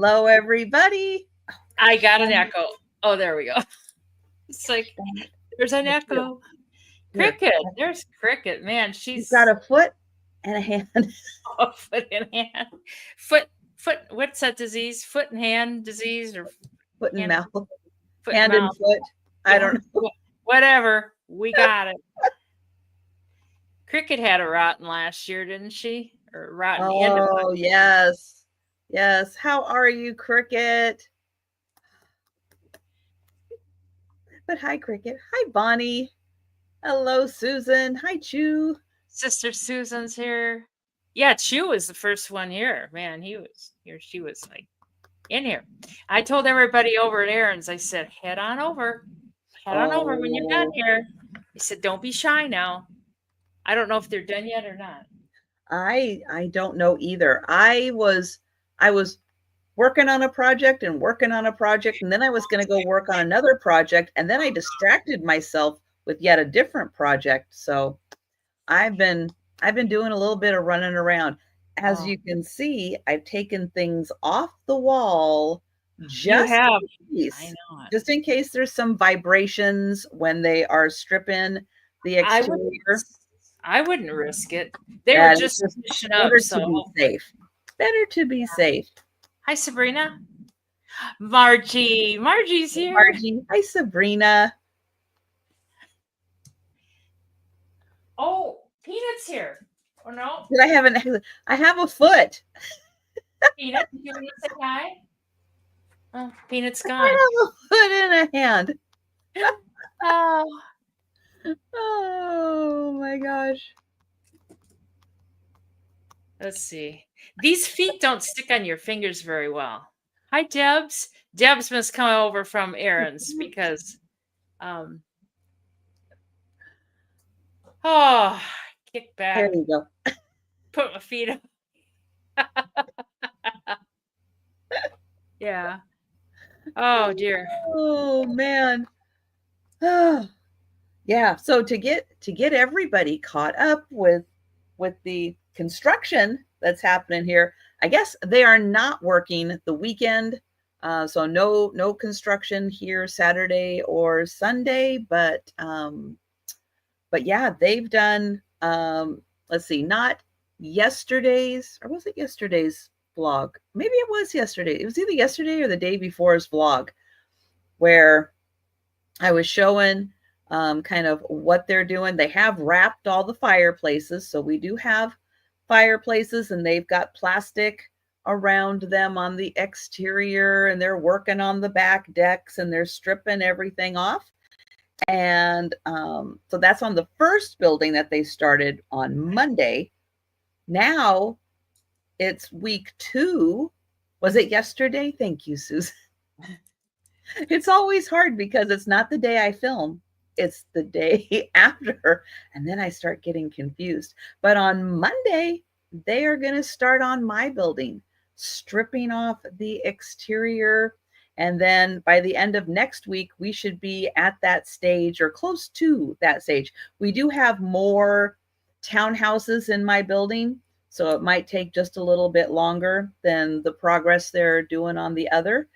Hello, everybody. I got an echo. Oh, there we go. It's like there's an echo. Here. Cricket. There's Cricket. Man, You've she's got a foot and a hand. a foot in hand. Foot. What's that disease? Foot and hand disease or Foot and hand, mouth. foot Hand and mouth. foot. I don't know. Whatever. We got it. Cricket had a rotten last year, didn't she? Or rotten end of Oh, yes. Yes. How are you, Cricket? But hi, Cricket. Hi, Bonnie. Hello, Susan. Hi, Chew. Sister Susan's here. Yeah, Chew was the first one here. Man, he was here. She was like in here. I told everybody over at Aaron's, I said, head on over. Head on over when you're done here. I said, don't be shy now. I don't know if they're done yet or not. I don't know either. I was working on a project, and then I was going to go work on another project, and then I distracted myself with yet a different project. So I've been doing a little bit of running around. As you can see, I've taken things off the wall just in case there's some vibrations when they are stripping the exterior. I wouldn't risk it. They were just finishing up, so to be safe. Better to be safe. Hi, Sabrina. Margie's here. Margie. Hi, Sabrina. Oh, Peanut's here. Oh no. Did I have a foot. Peanut, you want to say hi? Oh, Peanut's gone. I have a foot and a hand. Oh my gosh. Let's see. These feet don't stick on your fingers very well. Hi, Debs. Debs must come over from Aaron's because kick back. There you go. Put my feet up. Yeah. Oh dear. Oh man. Oh. Yeah. So to get everybody caught up with the construction that's happening here, I guess they are not working the weekend. So no construction here Saturday or Sunday, but yeah, they've done let's see, not yesterday's, or was it yesterday's vlog? Maybe it was yesterday. It was either yesterday or the day before's vlog, where I was showing kind of what they're doing. They have wrapped all the fireplaces. So we do have fireplaces, and they've got plastic around them on the exterior, and they're working on the back decks, and they're stripping everything off. And so that's on the first building that they started on Monday. Now it's week 2. Was it yesterday? Thank you, Susan. It's always hard because it's not the day I film. It's the day after, and then I start getting confused. But on Monday, they are going to start on my building, stripping off the exterior. And then by the end of next week, we should be at that stage or close to that stage. We do have more townhouses in my building, so it might take just a little bit longer than the progress they're doing on the other.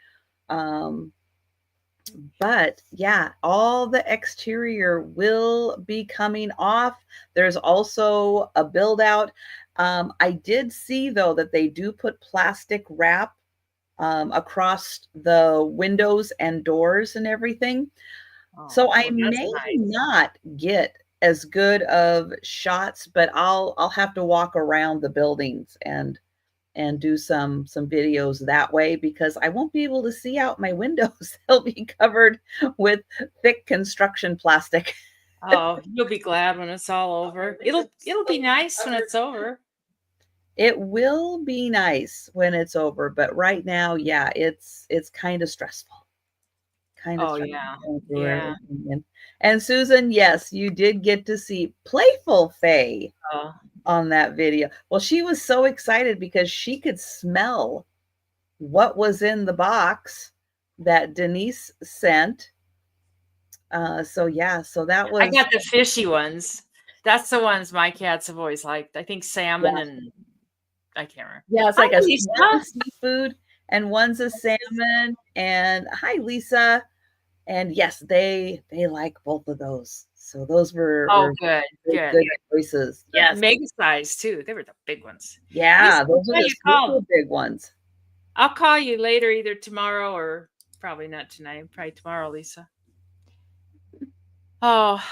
But yeah, all the exterior will be coming off. There's also a build out. I did see though that they do put plastic wrap across the windows and doors and everything. So I may not get as good of shots, but I'll have to walk around the buildings and do some videos that way, because I won't be able to see out my windows. They'll be covered with thick construction plastic. Oh, you'll be glad when it's all over. It'll be nice when it's over. It will be nice when it's over, but right now, yeah, it's kind of stressful. Yeah. And Susan, yes, you did get to see Playful Faye on that video. Well, she was so excited because she could smell what was in the box that Denise sent. So that was. I got the fishy ones. That's the ones my cats have always liked. I think salmon and I can't remember. Yeah, it's like a seafood and one's a salmon. And hi, Lisa. And yes, they like both of those. So those Oh, were good, really good. good choices. Yes. Mega size too. They were the big ones. Lisa, Yeah, I'm those are glad the you called. super big ones. I'll call you later, either tomorrow or probably not tonight. Probably tomorrow, Lisa. Oh, But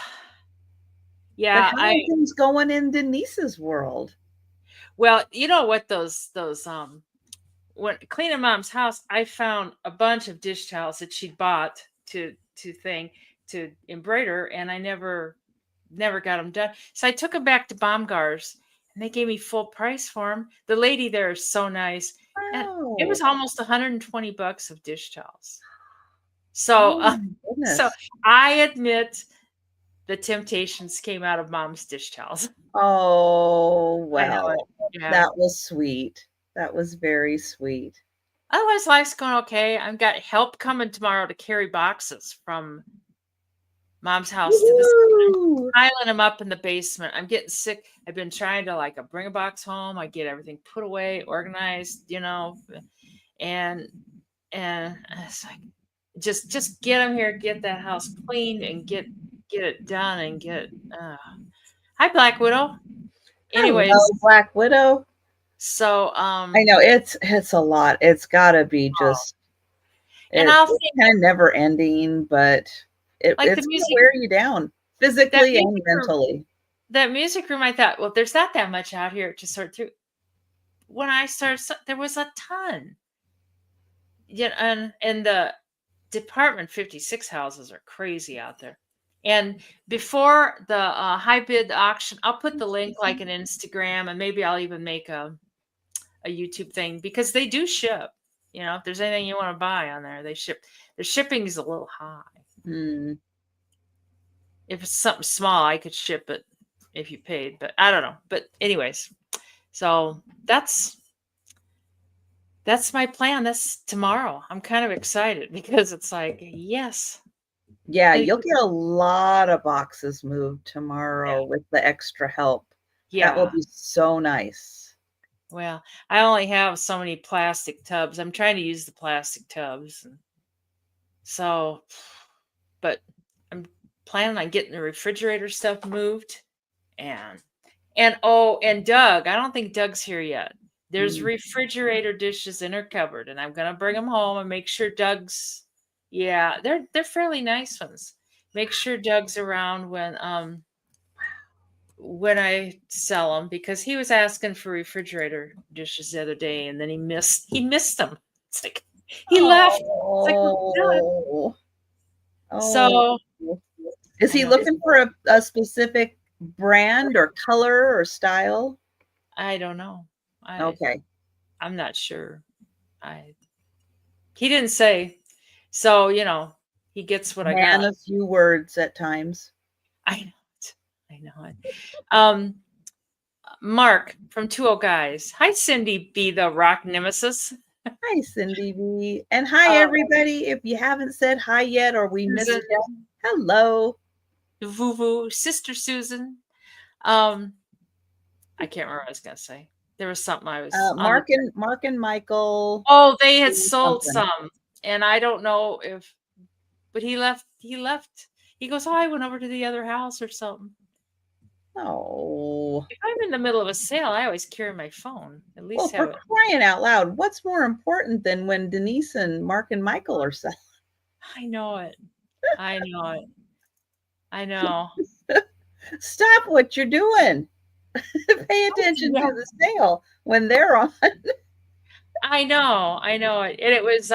yeah. how are things going in Denise's world? Well, you know what, those when cleaning mom's house, I found a bunch of dish towels that she'd bought to embroider, and I never got them done. So I took them back to Baumgar's, and they gave me full price for them. The lady there is so nice, and it Wow. was almost $120 of dish towels. So, Oh my so goodness. I admit the temptations came out of mom's dish towels. Oh, I know it. well, Yeah. that was sweet. That was very sweet. Otherwise, life's going okay. I've got help coming tomorrow to carry boxes from mom's house to this. I'm Woohoo! piling them up in the basement. I'm getting sick. I've been trying to like bring a box home. I get everything put away, organized, and it's like just get them here, get that house cleaned, and get it done, and get. Hi, Black Widow. Anyways, Hello, Black Widow. so I know it's a lot. It's gotta be oh, just and I'll it's think kind of never ending, but like the it's gonna music wear you down that physically and music room mentally. that music room. I thought, well, there's not that much out here to sort through. When I started, there was a ton. Yeah, and the Department 56 houses are crazy out there. And before the high bid auction, I'll put the link like an Instagram, and maybe I'll even make a YouTube thing, because they do ship. If there's anything you want to buy on there, they ship. The shipping is a little high. Hmm. If it's something small, I could ship it if you paid, but I don't know. But anyways, so that's my plan. That's tomorrow. I'm kind of excited because it's like, yes, Yeah, I you'll get a lot of boxes moved yeah, tomorrow with the extra help. That will yeah. be so nice. Well, I only have so many plastic tubs. I'm trying to use the plastic tubs. So, but I'm planning on getting the refrigerator stuff moved, and and Doug. I don't think Doug's here yet. There's Mm. refrigerator dishes in her cupboard, and I'm gonna bring them home and make sure Doug's. Yeah, they're fairly nice ones. Make sure Doug's around when I sell them, because he was asking for refrigerator dishes the other day, and then he missed them. It's like he left. It's like, well, Doug. Oh, oh. So Is I he know looking for a specific brand or color or style? I don't know. I Okay. I'm not sure. I He didn't say. So, he gets what I Man got. of few words at times. I know it. I know it. Um, Mark from Two O Guys. Hi, Cindy B, the rock nemesis. Hi, Cindy V. And hi, Uh, everybody. If you haven't said hi yet or we Susan, missed you, hello. Vuvu, Sister Susan. Um, I can't remember what I was gonna say. There was something I was on the. Mark and Michael Oh, they had doing sold something. some, and I don't know if, but he left. He left. He goes, "Oh, I went over to the other house or something." Oh, If I'm in the middle of a sale, I always carry my phone. At well, least have for it. crying out loud, what's more important than when Denise and Mark and Michael are selling? I know it. I know it. I know. Stop what you're doing. Pay Oh, attention yeah. to the sale when they're on. I know. I know it. And it was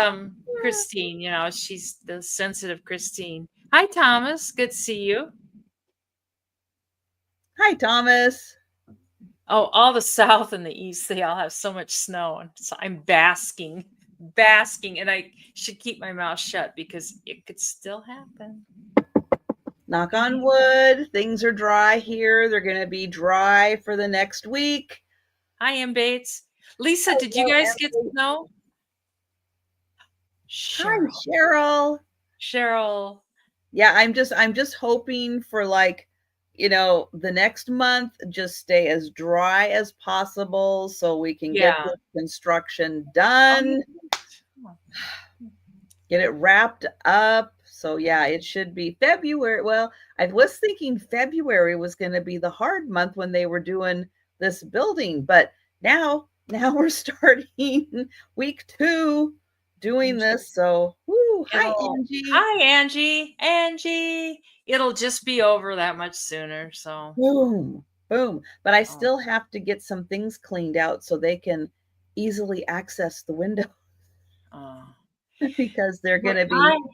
Christine, she's the sensitive Christine. Hi, Thomas. Good to see you. Hi, Thomas. Oh, all the south and the east, they all have so much snow. And so I'm basking, and I should keep my mouth shut because it could still happen. Knock on wood. Things are dry here. They're going to be dry for the next week. Hi, M. Bates. Lisa, did you Hello, guys get Emily. snow? Hi, Cheryl. Cheryl. Cheryl. Yeah, I'm just hoping for like, the next month just stay as dry as possible so we can get Yeah. this construction Oh, done. get it wrapped up. So yeah, it should be February. Well, I was thinking February was going to be the hard month when they were doing this building, but now we're starting week 2 doing this. So, whoo, hi Angie. Hi, Angie. Angie. It'll just be over that much sooner. So, Boom, boom. But I oh, still have to get some things cleaned out so they can easily access the window oh. because they're going But to be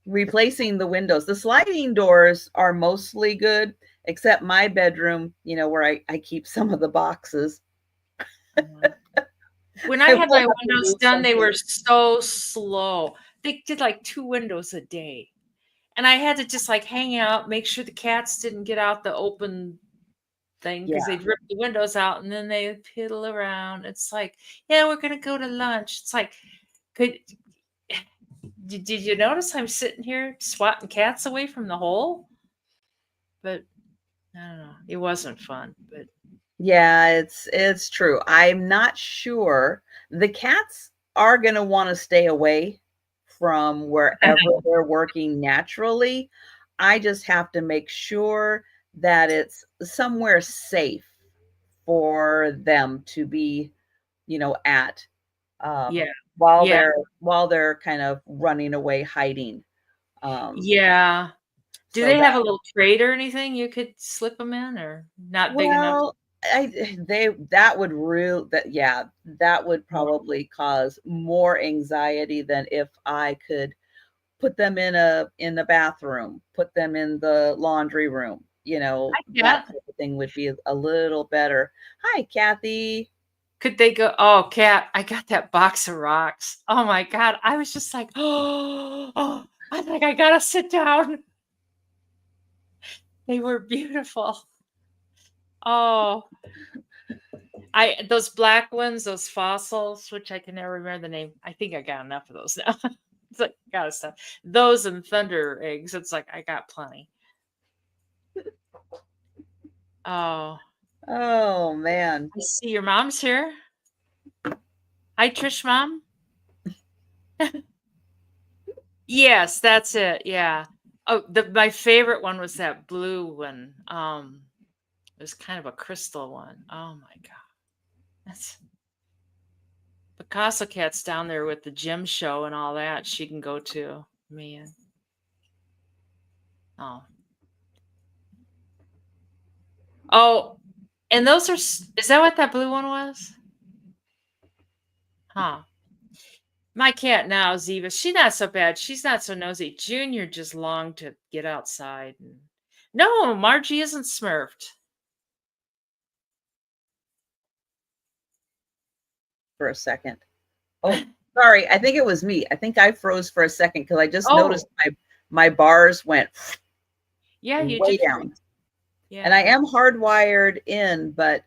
replacing the windows. The sliding doors are mostly good, except my bedroom, where I keep some of the boxes. when I I had will my have to windows move done, they were something. so slow. They did like 2 windows a day. And I had to just like hang out, make sure the cats didn't get out the open thing because Yeah. they'd rip the windows out and then they'd piddle around. It's like, yeah, we're gonna go to lunch. It's like, could did you notice I'm sitting here swatting cats away from the hole? But I don't know. It wasn't fun, but Yeah, it's true. I'm not sure. The cats are going to want to stay away from wherever they're working naturally. I just have to make sure that it's somewhere safe for them to be, at yeah, while yeah, they're kind of running away hiding. Um yeah. Do so they that have a little crate or anything you could slip them in, or not big enough? well, that would real that yeah, that would Oh, probably cause more anxiety than if I could put them in a bathroom, put them in the laundry room, that yeah. type of thing would be a little better. Hi, Kathy. Could they go, "Oh, cat, I got that box of rocks." Oh my god, I was just like, "Oh, I'm like, I gotta sit down." They were beautiful. Oh, I those black ones, those fossils, which I can never remember the name. I think I got enough of those now. It's like, gotta stop. Those and thunder eggs, it's like, I got plenty. Oh, Oh man. I see your mom's here. Hi, Trish mom. Yes, that's it, yeah. Oh, my favorite one was that blue one. It was kind of a crystal one. Oh my god. That's Picasso Cat's down there with the gym show and all that. She can go to. Man. Oh. Oh, and those are is that what that blue one was? Huh. My cat now, Ziva, she's not so bad. She's not so nosy. Junior just longed to get outside. No, Margie isn't smurfed. For a second. Oh, sorry. I think it was me. I think I froze for a second because I just noticed Oh, my bars went yeah, you way did down. freeze. And I Yeah. am hardwired in, but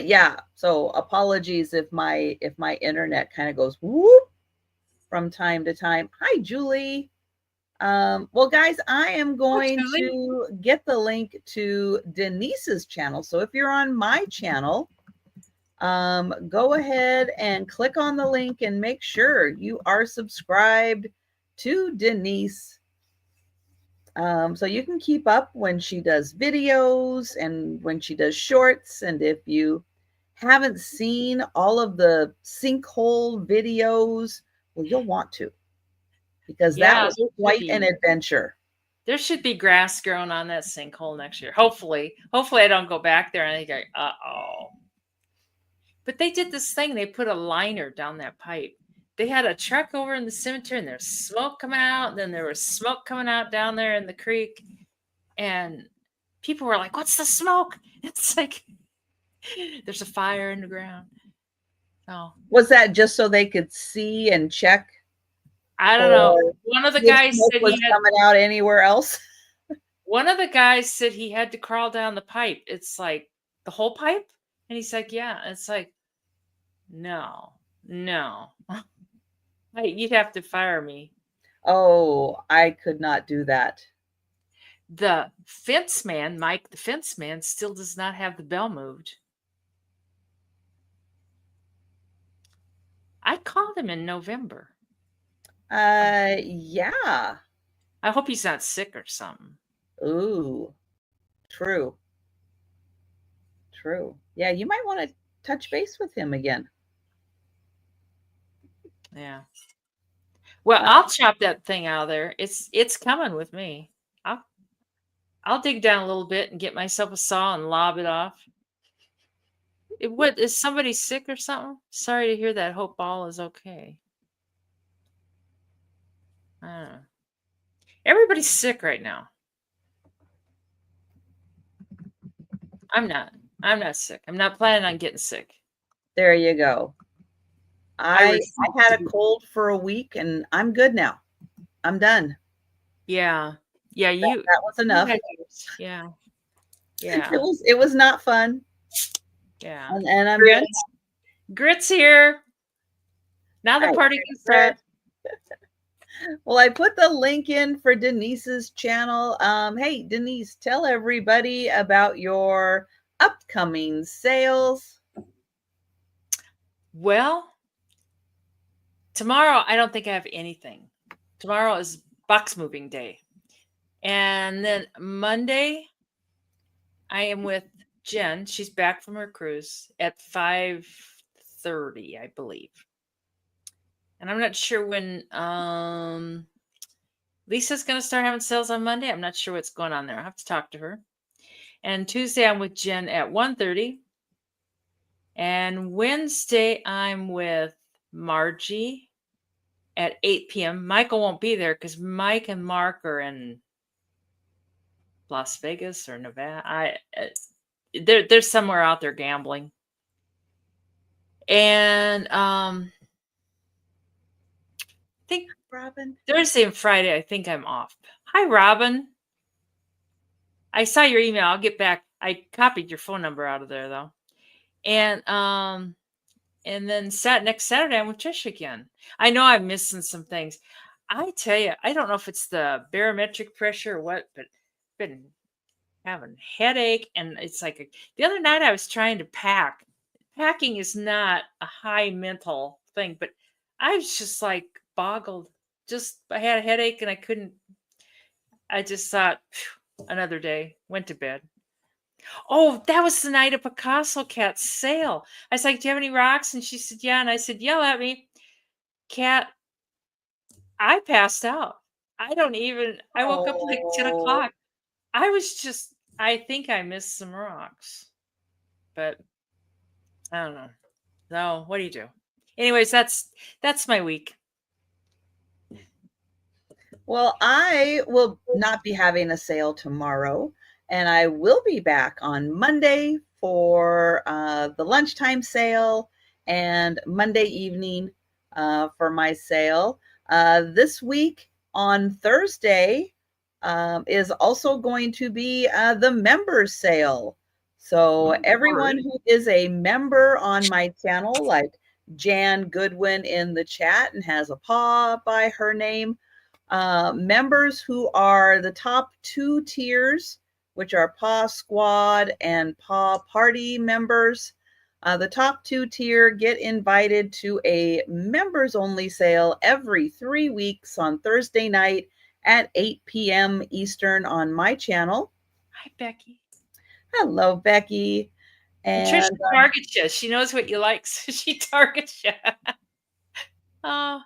yeah, so apologies if my internet kind of goes whoop from time to time. Hi, Julie. Well, guys, I am Oh, going Julie. to get the link to Denise's channel. So if you're on my channel, go ahead and click on the link and make sure you are subscribed to Denise, so you can keep up when she does videos and when she does shorts. And if you haven't seen all of the sinkhole videos, well, you'll want to, because that Yeah, was quite an adventure. there should be grass growing on that sinkhole next year. Hopefully. Hopefully I don't go back there and I think, uh-oh. But they did this thing. They put a liner down that pipe. They had a truck over in the cemetery and there's smoke coming out. And then there was smoke coming out down there in the creek. And people were like, "What's the smoke?" It's like there's a fire in the ground. Oh, Was that just so they could see and check I don't know. for One of the see if guys smoke said was coming out anywhere else? he had to crawl down the pipe. It's like the whole pipe? And he's like, "Yeah." It's like, no, no. You'd have to fire me. Oh, I could not do that. The fence man, Mike, the fence man, still does not have the bell moved. I called him in November. Yeah. I hope he's not sick or something. Ooh, true. True. Yeah, you might want to touch base with him again. Yeah. Well, Uh, I'll chop that thing out of there. It's coming with me. I'll I'll dig down a little bit and get myself a saw and lob it off. What is somebody sick or something? Sorry to hear that. Hope all is okay. I don't know. Everybody's sick right now. I'm not. I'm not sick. I'm not planning on getting sick. there you go. I I refuse to had a be. cold for a week and I'm good now. I'm done. Yeah. Yeah, That was you enough. had yours. Yeah. Yeah. It was not fun, Yeah. and I'm done. Grits. Grits here. Now All the right, party can Fred. start. Well, I put the link in for Denise's channel. Hey, Denise, tell everybody about your upcoming sales. Well, tomorrow I don't think I have anything. Tomorrow is box moving day. And then Monday I am with Jen. She's back from her cruise at 5:30, I believe. And I'm not sure when Lisa's going to start having sales on Monday. I'm not sure what's going on there. I'll have to talk to her. And Tuesday I'm with Jen at 1:30. And Wednesday I'm with Margie at 8 p.m. Michael won't be there because Mike and Mark are in Las Vegas or Nevada. They're somewhere out there gambling. And I think Robin. Thursday and Friday I think I'm off. Hi Robin. I saw your email. I'll get back. I copied your phone number out of there though. And then next Saturday I'm with Trish again. I know I'm missing some things. I tell you, I don't know if it's the barometric pressure or what, but I've been having headache, and it's like the other night I was trying to pack. Packing is not a high mental thing, but I was just like boggled. Just I had a headache and I couldn't. I just thought another day. Went to bed. Oh, that was the night of Picasso Cat's sale. I was like, "Do you have any rocks?" And she said, "Yeah." And I said, "Yell at me, Cat." I passed out. I don't even. I woke up like 10 Oh, o'clock. I was just. I think I missed some rocks, but I don't know. No, what do you do? Anyways, that's my week. well, I will not be having a sale tomorrow, and I will be back on Monday for the lunchtime sale and Monday evening for my sale. This week on Thursday is also going to be the member sale. So, Oh, everyone Lord. who is a member on my channel, like Jan Goodwin in the chat and has a paw by her name, members who are the top two tiers, which are Paw Squad and Paw Party members. The top two tier get invited to a members only sale every 3 weeks on Thursday night at 8 p.m. Eastern on my channel. Hi, Becky. Hello, Becky. And Trisha And targets you. She knows what you like, so she targets you. Oh,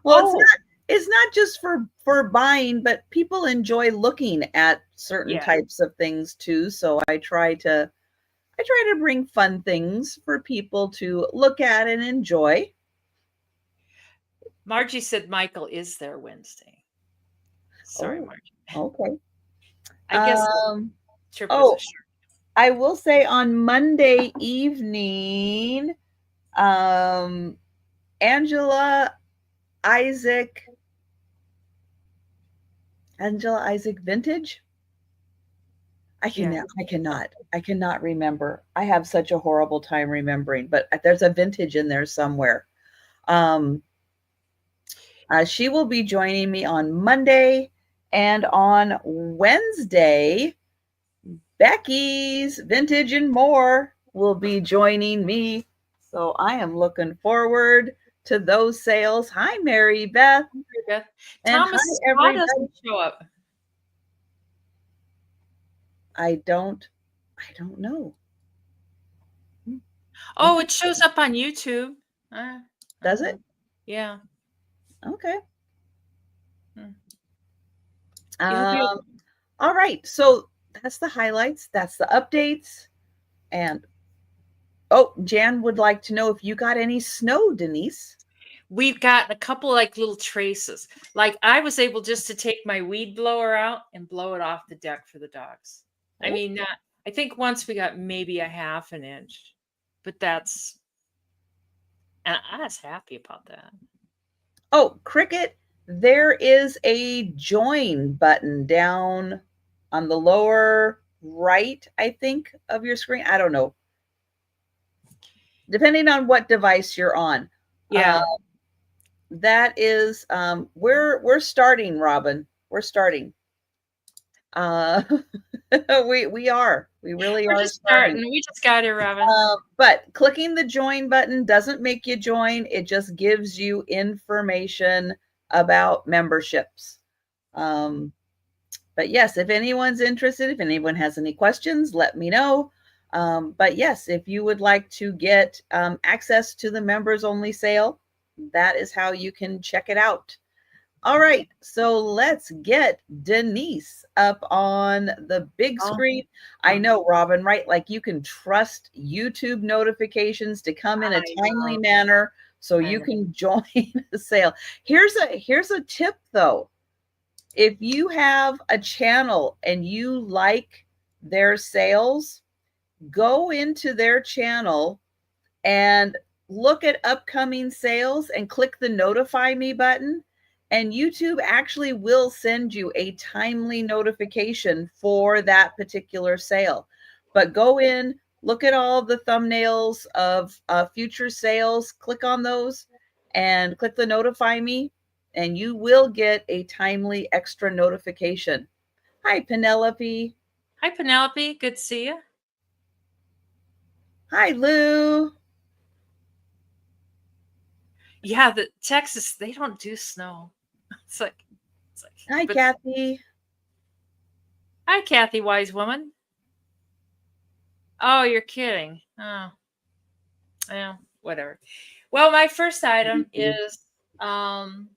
well, oh, it's not just for buying, but people enjoy looking at certain yeah. types of things too. So I try to bring fun things for people to look at and enjoy. Margie said Michael is there Wednesday. Sorry, Oh, Margie. okay. I guess the Um, trip was a oh, short. I will say on Monday evening, um, Angela Isaac, Angela Isaac Vintage. Yeah. I cannot remember. I have such a horrible time remembering, but there's a vintage in there somewhere. Um, she will be joining me on Monday, and on Wednesday, Becky's Vintage and More will be joining me. So I am looking forward to those sales. Hi, Mary Beth. Beth. And Thomas hi, Spa everybody. doesn't show up. I don't know. Oh, it shows up on YouTube. Does it? Yeah. Okay. Hmm. All right. So that's the highlights. That's the updates. And Jan would like to know if you got any snow, Denise. We've gotten a couple like little traces. Like I was able just to take my weed blower out and blow it off the deck for the dogs. I mean, I think once we got maybe a half an inch, but and I was happy about that. Oh, Cricket, there is a join button down on the lower right, I think, of your screen. I don't know. Depending on what device you're on. Yeah. That is we're starting, Robin. We're starting. We are. We really We're are just starting. starting. We just got here, Robin. But clicking the join button doesn't make you join. It just gives you information about memberships. But yes, if anyone's interested, if anyone has any questions, let me know. But yes, if you would like to get access to the members only sale, that is how you can check it out. All right, so let's get Denise up on the big screen. I know, Robin, right? Like you can trust YouTube notifications to come in a timely manner so you can join the sale. Here's a tip though. If you have a channel and you like their sales, go into their channel and look at upcoming sales and click the notify me button. And YouTube actually will send you a timely notification for that particular sale. But go in, look at all the thumbnails of future sales, click on those and click the notify me, and you will get a timely extra notification. Hi, Penelope. Hi, Penelope. Good to see you. Hi, Lou. Yeah, the Texas, they don't do snow. It's like hi, Kathy. Hi, Kathy, wise woman. Oh, you're kidding. Oh, yeah, whatever. Well, my first item is something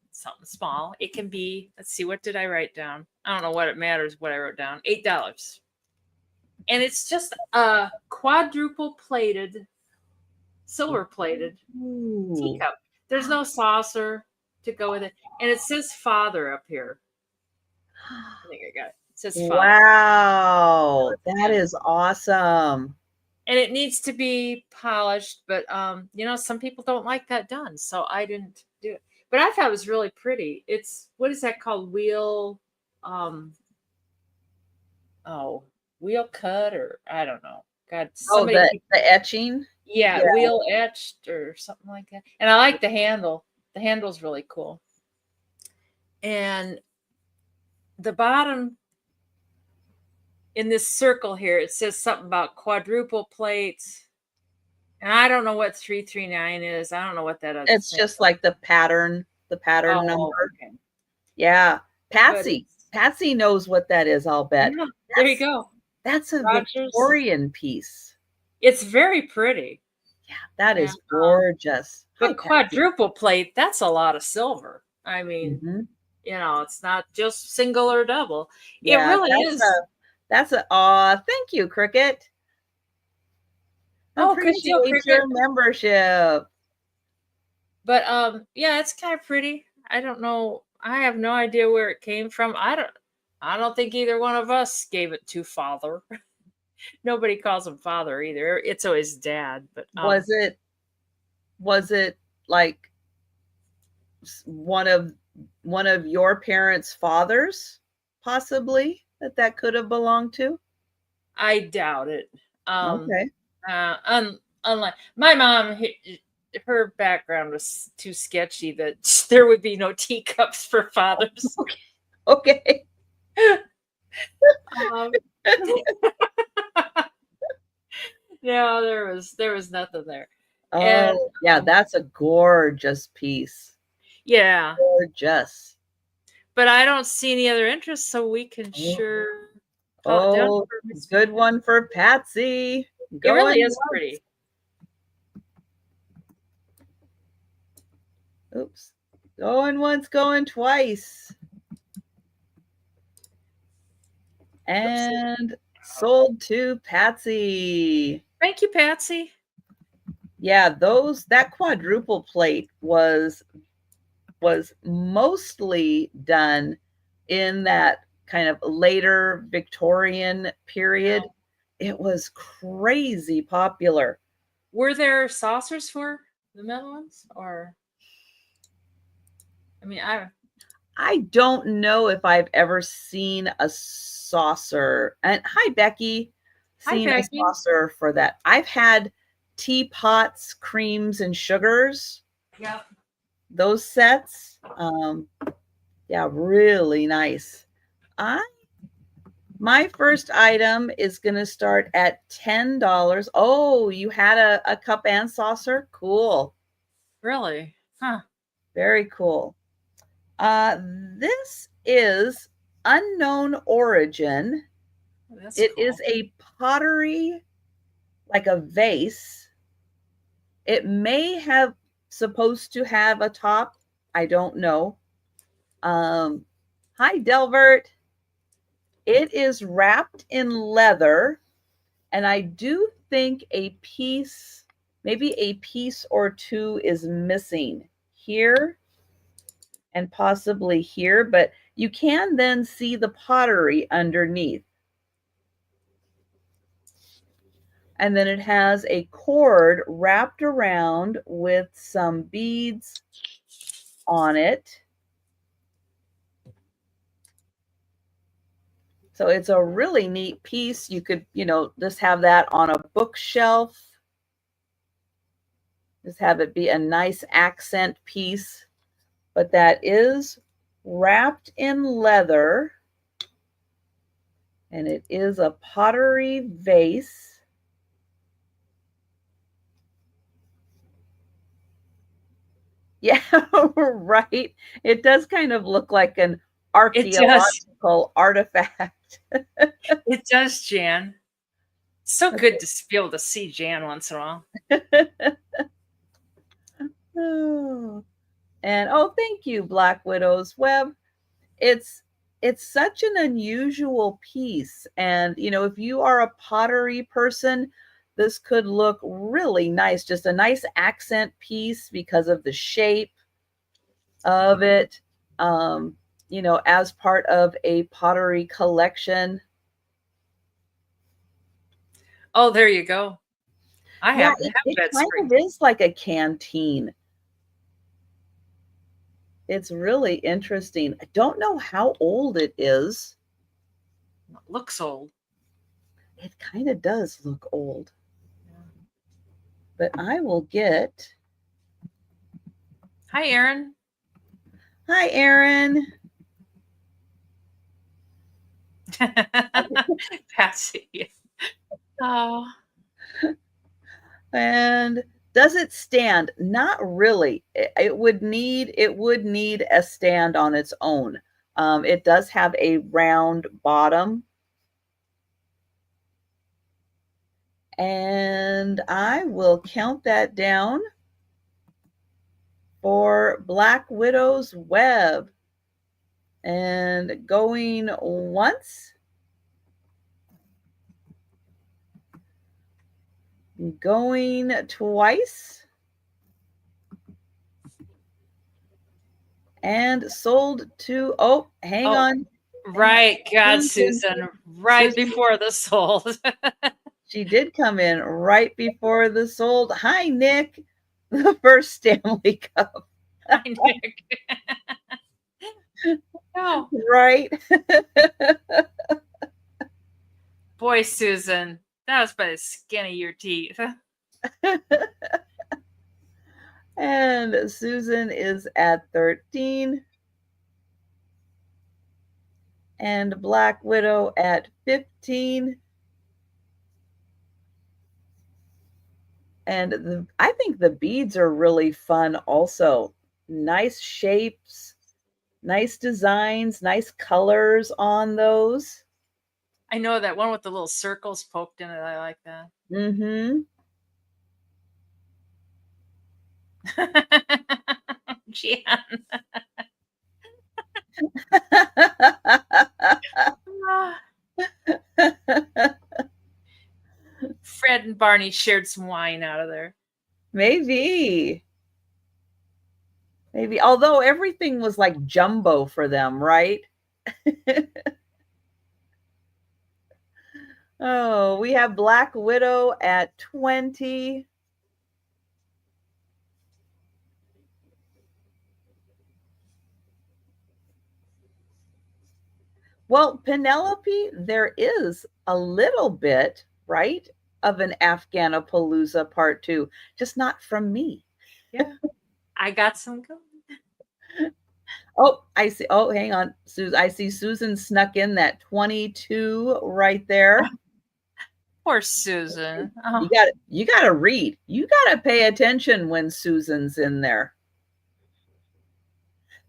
small. It can be, let's see, what did I write down? I don't know what it matters what I wrote down. $8. And it's just a quadruple plated, silver plated teacup. There's no saucer to go with it. And it says father up here. I think I got it. It says father. Wow, that is awesome. And it needs to be polished, but some people don't like that done, so I didn't do it. But I thought it was really pretty. It's, what is that called? Wheel cut, or I don't know. God, somebody the etching. Yeah, wheel etched or something like that. And I like the handle. The handle's really cool. And the bottom in this circle here, it says something about quadruple plates. And I don't know what 339 is. I don't know what that is. It's just like the pattern number. Okay. Yeah. Patsy knows what that is, I'll bet. Yeah, there you go. That's a Victorian piece. It's very pretty. Yeah, that is gorgeous. But quadruple plate, that's a lot of silver. I mean, it's not just single or double. Yeah, it really is. Thank you, Cricket. Appreciate your membership. But yeah, it's kind of pretty. I don't know. I have no idea where it came from. I don't think either one of us gave it to father. Nobody calls him father either. It's always dad. But was it like one of your parents' fathers, possibly, that could have belonged to? I doubt it. Okay. Unlike my mom, her background was too sketchy that there would be no teacups for fathers. Okay. No, there was nothing there. And Oh, yeah, that's a gorgeous piece. yeah, Gorgeous. but I don't see any other interest, so we can Oh, sure call it done oh, for Miss good Jan. one for Patsy. It really Going is once. pretty. Oops. Going once, going twice. Oopsie. And sold to Patsy. Thank you, Patsy. Yeah, that quadruple plate was mostly done in that kind of later Victorian Yeah. period. It was crazy popular. Were there saucers for the metal ones, or I mean, I don't know if I've ever seen a saucer. And hi, Becky. hi, Seen a Becky. saucer for that. I've had teapots, creams, and sugars. Yeah. Those sets. Yeah, really nice. I My first item is going to start at $10. Oh, you had a cup and saucer? Cool. Really? Huh. Very cool. This is unknown origin. That's It cool. is a pottery, like a vase. It may have supposed to have a top. I don't know. Hi, Delbert. It is wrapped in leather, and I do think maybe a piece or two is missing here and possibly here, but you can then see the pottery underneath. And then it has a cord wrapped around with some beads on it. So it's a really neat piece. You could, just have that on a bookshelf. Just have it be a nice accent piece. But that is wrapped in leather. And it is a pottery vase. Yeah, right. It does kind of look like an It does. archaeological artifact. It does, Jan. So good to be able to see Jan once in a while. Oh. And thank you, Black Widow's Web. It's it's such an unusual piece, and if you are a pottery person, this could look really nice. Just a nice accent piece because of the shape of it. As part of a pottery collection. Oh, there you go. I Yeah, happen to have it that kind spring. of is like a canteen. It's really interesting. I don't know how old it is. Looks old. It kind of does look old. But I will get. Hi, Aaron. Hi, Aaron. Patsy. Oh, And does it stand? Not really. It would need a stand on its own. It does have a round bottom. And I will count that down for Black Widow's Web. And going once, going twice, and sold to, hang oh, on. Hang right. God, on. Susan, Susan. Right Susan, before the sold. she did come in right before the sold. Hi, Nick, the first Stanley Cup. Hi, Nick. Oh, Right. boy, Susan. That was by the skin of your teeth. And Susan is at 13. And Black Widow at 15. And I think the beads are really fun also. Nice shapes, nice designs, nice colors on those. I know that one with the little circles poked in it. I like that. Mm-hmm. Jan. Ah, Fred and Barney shared some wine out of there. Maybe. Maybe. Although everything was like jumbo for them, right? Oh, we have Black Widow at 20. Well, Penelope, there is a little bit, right, of an Afghanapalooza part two, just not from me. Yeah. I got some going. Oh, I see. Oh, hang on. I see Susan snuck in that 22 right there. Poor Susan. Oh, You gotta read. You gotta pay attention when Susan's in there.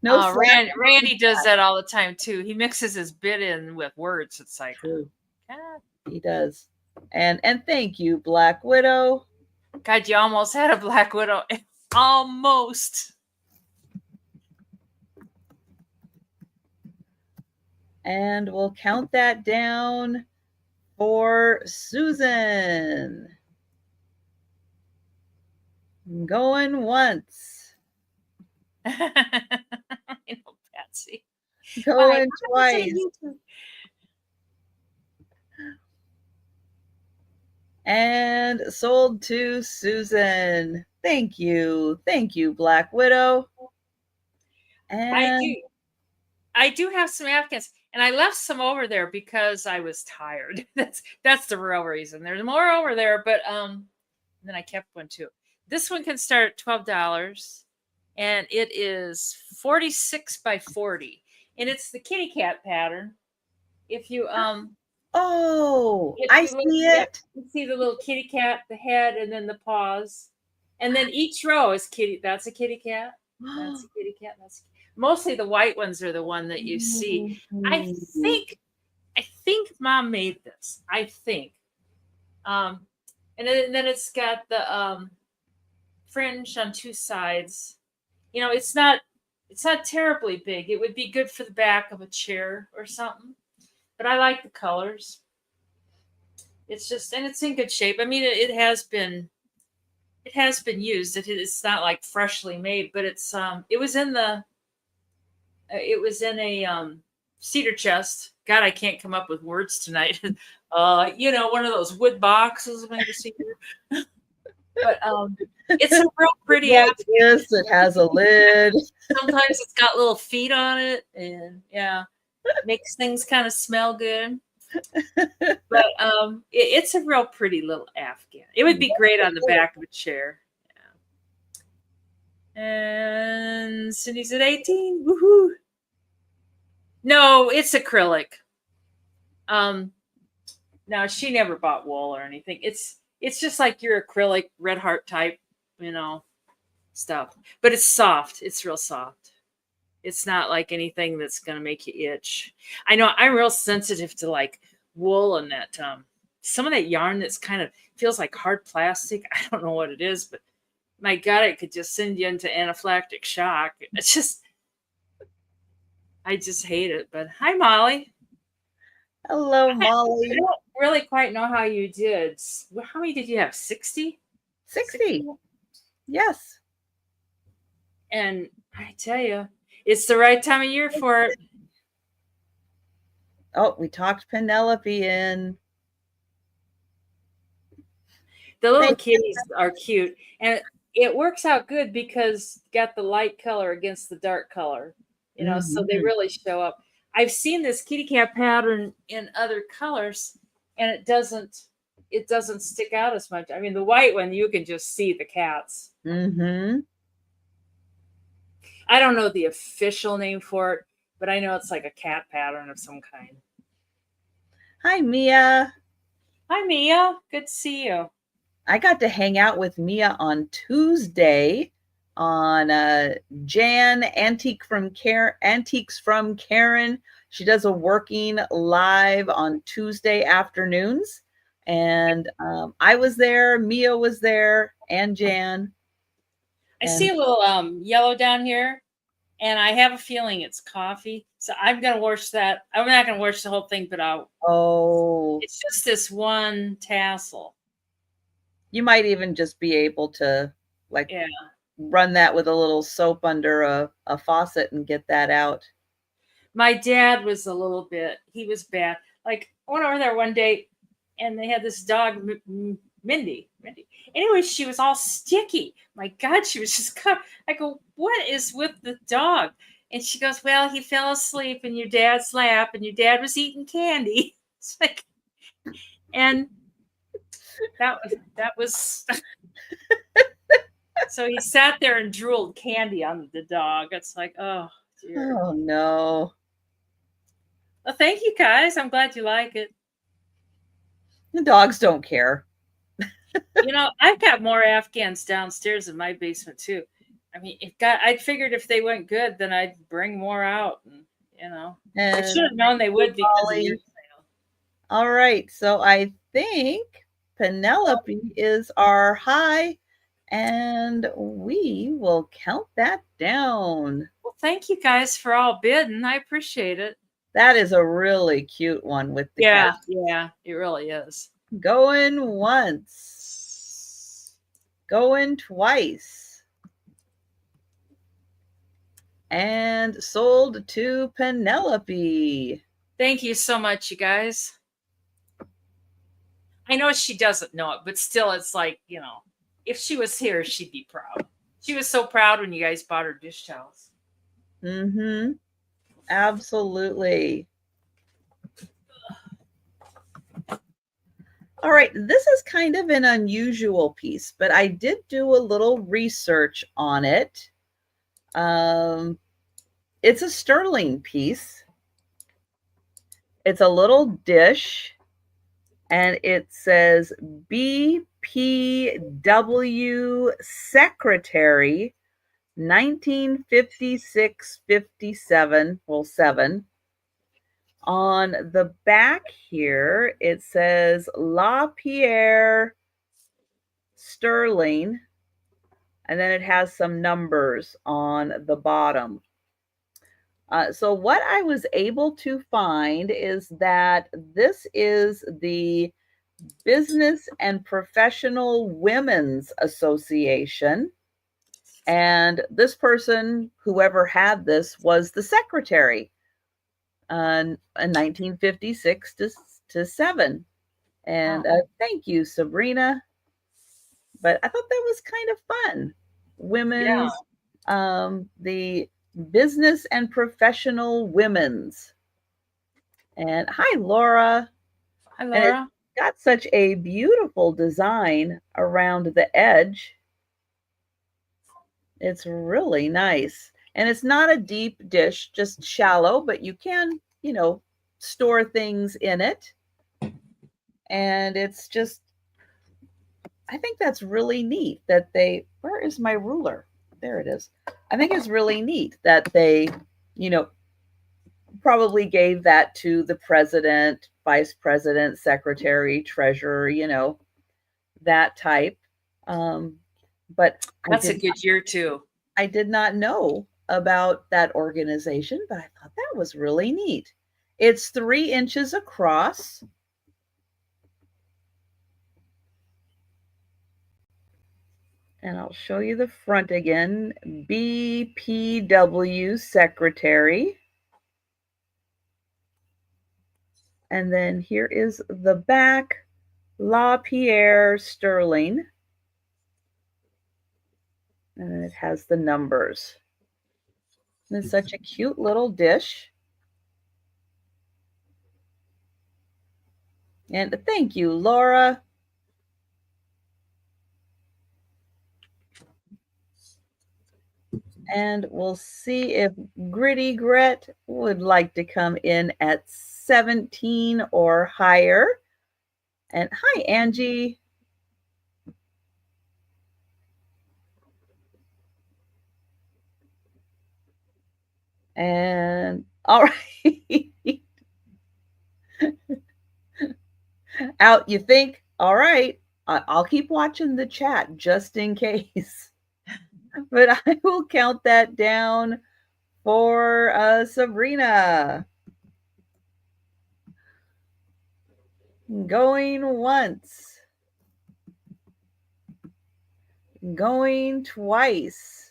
No slack. Randy does that all the time too. He mixes his bit in with words. It's like, True. God, He does. And thank you, Black Widow. God, you almost had a Black Widow. Almost. And we'll count that down for Susan. Going once. I know, Patsy. Going twice. And sold to Susan. Thank you. Thank you, Black Widow. And I do have some Afghans, and I left some over there because I was tired. That's the real reason. There's more over there, but then I kept one too. This one can start at $12, and it is 46 by 40, and it's the kitty cat pattern. If you oh, if I you see yeah, it. you see the little kitty cat, the head, and then the paws, and then each row is kitty. That's a kitty cat. That's a kitty cat. Mostly the white ones are the one that you see. I think I think Mom made this. I think. Um, and then it's got the fringe on two sides. You know, it's not terribly big. It would be good for the back of a chair or something. But I like the colors. It's just and it's in good shape. I mean, it has been used. It's not like freshly made, but it was in a cedar chest. God, I can't come up with words tonight. You know, one of those wood boxes made of cedar. But it's a real pretty Yes, it has a lid. Sometimes it's got little feet on it, and yeah, makes things kind of smell good. But it's a real pretty little Afghan. It would be great on the back of a chair. Yeah. And Cindy's at 18. Woohoo! No, it's acrylic. Now she never bought wool or anything. It's just like your acrylic red heart type, you know, stuff. But it's soft. It's real soft. It's not like anything that's gonna make you itch. I know I'm real sensitive to like wool and that some of that yarn that's kind of feels like hard plastic. I don't know what it is, but my God, it could just send you into anaphylactic shock. It's just I just hate it. But hi, Molly. Hello, I Molly. don't really quite know how you did. How many did you have? 60? 60. Yes. And I tell you, it's the right time of year for it. Oh, we talked Penelope in. The little kitties are cute. And it works out good because got the light color against the dark color. You know, so they really show up. I've seen this kitty cat pattern in other colors, and it doesn't stick out as much. I mean, the white one you can just see the cats. Mm-hmm. I don't know the official name for it, but I know it's like a cat pattern of some kind. Hi, Mia. Hi, Mia. Good to see you. I got to hang out with Mia on Tuesday on Jan Antiques from Karen. She does a working live on Tuesday afternoons, and I was there. Mia was there, and Jan. I see And a little yellow down here, and I have a feeling it's coffee. So I'm gonna wash that. I'm not gonna wash the whole thing, but oh, it's just this one tassel. you might even just be able to like Yeah. run that with a little soap under a faucet and get that out. My dad was a little bit, he was bad. Like, I went over there one day and they had this dog, Mindy. Mindy. Anyway, she was all sticky. My God, she was just cut. I go, what is with the dog? And she goes, well, he fell asleep in your dad's lap and your dad was eating candy. It's like, and that was so he sat there and drooled candy on the dog. It's like, oh dear. Oh no. Well, thank you guys. I'm glad you like it. The dogs don't care. I've got more Afghans downstairs in my basement too. I mean, I figured if they went good, then I'd bring more out. And I should And have known they would because of your Molly. sale. All right. So I think Penelope is our high, and we will count that down. Well, thank you guys for all bidding. I appreciate it. That is a really cute one with the cat. Yeah, it really is. Going once, going twice, and sold to Penelope. Thank you so much, you guys. I know she doesn't know it, but still, it's like, if she was here, she'd be proud. She was so proud when you guys bought her dish towels. Mm-hmm. Absolutely. All right, this is kind of an unusual piece, but I did do a little research on it. It's a sterling piece. It's a little dish, and it says BPW Secretary 1956-57, well, 7. On the back here, it says La Pierre Sterling, and then it has some numbers on the bottom. So what I was able to find is that this is the Business and Professional Women's Association. And this person, whoever had this, was the secretary in 1956 to 7. And thank you, Sabrina. But I thought that was kind of fun. Women's, the Business and Professional Women's. And hi, Laura. Hi, And it's Laura. got such a beautiful design around the edge. It's really nice. And it's not a deep dish, just shallow, but you can, store things in it. And it's just, I think that's really neat that where is my ruler? There it is. I think it's really neat that they, probably gave that to the president, vice president, secretary, treasurer, that type. But that's a good year too. I did not know about that organization, but I thought that was really neat. It's 3 inches across. And I'll show you the front again. BPW Secretary. And then here is the back, La Pierre Sterling. And it has the numbers. And it's such a cute little dish. And thank you, Laura. And we'll see if Gritty Gret would like to come in at 17 or higher. And hi, Angie. And all right. Out, you think? All right. I'll keep watching the chat just in case. But I will count that down for Sabrina. Going once. Going twice.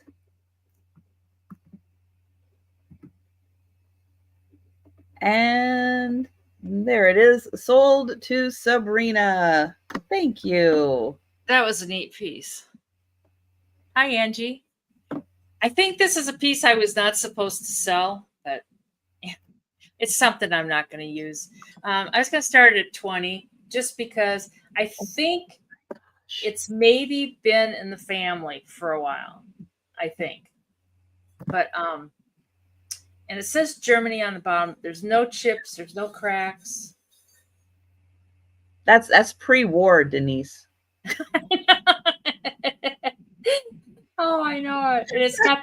And there it is. Sold to Sabrina. Thank you. That was a neat piece. Hi, Angie. I think this is a piece I was not supposed to sell, but it's something I'm not going to use. I was going to start at 20 just because I think it's maybe been in the family for a while. I think. But and it says Germany on the bottom. There's no chips, there's no cracks. That's pre-war, Denise. Oh, I know it. And it's got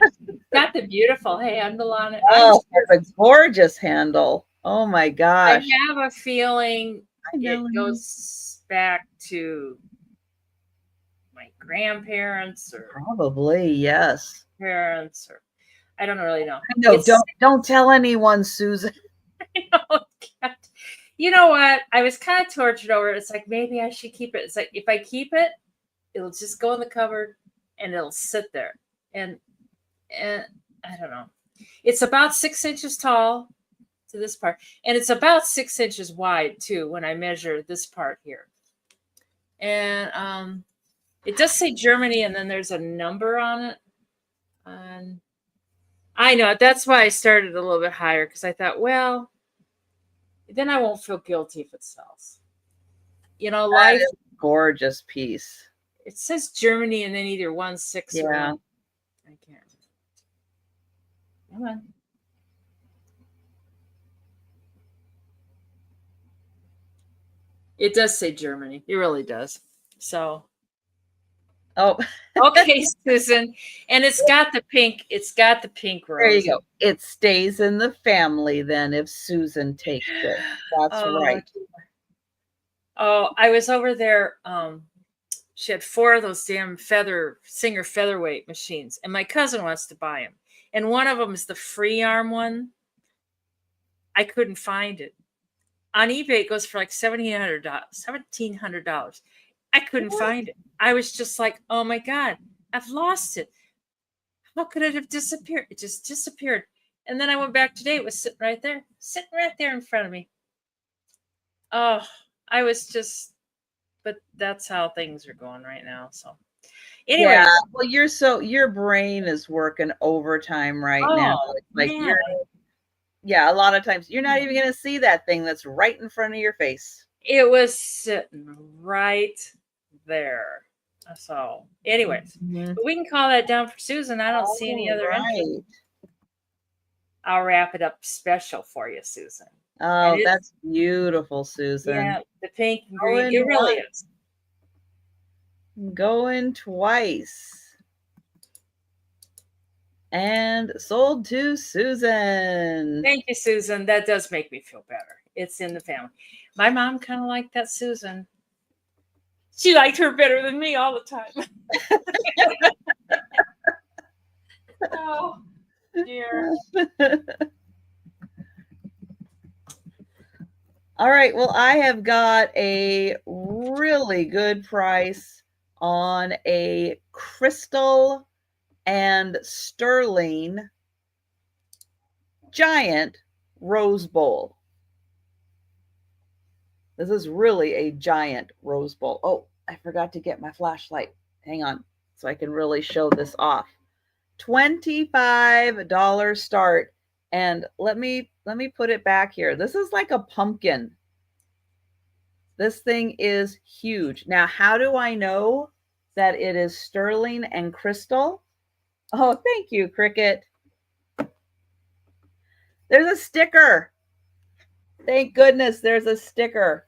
the beautiful handle on it. Oh, it's a gorgeous handle. Oh my gosh. I have a feeling it goes back to my grandparents or probably, yes. Parents or I don't really know. No, don't tell anyone, Susan. You know what? I was kind of tortured over it. It's like maybe I should keep it. It's like if I keep it, it'll just go in the cupboard and it'll sit there. And I don't know. It's about 6 inches tall to this part, and it's about 6 inches wide too when I measure this part here. And it does say Germany, and then there's a number on it. And I know that's why I started a little bit higher because I thought, well, then I won't feel guilty if it sells. You know, life is a gorgeous piece. It says Germany and then either 1/6 or one. I can't. Come on. It does say Germany. It really does. So. Oh. Okay, Susan. And it's got the pink. It's got the pink rose. There you go. It stays in the family then if Susan takes it. That's right. Oh, I was over there. She had 4 of those damn Singer featherweight machines, and my cousin wants to buy them. And one of them is the free arm one. I couldn't find it. On eBay, it goes for like $1,700. I couldn't find it. I was just like, oh my God, I've lost it. How could it have disappeared? It just disappeared. And then I went back today. It was sitting right there in front of me. Oh, I was just, but that's how things are going right now. So anyway. Yeah, well, your brain is working overtime right now. It's like a lot of times you're not even going to see that thing that's right in front of your face. It was sitting right there. So anyways, but we can call that down for Susan. I don't see any other entries. I'll wrap it up special for you, Susan. Oh, that's beautiful, Susan. Yeah, the pink and green. It really is. Going twice. And sold to Susan. Thank you, Susan. That does make me feel better. It's in the family. My mom kind of liked that Susan. She liked her better than me all the time. Oh, dear. All right. Well, I have got a really good price on a crystal and sterling giant rose bowl. This is really a giant rose bowl. Oh, I forgot to get my flashlight. Hang on, so I can really show this off. $25 start. And let me put it back here. This is like a pumpkin. This thing is huge. Now, how do I know that it is sterling and crystal? Oh, thank you, Cricket. There's a sticker. Thank goodness there's a sticker.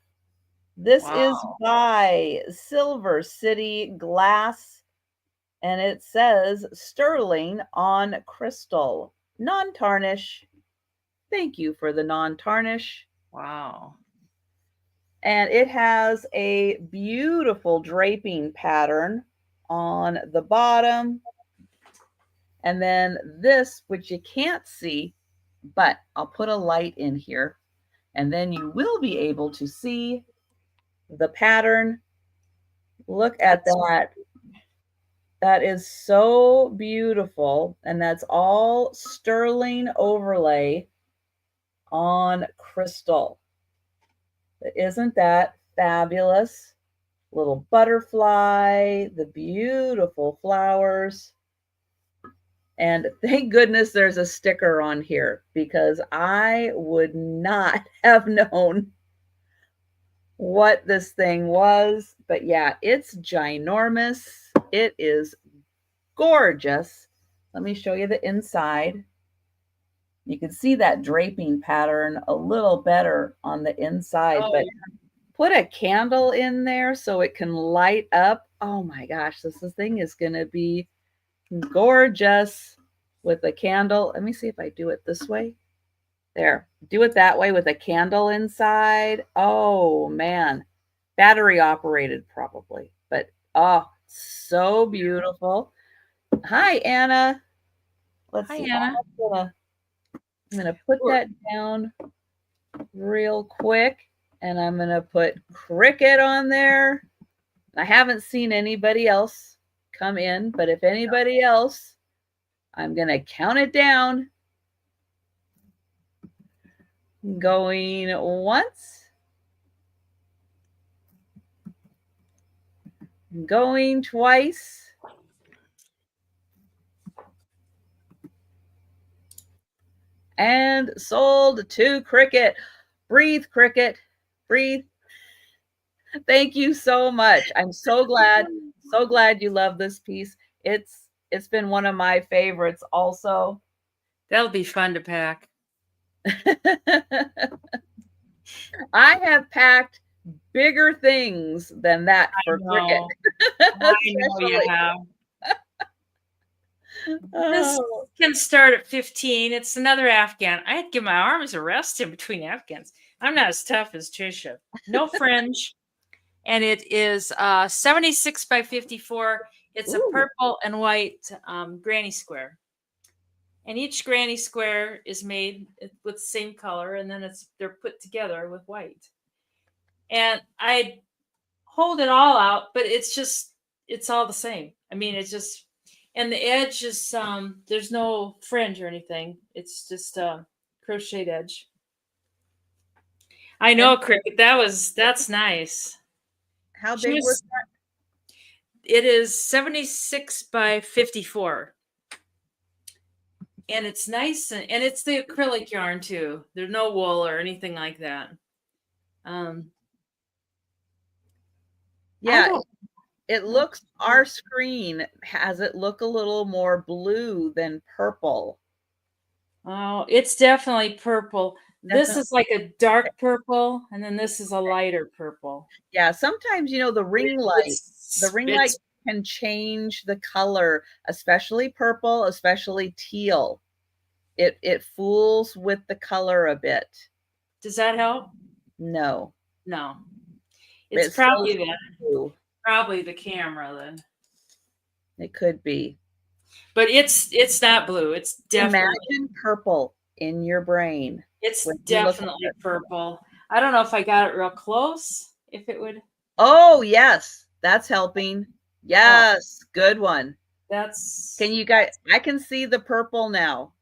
This is by Silver City Glass, and it says sterling on crystal. non-tarnish. Thank you for the non-tarnish. Wow. And it has a beautiful draping pattern on the bottom. And then this, which you can't see, but I'll put a light in here, and then you will be able to see the pattern. Look at That's that. That is so beautiful. And that's all sterling overlay on crystal. Isn't that fabulous? Little butterfly, the beautiful flowers. And thank goodness there's a sticker on here because I would not have known what this thing was. But yeah, it's ginormous. It is gorgeous. Let me show you the inside. You can see that draping pattern a little better on the inside, oh but yeah. put a candle in there so it can light up. Oh my gosh, this thing is going to be gorgeous with a candle. Let me see if I do it this way. There, do it that way with a candle inside. Oh man, battery operated probably, but oh, so beautiful. Hi, Anna. Let's Hi see. Anna. I'm gonna put that down real quick, and I'm gonna put cricket on there. I haven't seen anybody else come in, but if anybody else, I'm gonna count it down. Going once, going twice, and sold to cricket. Breathe, cricket. Breathe. Thank you so much. I'm so glad you love this piece. It's been one of my favorites also. That'll be fun to pack. I have packed bigger things than that I for cricket. know. I know you Especially. have. This Oh. can start at 15. It's another Afghan. I had to get my arms a rest in between Afghans. I'm not as tough as Trisha. No fringe. And it is 76 by 54. It's a Ooh. purple and white granny square. And each granny square is made with the same color, and then they're put together with white. And I hold it all out, but it's all the same. I mean, it's just, and the edge is there's no fringe or anything. It's just a crocheted edge. I And know, Cricket. That's nice. how She big was was. It is 76 by 54. And it's nice, and it's the acrylic yarn too. There's no wool or anything like that. Um, I Yeah, don't. it looks our screen has it look a little more blue than purple. Oh, it's definitely purple. This Definitely. is like a dark purple, and then this is a lighter purple. Yeah, sometimes the ring light It's can change the color, especially purple, especially teal. It fools with the color a bit. does that help? No, No. It's it still probably shows blue. probably the camera then. It could be. But it's not blue. Imagine purple in your brain It's when you look at definitely it. purple. I don't know if I got it real close. If it would. Oh, yes, that's helping. Oh, Yes, good one. Can that's you guys I can see the purple now.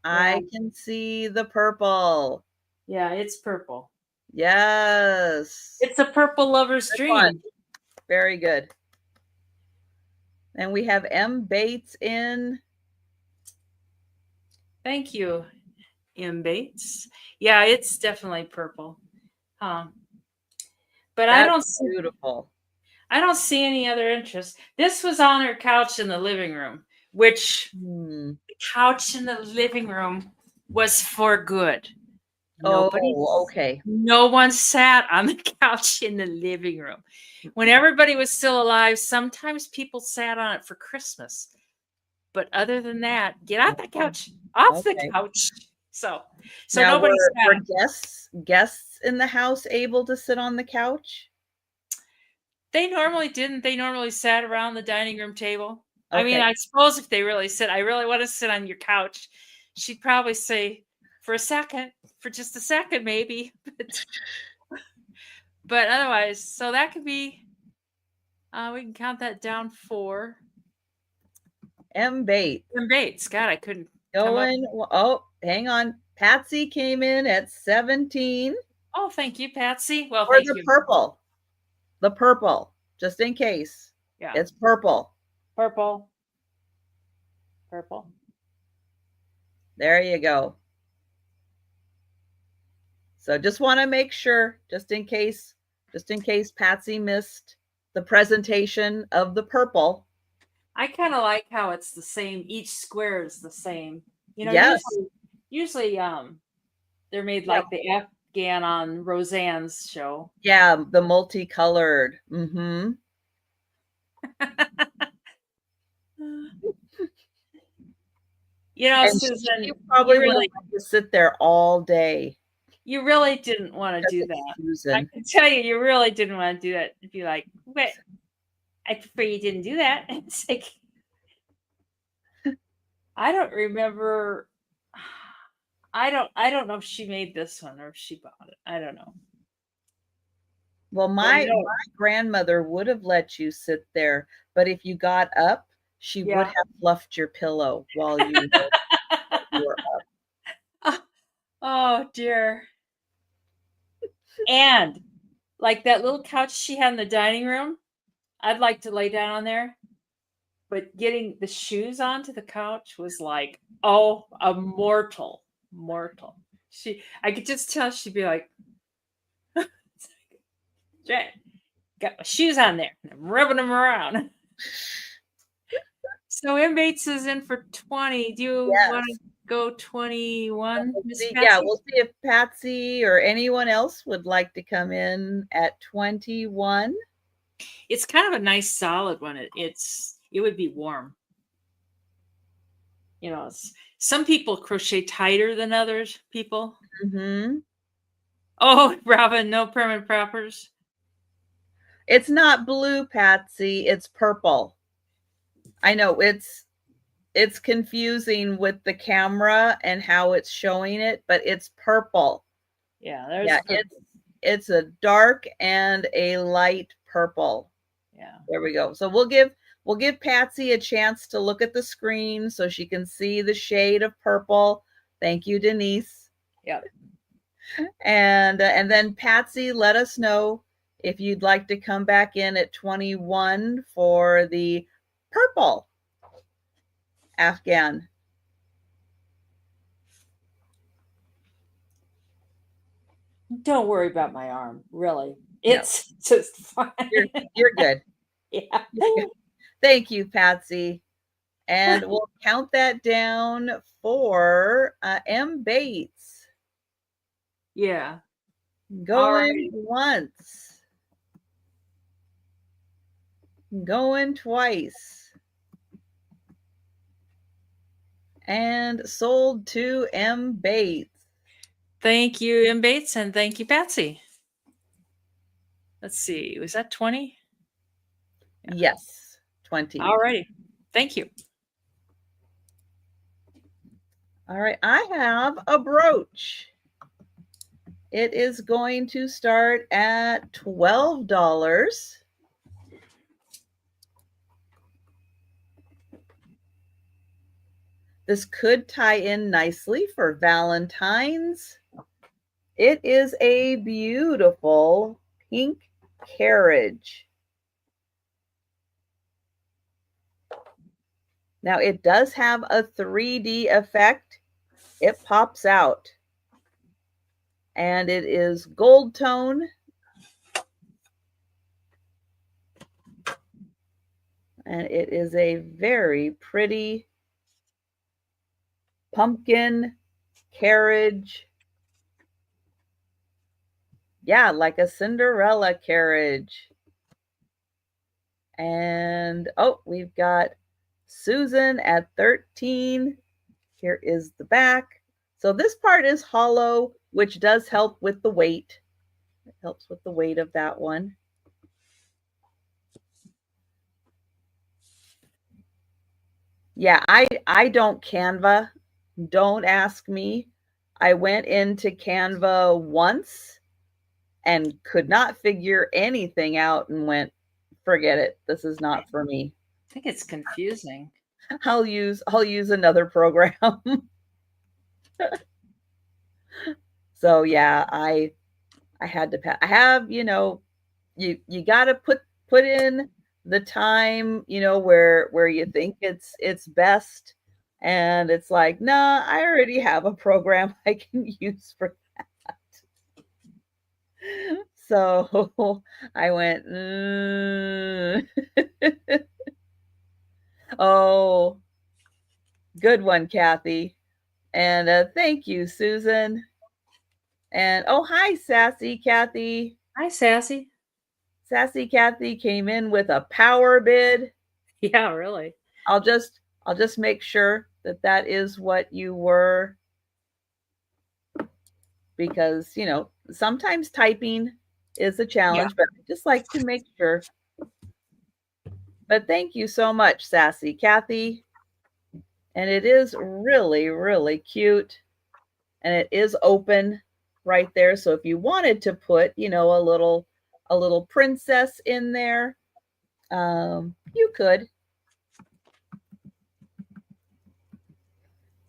yeah, I can see the purple. yeah. It's purple. Yes. It's a purple lover's Good one. dream. Very good. And we have M. Bates in. Thank you, M. Bates. Yeah, it's definitely purple. Huh. But That's beautiful. I don't see any other interest. This was on her couch in the living room, which Hmm. the couch in the living room was for good. Nobody, Oh, okay. no one sat on the couch in the living room. When everybody was still alive, sometimes people sat on it for Christmas. But other than that, get off the couch, off the Okay. couch. So, so Now, nobody sat were on. guests in the house able to sit on the couch? They normally didn't. They normally sat around the dining room table. I mean, Okay. I suppose if they really said, "I really want to sit on your couch," she'd probably say, "For a second, for just a second, maybe." But otherwise, so that could be. We can count that down for M. Bates Tim Bates. God, I couldn't come up. going. Oh, hang on. Patsy came in at 17 Oh, thank you, Patsy. Well, for thank the you. purple. The purple, just in case. Yeah, It's purple. purple, purple. There you go. So just want to make sure, just in case Patsy missed the presentation of the purple. I kind of like how it's the same. Each square is the same. Yes. Usually, they're made Yeah. like the Afghan on Roseanne's show. Yeah, the multicolored. Mm-hmm. And Susan, you probably would have liked to sit there all day. you really didn't want to Because do it's that. I Susan. can tell you, you really didn't want to do that. If you're like, "But I prefer you didn't do that." It's like I don't remember. I don't know if she made this one or if she bought it. I don't know. Well, But I know, my grandmother would have let you sit there, but if you got up, she would yeah. have fluffed your pillow while you were up. Oh dear. And like that little couch she had in the dining room, I'd like to lay down on there. But getting the shoes onto the couch was like, oh, a mortal, mortal. I could just tell she'd be like, Jay, got my shoes on there. And I'm rubbing them around. So M. Bates is in for 20. Do you want Yes. to go 21, Miss Yeah, Patsy? we'll see if Patsy or anyone else would like to come in at 21. It's kind of a nice solid one. It would be warm. Some people crochet tighter than others people. Mm-hmm. Oh, Robin, no permanent proppers. It's not blue, Patsy. It's purple. I know it's confusing with the camera and how it's showing it, but it's purple. Yeah, there's Yeah, purple. it's a dark and a light purple. Yeah. There we go. So we'll give Patsy a chance to look at the screen so she can see the shade of purple. Thank you, Denise. Yep. And then Patsy, let us know if you'd like to come back in at 21 for the purple Afghan. Don't worry about my arm, really. No, It's just fine. you're good. Yeah. Thank you, Patsy. And we'll count that down for M. Bates. Yeah. Going once. Going twice. And sold to M. Bates. Thank you, M. Bates, and thank you, Patsy. Let's see. Was that 20? Yeah. Yes, 20. All righty. Thank you. All right, I have a brooch. It is going to start at $12. This could tie in nicely for Valentine's. It is a beautiful pink carriage. Now it does have a 3D effect. It pops out. And it is gold tone. And it is a very pretty pumpkin carriage. Yeah, like a Cinderella carriage. And oh, we've got Susan at 13. Here is the back. So this part is hollow, which does help with the weight. It helps with the weight of that one. Yeah, I don't Canva. Don't ask me. I went into Canva once and could not figure anything out and went, forget it. This is not for me. I think it's confusing. I'll use another program. So yeah, I had to I have, you got to put in the time, where you think it's best, and it's like, nah, I already have a program I can use for that. So I went, oh, good one, Kathy. And thank you, Susan. And oh, hi, Sassy Kathy. Hi, Sassy. Sassy Kathy came in with a power bid. Yeah, really. I'll just make sure that that is what you were, because sometimes typing is a Yeah. challenge, but I just like to make sure. But thank you so much, Sassy Kathy. And it is really, really cute. And it is open right there. So if you wanted to put, a little princess in there, you could.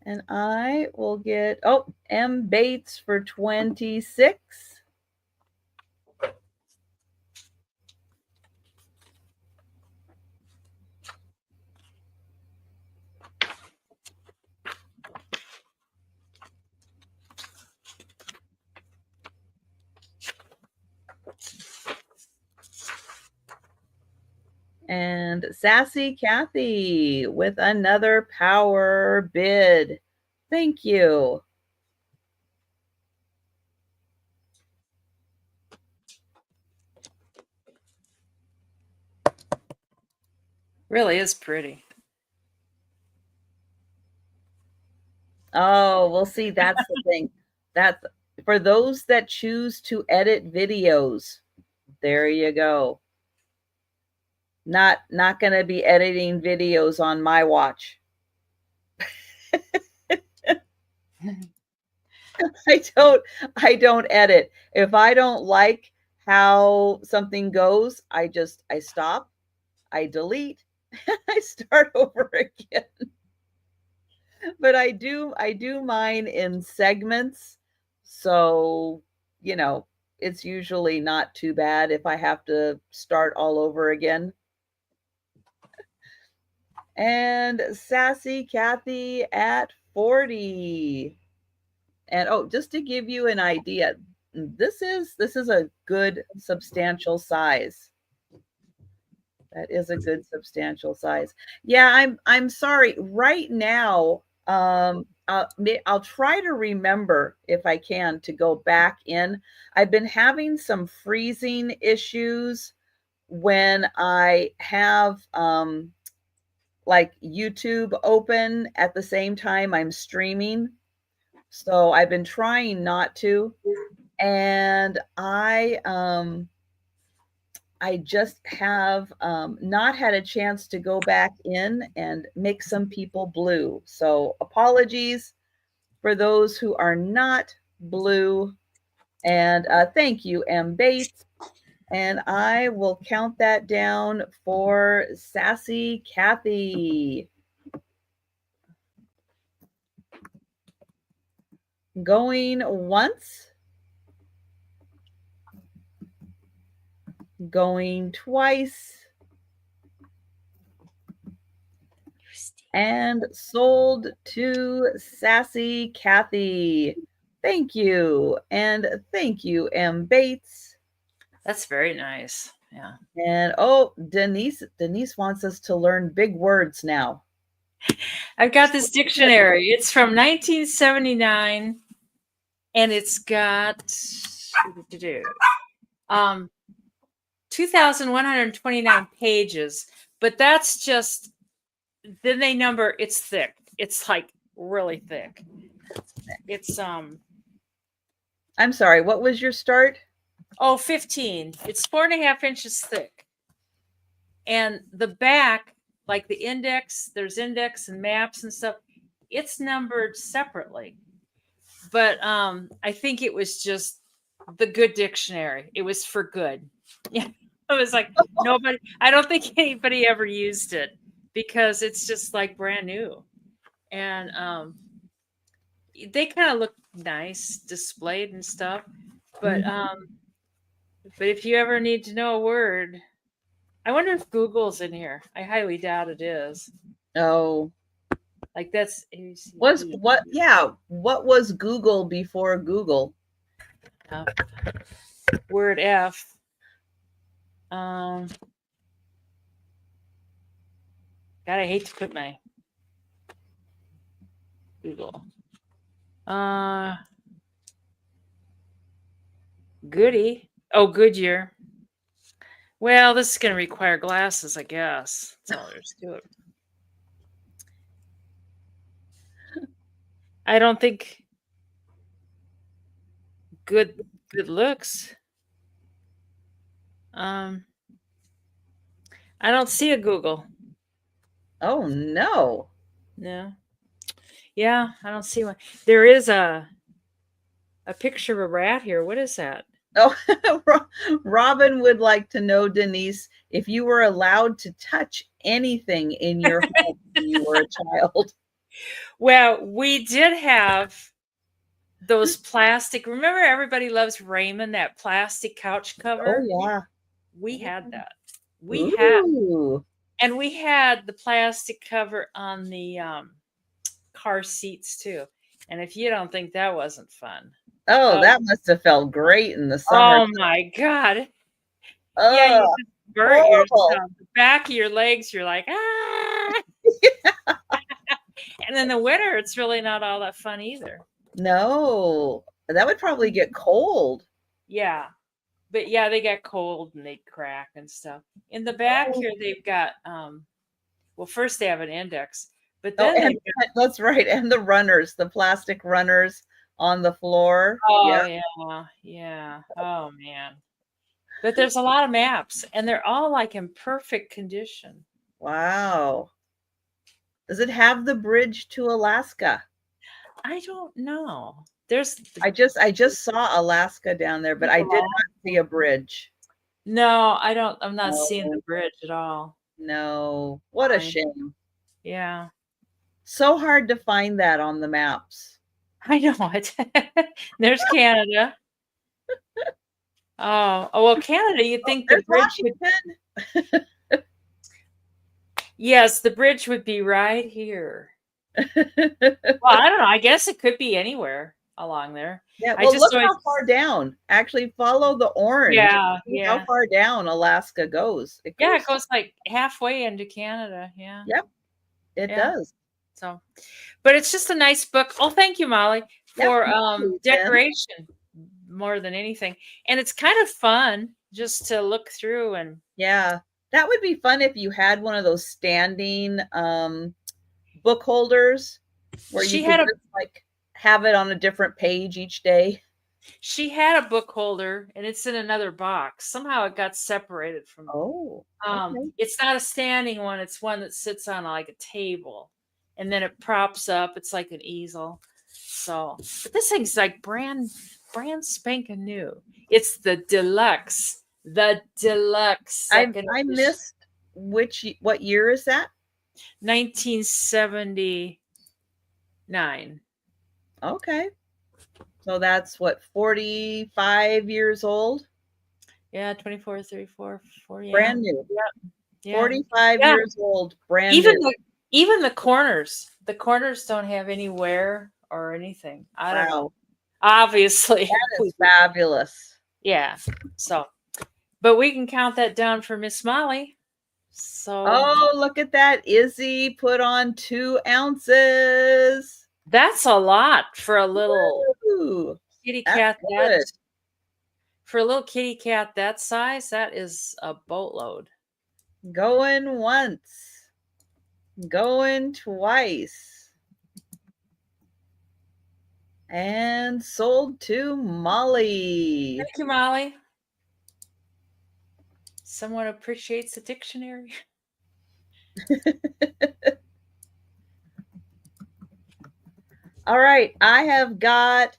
And I will get, M Bates for 26. And Sassy Kathy with another power bid. Thank you. Really is pretty. Oh, we'll see. That's the thing. That's for those that choose to edit videos. There you go. Not going to be editing videos on my watch. I don't edit. If I don't like how something goes, I stop, I delete, I start over again. But I do mine in segments. So, it's usually not too bad if I have to start all over again. And Sassy Kathy at 40. And just to give you an idea, this is a good substantial size. That is a good substantial size. Yeah, I'm sorry. Right now, I'll try to remember if I can to go back in. I've been having some freezing issues when I have like YouTube open at the same time I'm streaming. So I've been trying not to, and I just have not had a chance to go back in and make some people blue. So apologies for those who are not blue. And thank you, M. Bates. And I will count that down for Sassy Kathy. Going once, going twice, and sold to Sassy Kathy. Thank you. And thank you, M. Bates. That's very nice. Yeah. And Denise wants us to learn big words now. I've got this dictionary. It's from 1979 and it's got 2,129 pages, but that's just then they number. It's thick. It's like really thick. It's I'm sorry, what was your start? 15. It's 4.5 inches thick. And the back, like the index, there's index and maps and stuff. It's numbered separately. But I think it was just the good dictionary. It was for good. Yeah. It was like nobody, I don't think anybody ever used it because it's just like brand new. And they kind of look nice displayed and stuff. But but if you ever need to know a word, I wonder if Google's in here. I highly doubt it is. Oh, Like that's what was Google before Google? Word F. God, I hate to put my Google. Goody. Oh, Goodyear. Well, this is going to require glasses, I guess. That's all there's to it. I don't think good looks. I don't see a Google. Oh no. No. Yeah, I don't see one. There is a picture of a rat here. What is that? Oh, Robin would like to know, Denise, if you were allowed to touch anything in your home when you were a child. Well, we did have those plastic. Remember, everybody loves Raymond, that plastic couch cover. Oh yeah, We had that. Ooh. And we had the plastic cover on the car seats too. And if you don't think that wasn't fun, Oh, that must have felt great in the summer. oh my God. Yeah, you Oh, just burnt yourself. The back of your legs, you're like, ah. And then the winter, it's really not all that fun either. no, that would probably get cold. Yeah. But yeah, they get cold and they crack and stuff. In the back here, they've got well, first they have an index, but then and that's right. And the runners, the plastic runners on the floor. oh Yeah. yeah. Oh man. But there's a lot of maps and they're all like in perfect condition. Wow. Does it have the bridge to Alaska? I don't know. There's I just saw Alaska down there, but I did not see a bridge. No, I don't. I'm not seeing No. the bridge at all. No. What a shame. Yeah. So hard to find that on the maps. I know it. There's Canada. Oh, well, Canada, you'd think the bridge would, yes, the bridge would be right here. Well, I don't know. I guess it could be anywhere along there. Yeah, well, look how far down. Actually, follow the orange. Yeah, How far down Alaska goes. It goes like halfway into Canada. Yeah. Yep, it does. So, but it's just a nice book. Oh, thank you, Molly, for decoration more than anything. And it's kind of fun just to look through and yeah, that would be fun if you had one of those standing book holders where you could just like have it on a different page each day. She had a book holder and it's in another box. Somehow it got separated from it's not a standing one, it's one that sits on like a table and then it props up. It's like an easel. So, but this thing's like brand spanking new. It's the deluxe. The deluxe. I missed what year is that? 1979. Okay. So that's what, 45 years old? Yeah, 24, 34, 40. Brand new. Yeah. 45 years old, brand new. Even the corners. The corners don't have any wear or anything. I don't know. Obviously. That is fabulous. Yeah. So, but we can count that down for Miss Molly. So. Oh, look at that. Izzy put on 2 ounces. That's a lot for a little kitty cat. For a little kitty cat that size, that is a boatload. Going once. Going twice. And sold to Molly. Thank you, Molly. Someone appreciates the dictionary. All right, I have got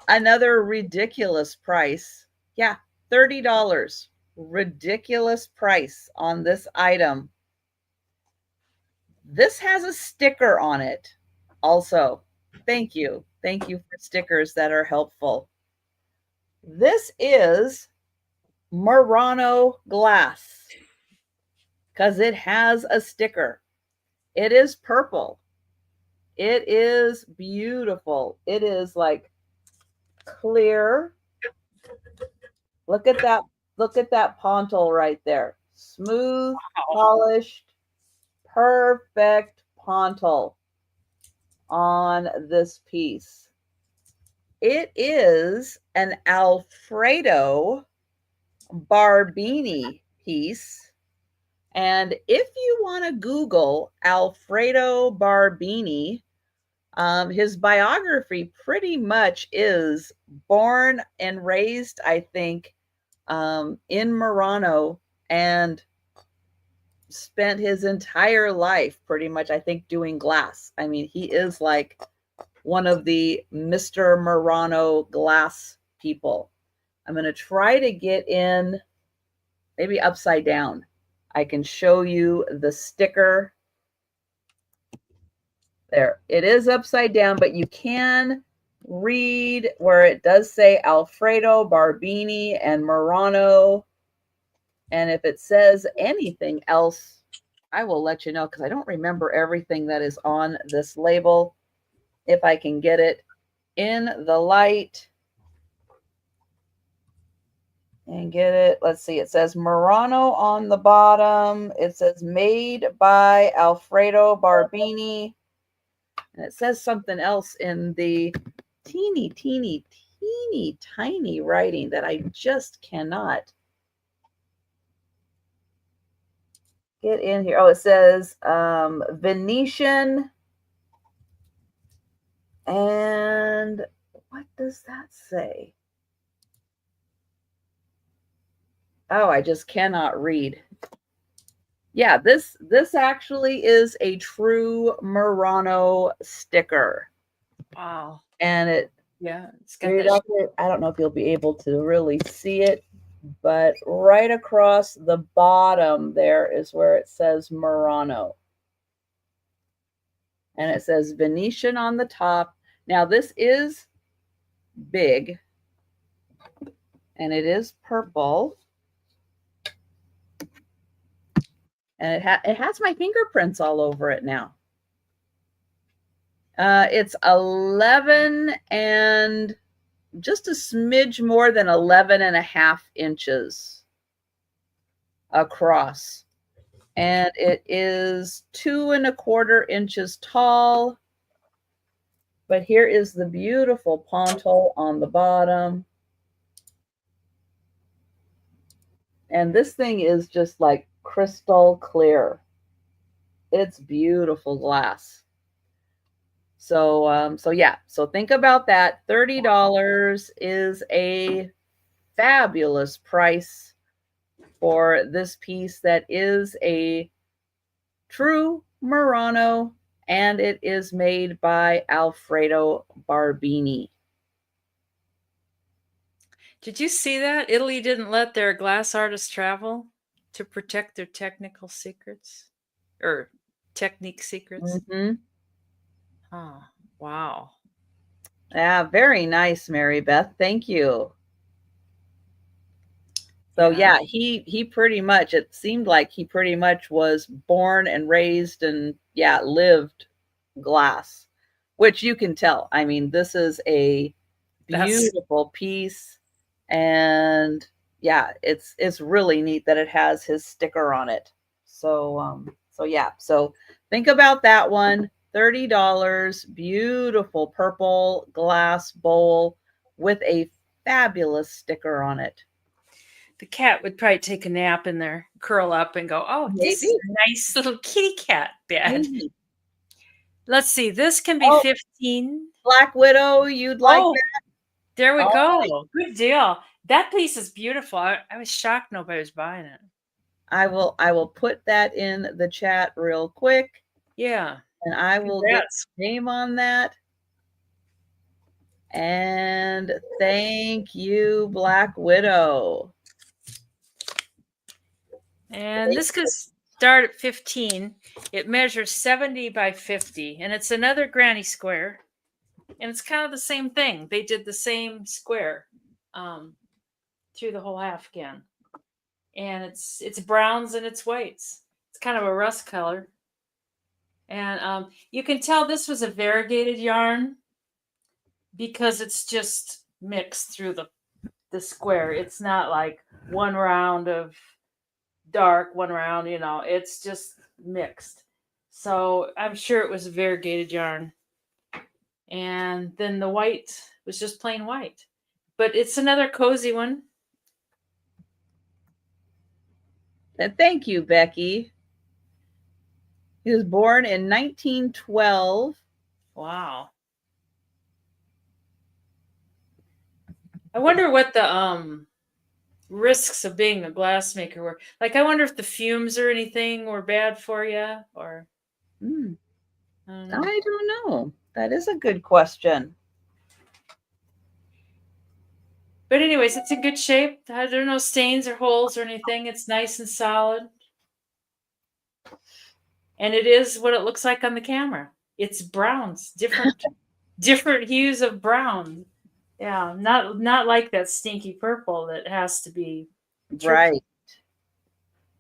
another ridiculous price. Yeah, $30. Ridiculous price on this item. This has a sticker on it also. Thank you. Thank you for stickers that are helpful. This is Murano glass because it has a sticker. It is purple. It is beautiful. It is like clear. Look at that. Look at that pontal right there. Smooth, Wow. polished, perfect pontal on this piece. It is an Alfredo Barbini piece. And if you want to Google Alfredo Barbini, his biography pretty much is born and raised, I think, in Murano and spent his entire life pretty much, I think, doing glass. I mean, he is like one of the Mr. Murano glass people. I'm going to try to get in maybe upside down. I can show you the sticker. There, it is upside down, but you can read where it does say Alfredo Barbini and Murano. And if it says anything else, I will let you know because I don't remember everything that is on this label. If I can get it in the light and get it. Let's see. It says Murano on the bottom. It says made by Alfredo Barbini. And it says something else in the teeny, teeny, teeny, tiny writing that I just cannot get in here. Oh, it says Venetian. And what does that say? Oh, I just cannot read. Yeah, this actually is a true Murano sticker. Wow. And it Yeah, it's got right that. up there, I don't know if you'll be able to really see it, but right across the bottom there is where it says Murano. And it says Venetian on the top. Now this is big and it is purple. And it has my fingerprints all over it now. It's 11 and just a smidge more than 11 and a half inches across. And it is 2¼ inches tall. But here is the beautiful pontal on the bottom. And this thing is just like crystal clear. It's beautiful glass. So yeah, so think about that. $30 is a fabulous price for this piece that is a true Murano, and it is made by Alfredo Barbini. Did you see that? Italy didn't let their glass artists travel to protect their technical secrets or technique secrets. Mm-hmm. Oh, wow. Yeah, very nice, Mary Beth. Thank you. So Yeah, yeah, he pretty much, it seemed like he pretty much was born and raised and yeah, lived glass, which you can tell. I mean, this is a that's beautiful piece and yeah, it's really neat that it has his sticker on it. So yeah, so think about that one. $30, beautiful purple glass bowl with a fabulous sticker on it. The cat would probably take a nap in there, curl up, and go, "Oh, this is Maybe, a nice little kitty cat bed." maybe. Let's see. This can be Oh, 15. Black Widow, you'd like Oh, that? there we All right. go. Good deal. That piece is beautiful. I was shocked nobody was buying it. I will put that in the chat real quick, Yeah. and I will get Congrats. name on that. And thank you, Black Widow. And this could start at 15. It measures 70 by 50, and it's another granny square. And it's kind of the same thing. They did the same square um, through the whole afghan. And it's browns and it's whites. It's kind of a rust color. And you can tell this was a variegated yarn because it's just mixed through the square. It's not like one round of dark, one round, it's just mixed. So I'm sure it was a variegated yarn. And then the white was just plain white. But it's another cozy one. And thank you, Becky. He was born in 1912. Wow. I wonder what the risks of being a glassmaker were. Like I wonder if the fumes or anything were bad for you or Hmm, I don't know. I don't know. That is a good question. But anyways, it's in good shape. There are no stains or holes or anything. It's nice and solid. And it is what it looks like on the camera. It's browns, different hues of brown. Yeah, not like that stinky purple that has to be truthful. Right.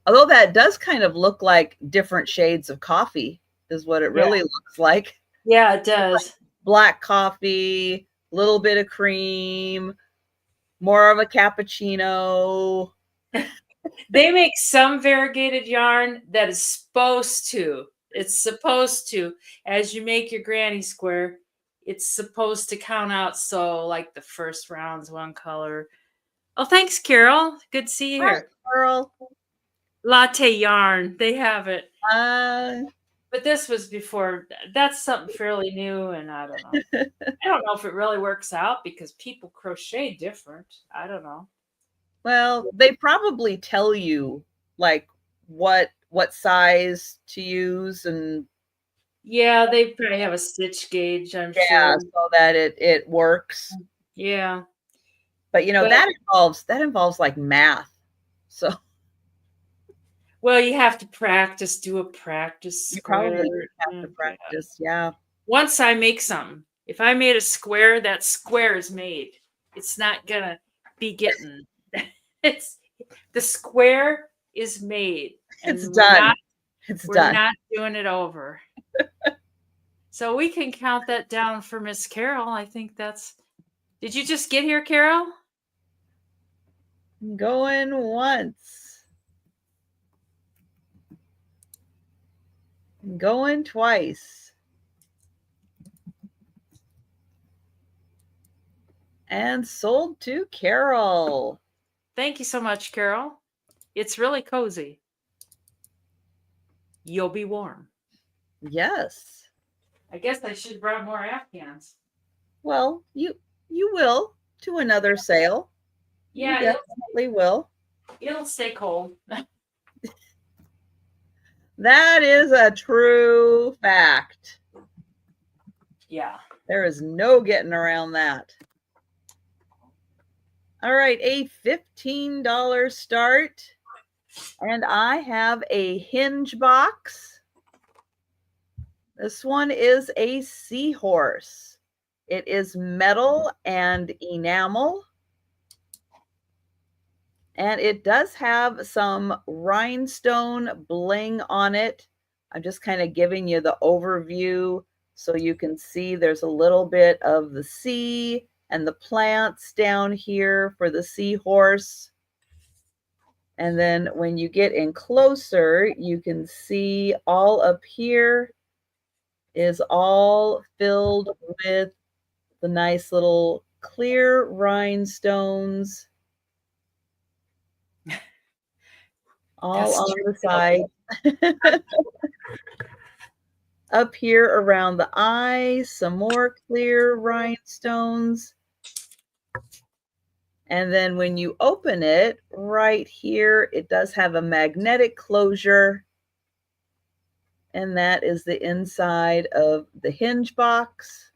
Although that does kind of look like different shades of coffee, is what it Yeah. really looks like. Yeah, it does. Black coffee, a little bit of cream, more of a cappuccino. They make some variegated yarn that is supposed to, as you make your granny square, it's supposed to count out. So like the first round's one color. Oh, thanks, Carol. Good to see you Hi, here. Carl. Latte yarn. They have it. Uh, But this was before. That's something fairly new, and I don't know. I don't know if it really works out because people crochet different. I don't know. well, they probably tell you like what size to use, and Yeah, they probably have a stitch gauge, I'm yeah, sure. so that it works. Yeah. But But that involves like math. So well, you have to practice, do a practice you square. probably have to Yeah. practice. Yeah. Once I make something, if I made a square, that square is made. It's not gonna be getting. It's the square is made, It's and we're done. not It's we're done. not doing it over. So we can count that down for Miss Carol. I think that's. Did you just get here, Carol? Going once. Going twice. And sold to Carol. Thank you so much, Carol. It's really cozy. You'll be warm. Yes. I guess I should brought more Afghans. Well, you will to another sale. You Yeah, definitely will. it'll stay cold. That is a true fact. Yeah. There is no getting around that. All right, a $15 start. And I have a hinge box. This one is a seahorse. It is metal and enamel. And it does have some rhinestone bling on it. I'm just kind of giving you the overview so you can see there's a little bit of the sea and the plants down here for the seahorse. And then when you get in closer, you can see all up here is all filled with the nice little clear rhinestones. all That's on the true. side. Up here around the eye, some more clear rhinestones. And then when you open it, right here, it does have a magnetic closure. And that is the inside of the hinge box.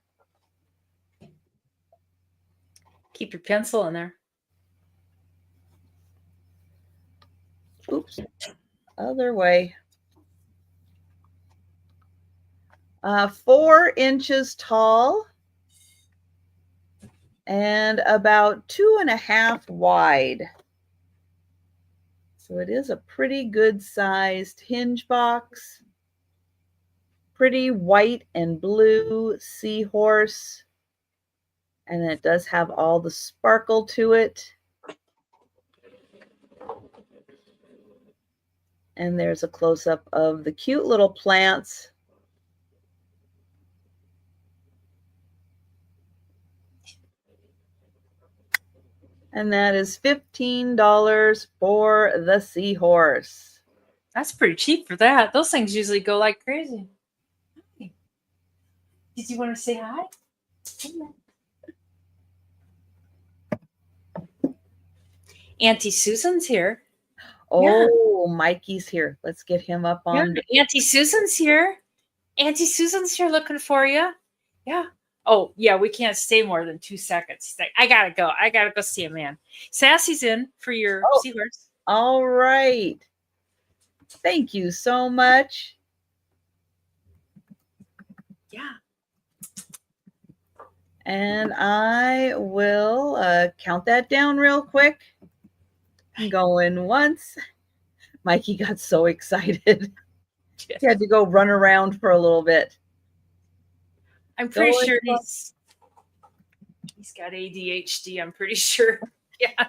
Keep your pencil in there. Oops, other way. 4 inches tall and about 2.5 wide. So it is a pretty good sized hinge box. Pretty white and blue seahorse. And it does have all the sparkle to it. And there's a close-up of the cute little plants. And that is $15 for the seahorse. That's pretty cheap for that. Those things usually go like crazy. Did you want to say hi? Auntie Susan's here. Oh, yeah. Mikey's here. Let's get him up on. Yeah, Auntie Susan's here. Auntie Susan's here looking for you. Yeah. Oh, yeah, we can't stay more than 2 seconds. I gotta go. I gotta go see a man. Sassy's in for your seahorse. All right. Thank you so much. Yeah. And I will count that down real quick. Going once. Mikey got so excited. He had to go run around for a little bit. I'm pretty sure he's got ADHD. I'm pretty sure. Yeah.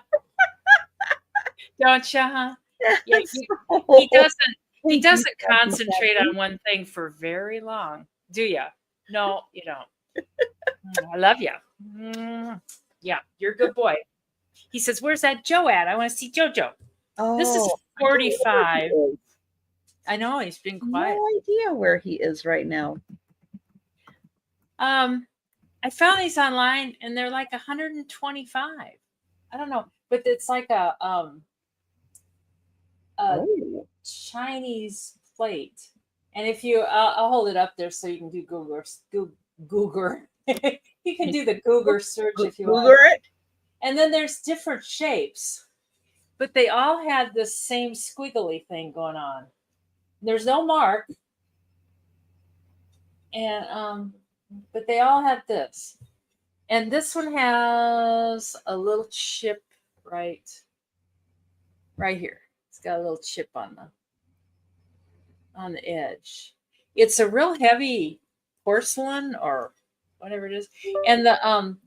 Don't you, huh? Yeah, he doesn't concentrate on one thing for very long. Do you? No, you don't. I love you. Yeah, you're a good boy. He says, "Where's that Joe at? I want to see JoJo." Oh, this is 45. I know he's been quiet. No idea where he is right now. I found these online and they're like 125. I don't know, but it's like a Chinese plate. And if you, I'll hold it up there so you can do Google. You can do the Google search if you want. It. And then there's different shapes, but they all had the same squiggly thing going on. There's no mark, and but they all have this. And this one has a little chip right here. It's got a little chip on the edge. It's a real heavy porcelain or whatever it is. And the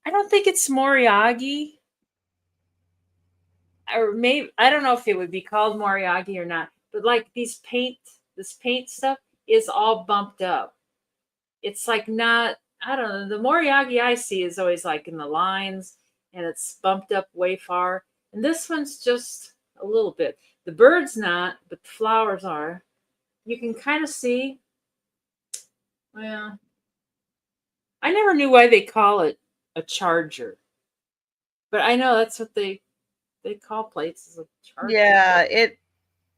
I don't think it's Moriagi. Or maybe I don't know if it would be called Moriagi or not, but like this paint stuff is all bumped up. It's like not, I don't know. The Moriagi I see is always like in the lines and it's bumped up way far. And this one's just a little bit. The bird's not, but the flowers are. You can kind of see. Well, I never knew why they call it a charger. But I know that's what they call plates as a charger. Yeah, it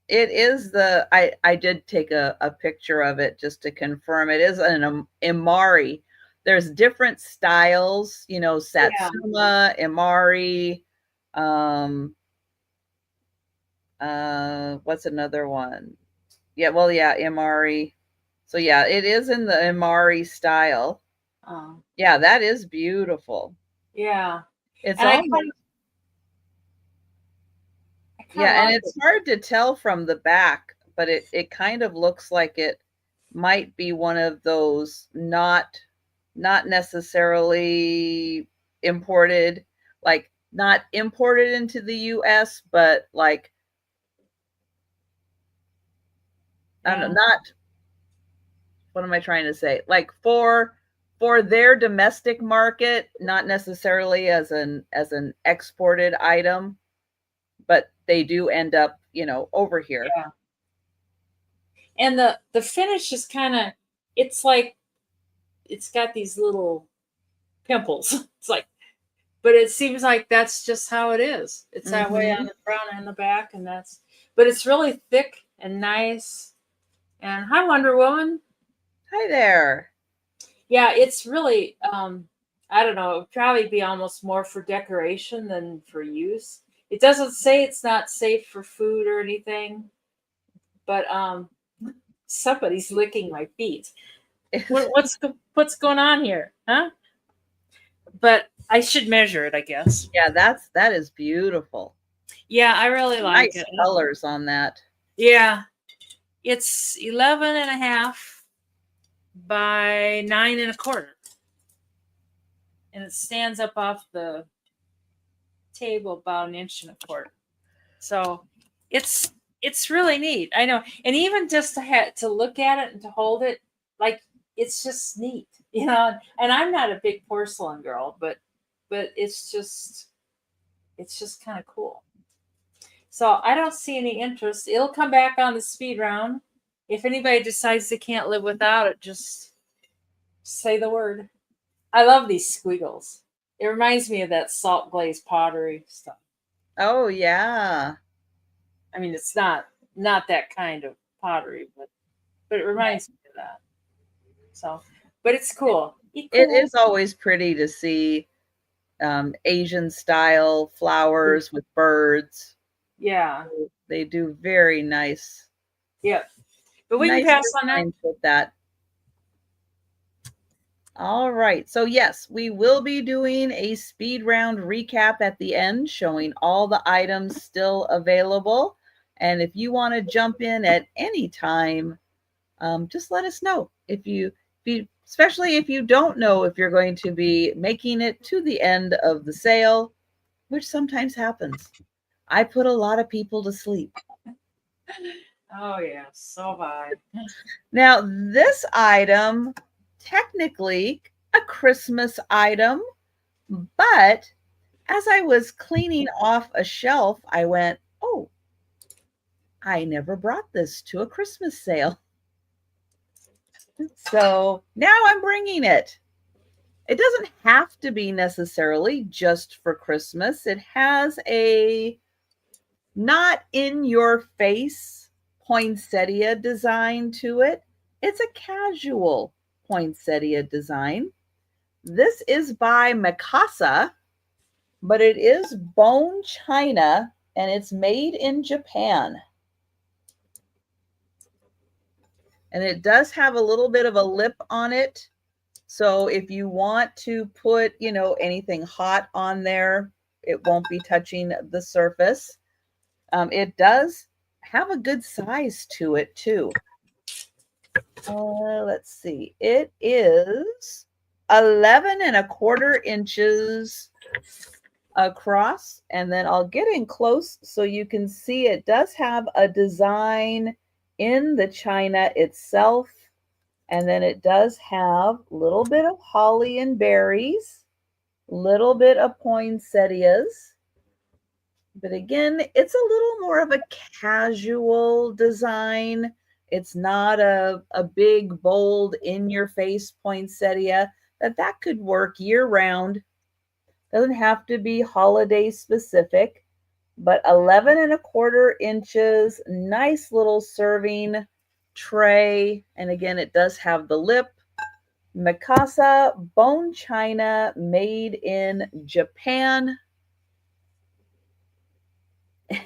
is the I did take a picture of it just to confirm it is an Imari. There's different styles, you know, Satsuma, Imari, what's another one? Yeah, well, yeah, Imari. So yeah, it is in the Imari style. Yeah, that is beautiful. Yeah. It's almost and it's hard to tell from the back, but it kind of looks like it might be one of those not necessarily imported, like not imported into the US, but like I don't know, not, what am I trying to say? Like for their domestic market, not necessarily as an exported item, but they do end up over here. Yeah. And the finish is kind of, it's like it's got these little pimples. It's like, but it seems like that's just how it is. It's that way on Hmm. the front and the back, and but it's really thick and nice. And hi, Wonder Woman. Hi there. Yeah, it's really, I don't know, it would probably be almost more for decoration than for use. It doesn't say it's not safe for food or anything, but somebody's licking my feet. What's going on here, huh? But I should measure it, I guess. Yeah, that is beautiful. Yeah, I really like Nice it. colors on that. Yeah, it's 11 and a half by 9 1/4, and it stands up off the table about 1 1/4 inches. So it's it's really neat. I know, and even just to look at it and to hold it, like, it's just neat, you know. And I'm not a big porcelain girl, but it's just kind of cool. So I don't see any interest. It'll come back on the speed round. If anybody decides they can't live without it, just say the word. I love these squiggles. It reminds me of that salt glazed pottery stuff. Oh yeah. I mean, it's not that kind of pottery, but it reminds me of that. So, but it's cool. Be It cool. is always pretty to see Asian style flowers with birds. Yeah, They do very yeah. But we can nice pass on that. designs with that. All right. So yes, we will be doing a speed round recap at the end, showing all the items still available. And if you want to jump in at any time, just let us know. Especially if you don't know if you're going to be making it to the end of the sale, which sometimes happens. I put a lot of people to sleep. Oh yeah, so bye. Now, this item, technically a Christmas item, but as I was cleaning off a shelf, I went, oh, I never brought this to a Christmas sale. So now I'm bringing it. It doesn't have to be necessarily just for Christmas. It has a not in your face poinsettia design to it. It's a casual poinsettia design. This is by Mikasa, but it is bone china and it's made in Japan. And it does have a little bit of a lip on it. So if you want to put, anything hot on there, it won't be touching the surface. It does have a good size to it too. Let's see. It is 11 1/4 inches across, and then I'll get in close so you can see it does have a design in the china itself, and then it does have a little bit of holly and berries, little bit of poinsettias, but again, it's a little more of a casual design. It's not a big, bold, in your face poinsettia that could work year round. Doesn't have to be holiday specific, but 11 1/4 inches, nice little serving tray. And again, it does have the lip. Mikasa bone china made in Japan.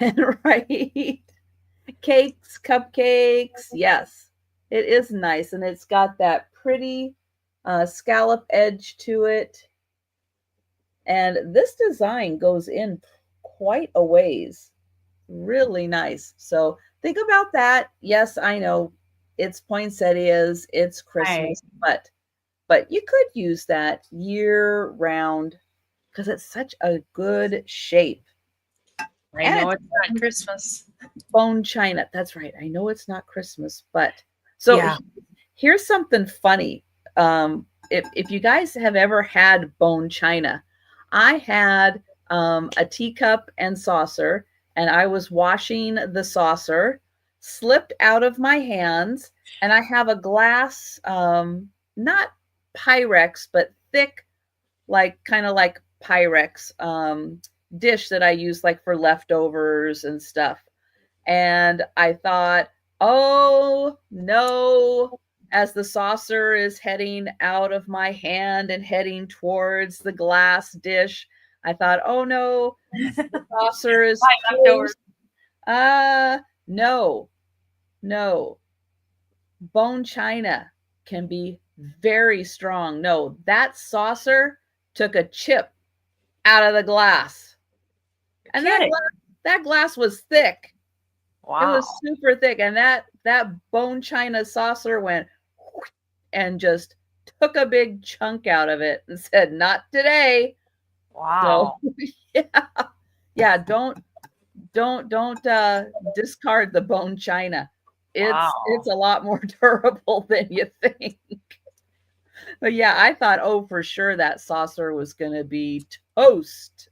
And right, cakes, cupcakes. Yes, it is nice. And it's got that pretty scallop edge to it. And this design goes in quite a ways. Really nice. So think about that. Yes, I know it's poinsettias, it's Right. Christmas, but you could use that year round because it's such a good shape. I And know it's it's not Christmas. bone china. That's right. I know it's not Christmas, but so Yeah. here's something funny. If you guys have ever had bone china, I had a teacup and saucer, and I was washing the saucer, slipped out of my hands, and I have a glass, not Pyrex, but thick, like kind of like Pyrex dish that I use like for leftovers and stuff. And I thought, oh no, as the saucer is heading out of my hand and heading towards the glass dish, I thought, oh no, the saucer is My leftovers. toast. No, no. Bone china can be very strong. No, that saucer took a chip out of the glass. You're And kidding. that glass was thick. It Wow. was super thick, and that bone china saucer went and just took a big chunk out of it and said, "Not today." So Wow. yeah, yeah. Don't discard the bone china. It's Wow. a lot more durable than you think. But yeah, I thought, oh, for sure that saucer was going to be toast.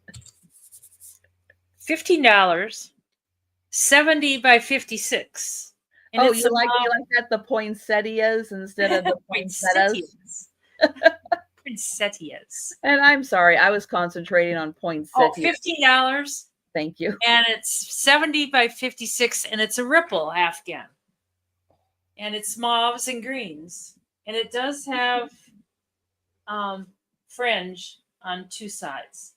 $15, 70 by 56. And Oh, it's a you like that the poinsettias instead of the poinsettias? poinsettias. Poinsettias. And I'm sorry, I was concentrating on Oh, poinsettias. $15. Thank you. And it's 70 by 56, and it's a ripple afghan. And it's mauves and greens. And it does have fringe on two sides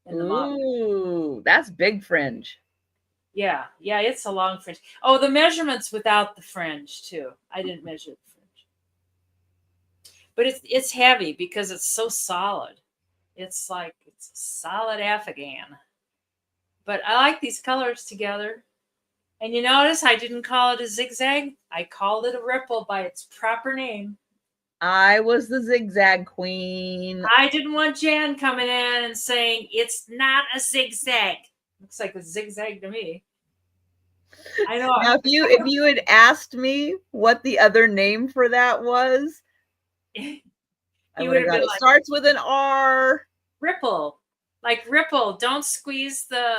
in the mauve. Ooh, that's big fringe. Yeah, it's a long fringe. Oh, the measurements without the fringe too. I didn't measure the fringe, but it's heavy because it's so solid. It's like it's a solid Afghan. But I like these colors together. And you notice I didn't call it a zigzag. I called it a ripple by its proper name. I was the zigzag queen. I didn't want Jan coming in and saying it's not a zigzag. Looks like a zigzag to me. I know. Now, if you had asked me what the other name for that was, I You would would have have got been it. like Starts with an R. Ripple. Like Ripple, don't squeeze the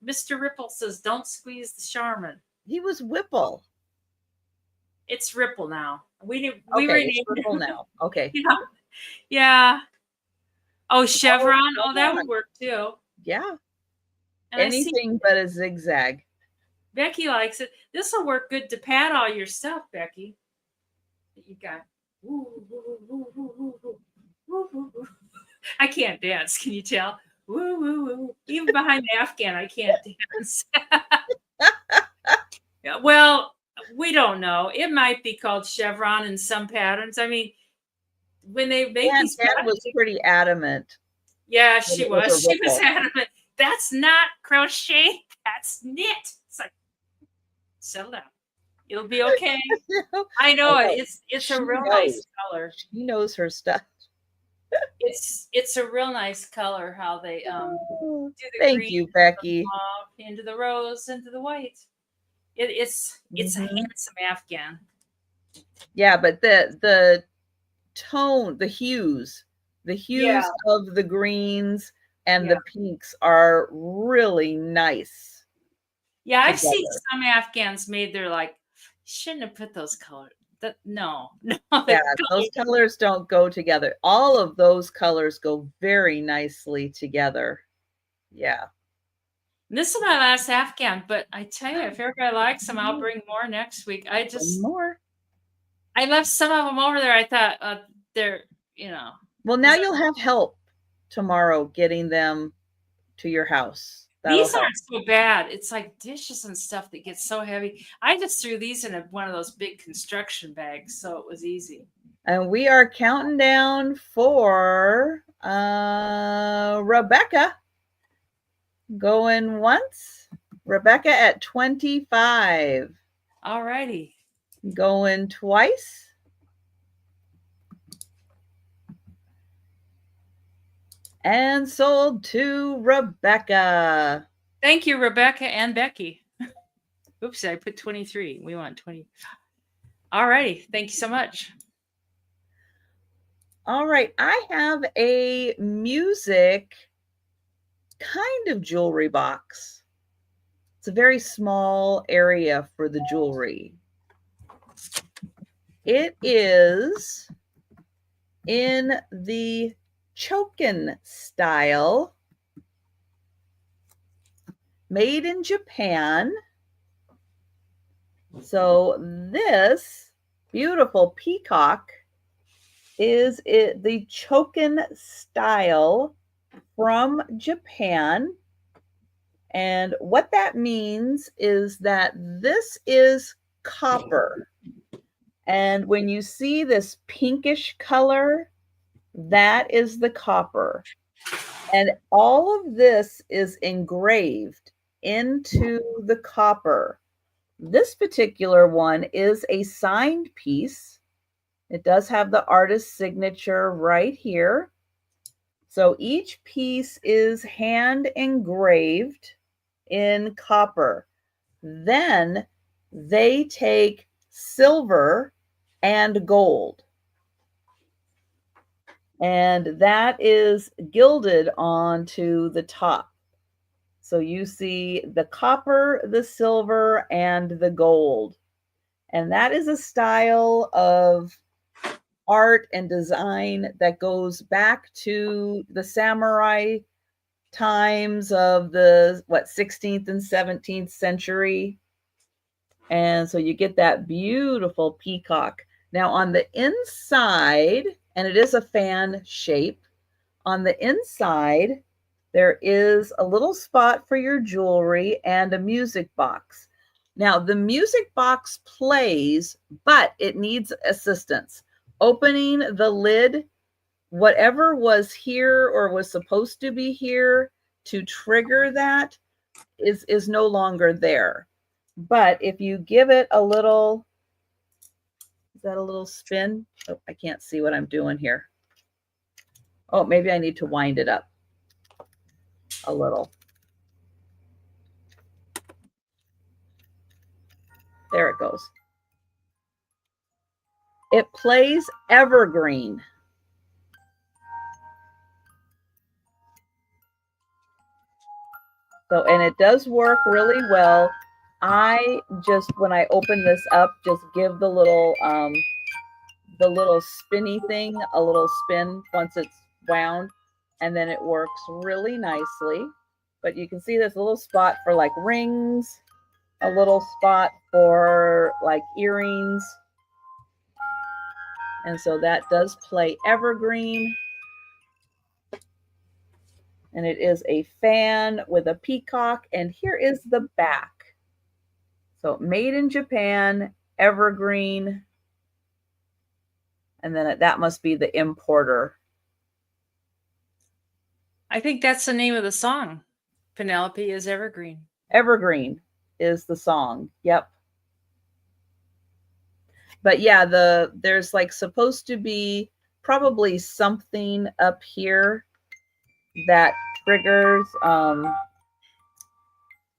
Mr. Ripple says don't squeeze the Charmin. He was Whipple. It's Ripple now. We Okay, renamed it's Whipple now. Okay. Yeah. Yeah. Oh, Chevron. Oh, that Chevron. would work too. Yeah. And Anything but a zigzag. Becky likes it. This will work good to pat all your stuff, Becky. You got. I can't dance. Can you tell? Woo woo woo. Even behind the Afghan, I can't dance. Yeah, well, we don't know. It might be called chevron in some patterns. I mean, when they make these Ann was pretty adamant. yeah, she was. She was Ripple. adamant. That's not crochet. That's knit. It's like, settle down. It'll be okay. I know it. It's a real nice color. She knows her stuff. It's a real nice color how they do the Thank green, you, Becky. the mauve, into the rose, into the white. It's a handsome Afghan. Yeah, but the tone, the hues of the greens and the pinks are really nice. Yeah, I've seen some Afghans made. They're like, shouldn't have put those colors. No. Yeah, those colors don't go together. All of those colors go very nicely together. Yeah. This is my last Afghan, but I tell you, if everybody likes them, I'll bring more next week. I left some of them over there. I thought they're, Well, now you'll have help tomorrow getting them to your house. These aren't so bad. It's like dishes and stuff that gets so heavy. I just threw these in one of those big construction bags, so it was easy. And we are counting down for Rebecca. Going once. Rebecca at 25. All righty. Going twice. And sold to Rebecca. Thank you, Rebecca and Becky. Oops, I put 23. We want 20. All righty. Thank you so much. All right. I have a music kind of jewelry box. It's a very small area for the jewelry. It is in the choken style, made in Japan. So this beautiful peacock is the choken style from Japan. And what that means is that this is copper. And when you see this pinkish color, that is the copper. And all of this is engraved into the copper. This particular one is a signed piece. It does have the artist's signature right here. So each piece is hand engraved in copper. Then they take silver and gold, and that is gilded onto the top. So you see the copper, the silver, and the gold. And that is a style of art and design that goes back to the samurai times of the 16th and 17th century. And so you get that beautiful peacock. Now on the inside, and it is a fan shape, on the inside there is a little spot for your jewelry and a music box. Now the music box plays, but it needs assistance. Opening the lid, whatever was here or was supposed to be here to trigger that is no longer there. But if you give it a little, is that a little spin? Oh, I can't see what I'm doing here. Oh, maybe I need to wind it up a little. There it goes. It plays evergreen. So, and it does work really well. I just, when I open this up, just give the little spinny thing a little spin once it's wound, and then it works really nicely. But you can see there's a little spot for like rings, a little spot for like earrings. And so that does play evergreen. And it is a fan with a peacock. And here is the back. So made in Japan, evergreen. And then that must be the importer. I think that's the name of the song. Penelope is evergreen. Evergreen is the song. Yep. But yeah, there's like supposed to be probably something up here that triggers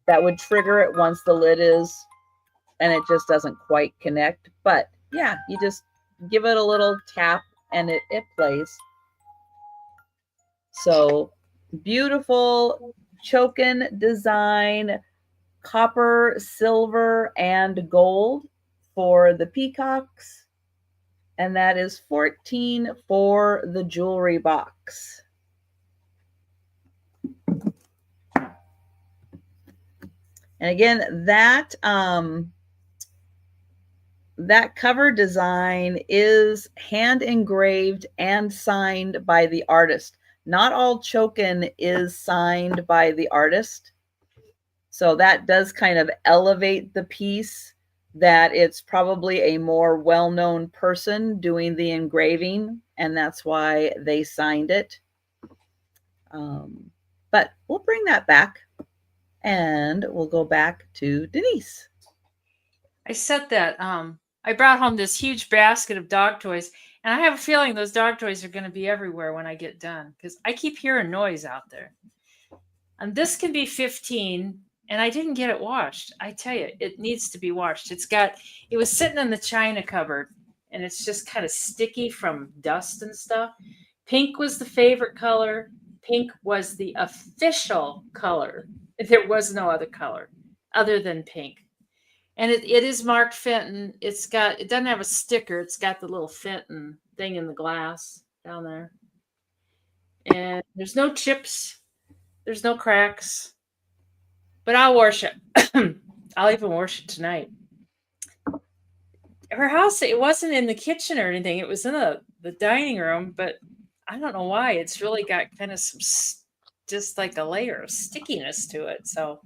that would trigger it once the lid is, and it just doesn't quite connect. But yeah, you just give it a little tap and it plays. So beautiful choken design, copper, silver, and gold for the peacocks. And that is $14 for the jewelry box. And again, that cover design is hand engraved and signed by the artist. Not all choken is signed by the artist. So that does kind of elevate the piece, that it's probably a more well-known person doing the engraving, and that's why they signed it. But we'll bring that back, and we'll go back to Denise. I said that I brought home this huge basket of dog toys, and I have a feeling those dog toys are going to be everywhere when I get done, because I keep hearing noise out there. And this can be 15, and I didn't get it washed. I tell you, it needs to be washed. It was sitting in the china cupboard, and it's just kind of sticky from dust and stuff. Pink was the favorite color. Pink was the official color. There was no other color. other than pink. And it is marked Fenton. It doesn't have a sticker. It's got the little Fenton thing in the glass down there. And there's no chips. There's no cracks. But I'll wash it. I'll even wash it tonight. Her house, it wasn't in the kitchen or anything. It was in the dining room, but I don't know why. It's really got kind of just like a layer of stickiness to it. So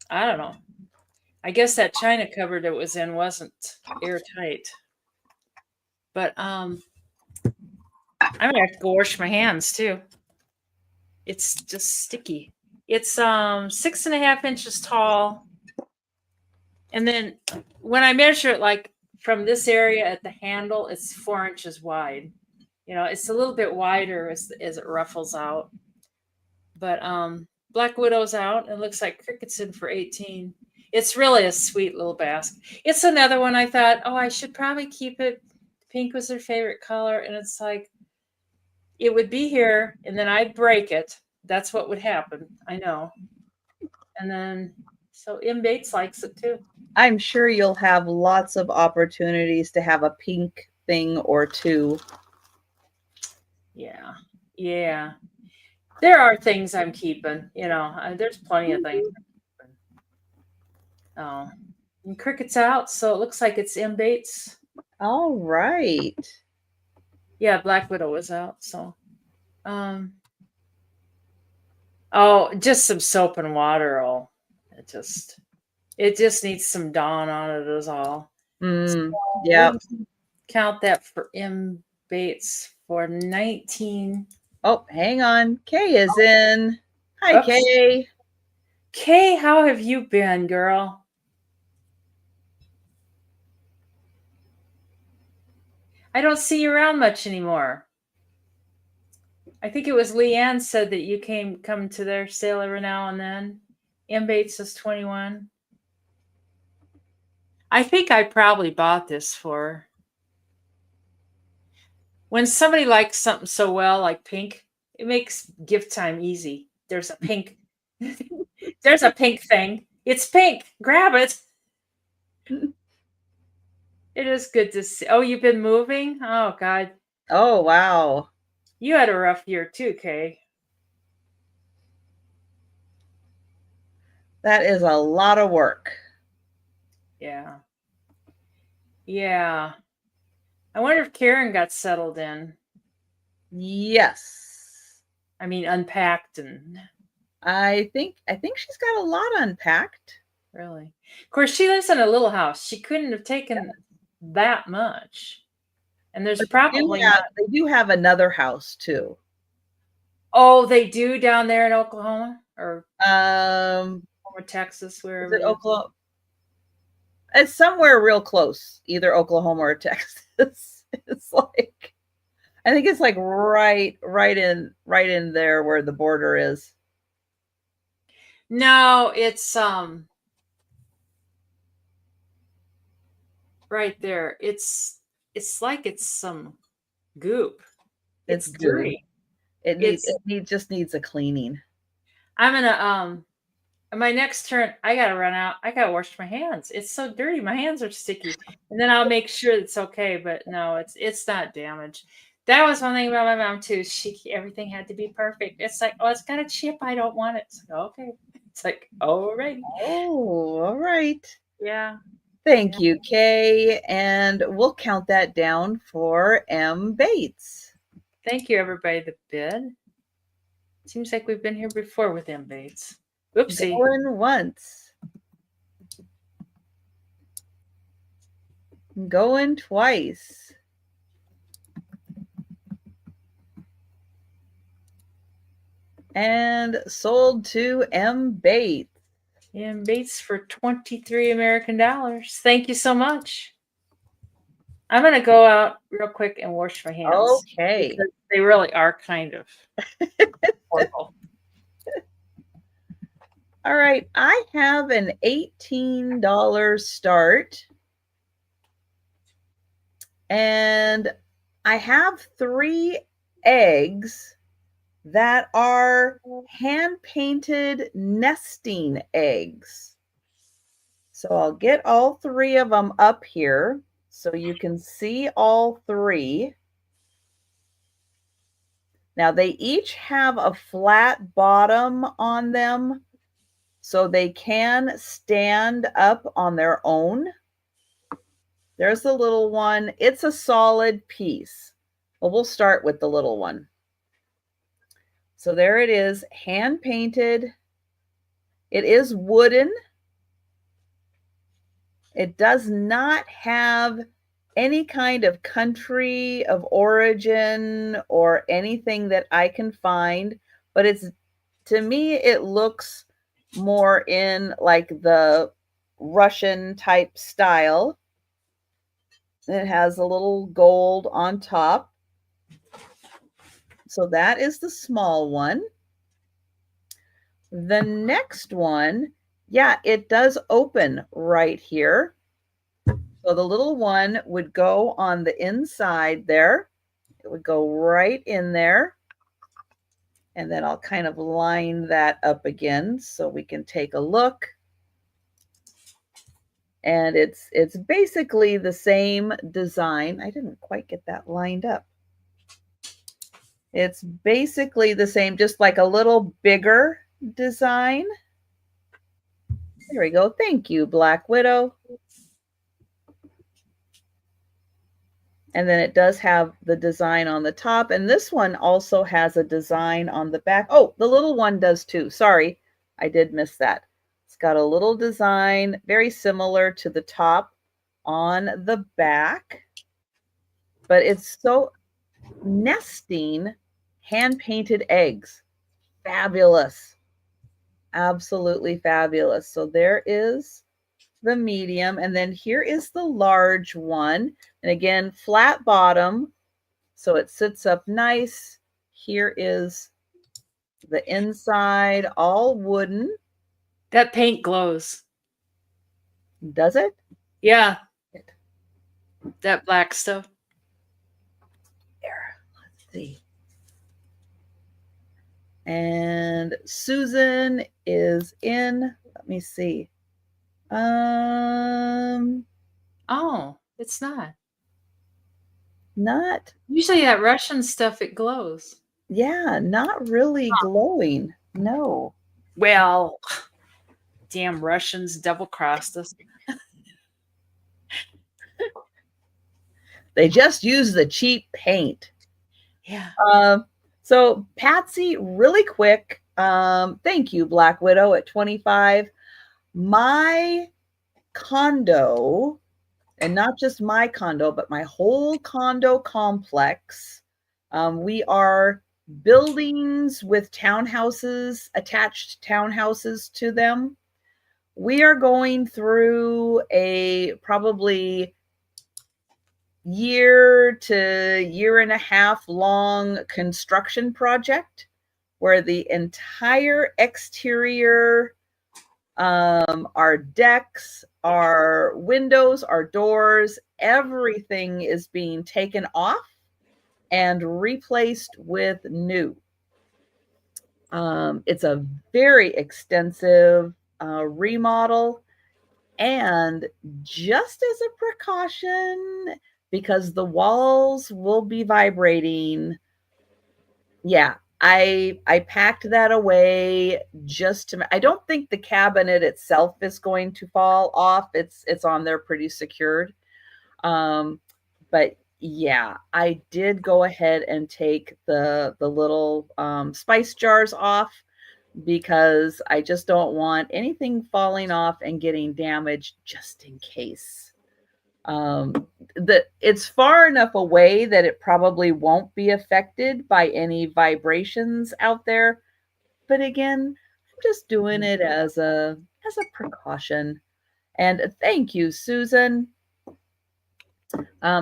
I don't know. I guess that china cupboard it was in wasn't airtight. But I'm gonna have to go wash my hands too. It's just sticky. It's 6.5 inches tall. And then when I measure it, like from this area at the handle, it's 4 inches wide. It's a little bit wider as it ruffles out. But Black Widow's out. It looks like Cricket's in for 18. It's really a sweet little basket. It's another one I thought, oh, I should probably keep it. Pink was their favorite color. And it's like, it would be here and then I'd break it. That's what would happen. I know. And then, so M. Bates likes it too. I'm sure you'll have lots of opportunities to have a pink thing or two. Yeah. Yeah. There are things I'm keeping, there's plenty of things. Oh, and Cricket's out, so it looks like it's M. Bates. All right. Yeah, Black Widow was out, so. Oh, just some soap and water. Oh, it just needs some Dawn on it is all. Yeah. Count that for M. Bates for 19. Oh, hang on. Kay is in. Hi, Oops. Kay. Kay, how have you been, girl? I don't see you around much anymore. I think it was Leanne said that you come to their sale every now and then. M. Bates is 21. I think I probably bought this for when somebody likes something so well, like pink, it makes gift time easy. There's a pink thing. It's pink. Grab it. It is good to see. Oh, you've been moving? Oh, God. Oh, wow. You had a rough year too, Kay. That is a lot of work. Yeah. Yeah. I wonder if Karen got settled in. Yes. I mean, unpacked and. I think she's got a lot unpacked. Really? Of course, she lives in a little house. She couldn't have taken that much. And there's probably they do have another house too. Oh, they do down there in Oklahoma or Texas, wherever. Is it Oklahoma? It's somewhere real close, either Oklahoma or Texas. It's like, I think it's like right in there where the border is. No, it's right there. It's like it's some goop. It's dirty. It just needs a cleaning. I'm gonna my next turn, I gotta run out. I gotta wash my hands. It's so dirty. My hands are sticky. And then I'll make sure it's okay. But no, it's not damaged. That was one thing about my mom too. Everything had to be perfect. It's like, oh, it's got a chip. I don't want it. It's like, okay. It's like, all right. Oh, all right. Yeah. Thank you, Kay. And we'll count that down for M. Bates. Thank you, everybody that bid. Seems like we've been here before with M. Bates. Oopsie. Going once. Going twice. And sold to M. Bates. M. Bates for 23 American dollars. Thank you so much. I'm going to go out real quick and wash my hands. Okay. They really are kind of horrible. All right. I have an $18 start. And I have 3 eggs that are hand-painted nesting eggs. So I'll get all three of them up here so you can see all three. Now they each have a flat bottom on them, so they can stand up on their own. There's the little one. It's a solid piece. Well, we'll start with the little one. So there it is, hand painted. It is wooden. It does not have any kind of country of origin or anything that I can find, but it's, to me, it looks more in like the Russian type style. It has a little gold on top. So that is the small one. The next one, yeah, it does open right here. So the little one would go on the inside there. It would go right in there. And then I'll kind of line that up again so we can take a look. And it's basically the same design. I didn't quite get that lined up. It's basically the same, just like a little bigger design. There we go. Thank you, Black Widow. And then it does have the design on the top. And this one also has a design on the back. Oh, the little one does too. Sorry, I did miss that. It's got a little design very similar to the top on the back. But it's so nesting hand-painted eggs. Fabulous. Absolutely fabulous. So there is the medium, and then here is the large one. And again, flat bottom, so it sits up nice. Here is the inside, all wooden. That paint glows. Does it? Yeah. That black stuff. There, let's see. And Susan is in. Let me see. Oh, it's not. Not. Usually that Russian stuff, it glows. Yeah, not really glowing. No. Well, damn Russians double-crossed us. They just use the cheap paint. Yeah. So Patsy, really quick. Thank you, Black Widow at 25. My condo, and not just my condo, but my whole condo complex. We are buildings with townhouses, attached townhouses to them. We are going through a probably year to year and a half long construction project where the entire exterior, our decks, our windows, our doors, everything is being taken off and replaced with new. It's a very extensive remodel. And just as a precaution, because the walls will be vibrating, yeah, I packed that away just to. I don't think the cabinet itself is going to fall off. It's on there pretty secured. But yeah, I did go ahead and take the little spice jars off because I just don't want anything falling off and getting damaged just in case. It's far enough away that it probably won't be affected by any vibrations out there. But again, I'm just doing it as a precaution. And thank you, Susan.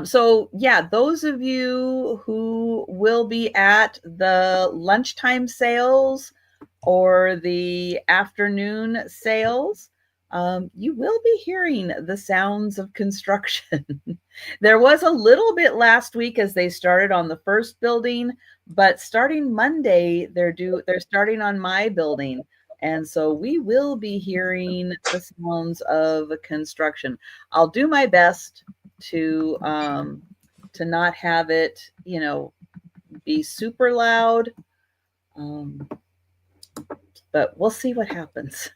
So yeah, those of you who will be at the lunchtime sales or the afternoon sales, you will be hearing the sounds of construction. There was a little bit last week as they started on the first building, but starting Monday, they're starting on my building. And so we will be hearing the sounds of construction. I'll do my best to not have it, be super loud. Um, but we'll see what happens.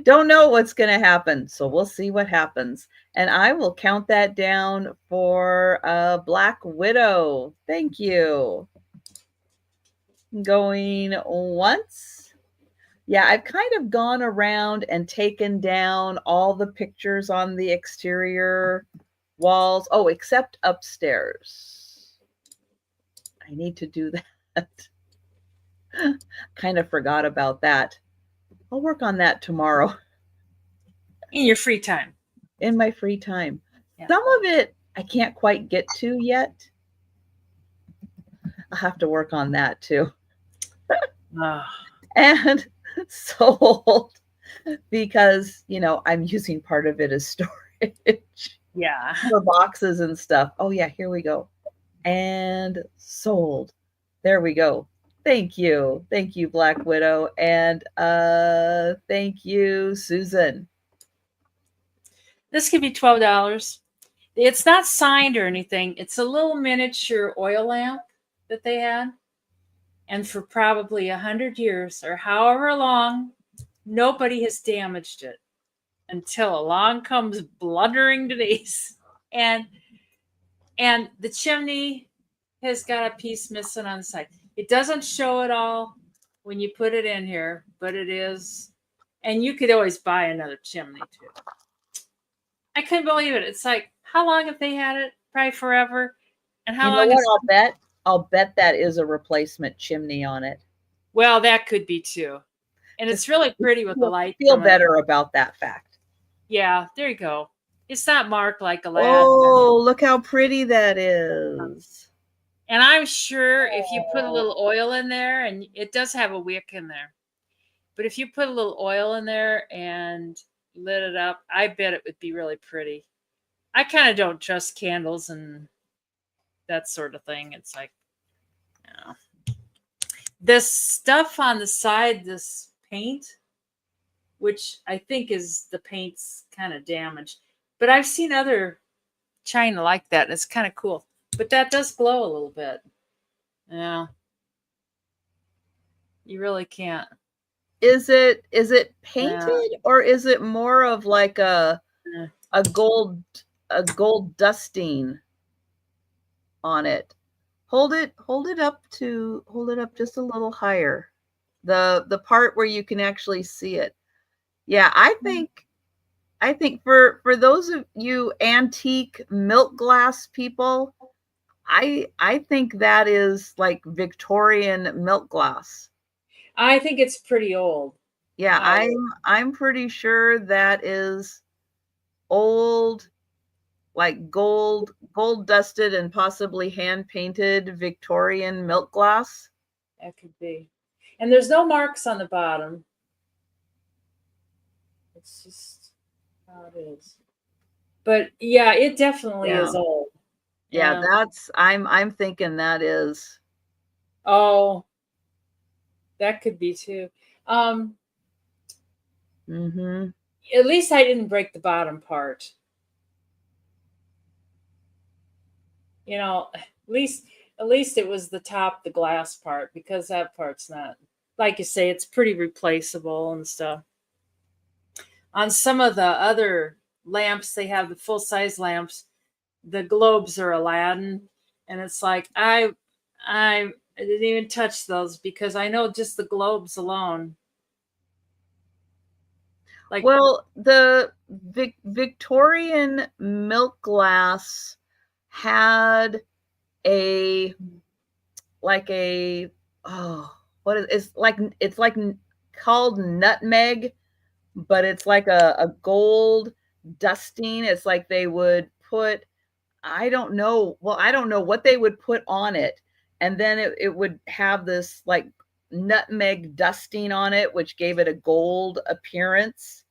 Don't know what's going to happen, so we'll see what happens. And I will count that down for Black Widow. Thank you. Going once. Yeah, I've kind of gone around and taken down all the pictures on the exterior walls. Oh, except upstairs. I need to do that. Kind of forgot about that. I'll work on that tomorrow. In your free time. In my free time. Yeah. Some of it I can't quite get to yet. I'll have to work on that too. And sold because, I'm using part of it as storage. Yeah. For boxes and stuff. Oh, yeah, here we go. And sold. There we go. Thank you. Thank you, Black Widow. And thank you, Susan. This could be $12. It's not signed or anything. It's a little miniature oil lamp that they had. And for probably 100 years or however long, nobody has damaged it until along comes blundering Denise. And the chimney has got a piece missing on the side. It doesn't show it all when you put it in here, but it is. And you could always buy another chimney too. I couldn't believe it. It's like, how long have they had it? Probably forever. And how long? What? I'll bet that is a replacement chimney on it. Well, that could be too. And it's really pretty with the light. Feel better about that fact. Yeah, there you go. It's not marked like a lad. Oh, look how pretty that is. And I'm sure if you put a little oil in there, and it does have a wick in there, but if you put a little oil in there and lit it up, I bet it would be really pretty. I kind of don't trust candles and that sort of thing. It's like, this stuff on the side, this paint, which I think is the paint's kind of damaged, but I've seen other china like that, and it's kind of cool. But that does glow a little bit. Yeah. You really can't. Is it painted or is it more of like a gold dusting on it? Hold it up just a little higher. The part where you can actually see it. Yeah, I think for those of you antique milk glass people, I think that is like Victorian milk glass. I think it's pretty old. Yeah, I'm pretty sure that is old, like gold dusted and possibly hand painted Victorian milk glass. That could be. And there's no marks on the bottom. It's just how it is. But yeah, it definitely is old. Yeah, that's I'm thinking that is. Oh, that could be too. At least I didn't break the bottom part. At least it was the top, the glass part, because that part's not, like you say, it's pretty replaceable and stuff. On some of the other lamps, they have the full size lamps. The globes are Aladdin, and it's like I didn't even touch those because I know just the globes alone. Like, well, the Victorian milk glass had it's like called nutmeg, but it's like a gold dusting. It's like they would put, I don't know what they would put on it, and then it would have this like nutmeg dusting on it, which gave it a gold appearance,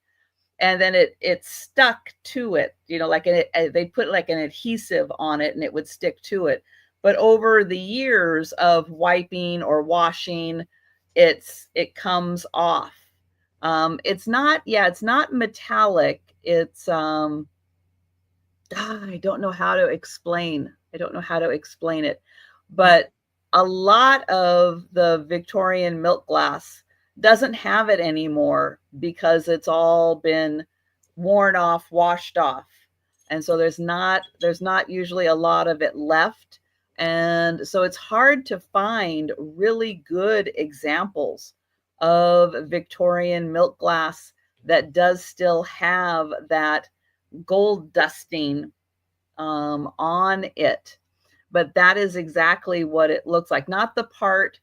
and then it stuck to it, like they put like an adhesive on it and it would stick to it. But over the years of wiping or washing, it comes off. It's not, yeah, it's not metallic. It's I don't know how to explain. I don't know how to explain it. But a lot of the Victorian milk glass doesn't have it anymore because it's all been worn off, washed off. And so there's not usually a lot of it left. And so it's hard to find really good examples of Victorian milk glass that does still have that gold dusting on it. But that is exactly what it looks like. Not the part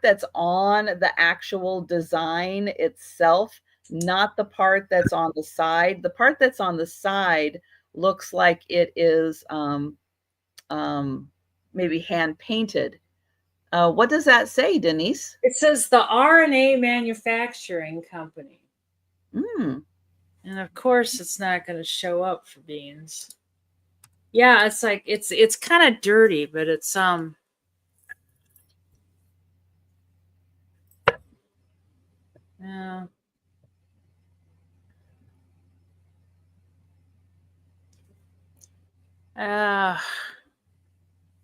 that's on the actual design itself, not the part that's on the side. The part that's on the side looks like it is um, maybe hand painted. What does that say, Denise? It says the RNA Manufacturing Company. Mm. And of course, it's not going to show up for beans. Yeah, it's like it's kind of dirty, but it's yeah. Uh,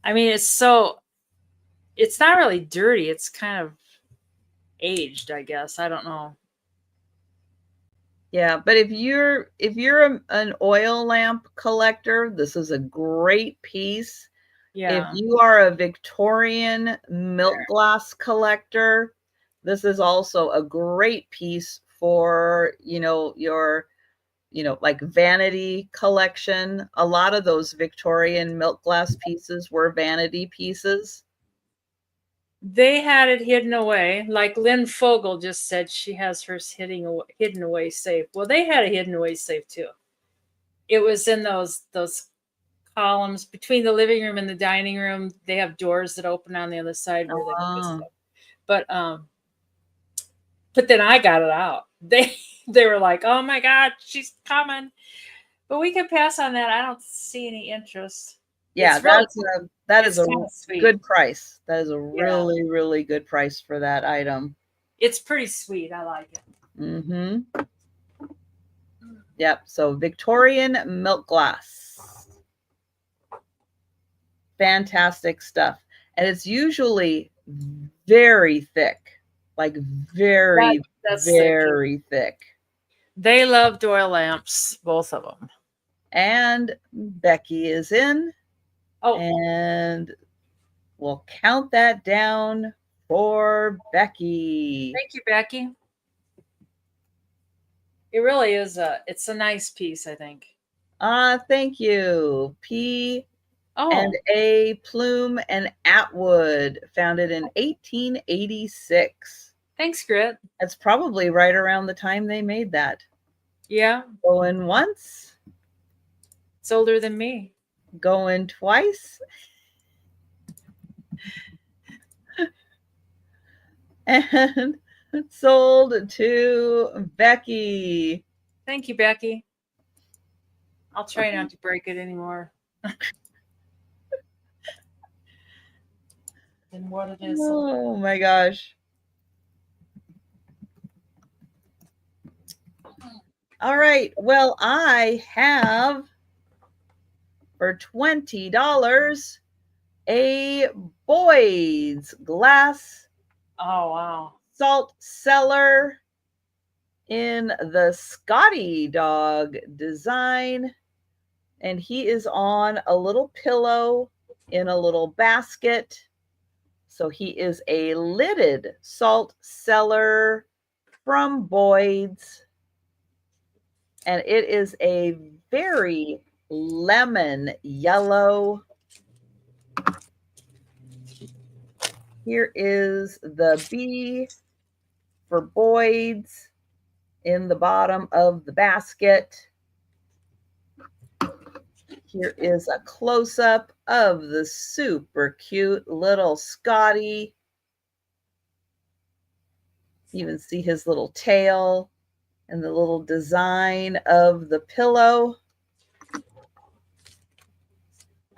I mean, it's not really dirty. It's kind of aged, I guess. I don't know. Yeah, but if you're an oil lamp collector, this is a great piece. If Yeah. you are a Victorian milk glass collector, this is also a great piece for, your, like vanity collection. A lot of those Victorian milk glass pieces were vanity pieces. They had it hidden away. Like Lynn Fogel just said she has hers hidden away safe. Well, they had a hidden away safe too. It was in those columns between the living room and the dining room. They have doors that open on the other side where they put Oh, stuff. But but then I got it out. They were like, "Oh my god, she's coming." But we can pass on that. I don't see any interest. yeah, that is It's a kind of sweet. good price. That is a Yeah. really, really good price for that item. It's pretty sweet. I like it. Mhm. Yep. So Victorian milk glass. Fantastic stuff. And it's usually very thick. Like That, very, that's their key. very thick. They loved oil lamps, both of them. And Becky is in. Oh, And we'll count that down for Becky. thank you, Becky. It really is it's a nice piece, I think. Thank you. P and Oh, A Plume and Atwood, founded in 1886. thanks, Grit. That's probably right around the time they made that. Yeah, Going once, it's older than me. going twice, and sold to Becky. Thank you, Becky. I'll try not to break it anymore than what it is. Oh my gosh. All right. Well, I have for $20 a Boyd's glass Oh, wow. salt cellar in the Scotty dog design. And he is on a little pillow in a little basket. So he is a lidded salt cellar from Boyd's. And it is a very lemon yellow. Here is the B for Boyd's in the bottom of the basket. Here is a close-up of the super cute little Scotty. You can see his little tail and the little design of the pillow.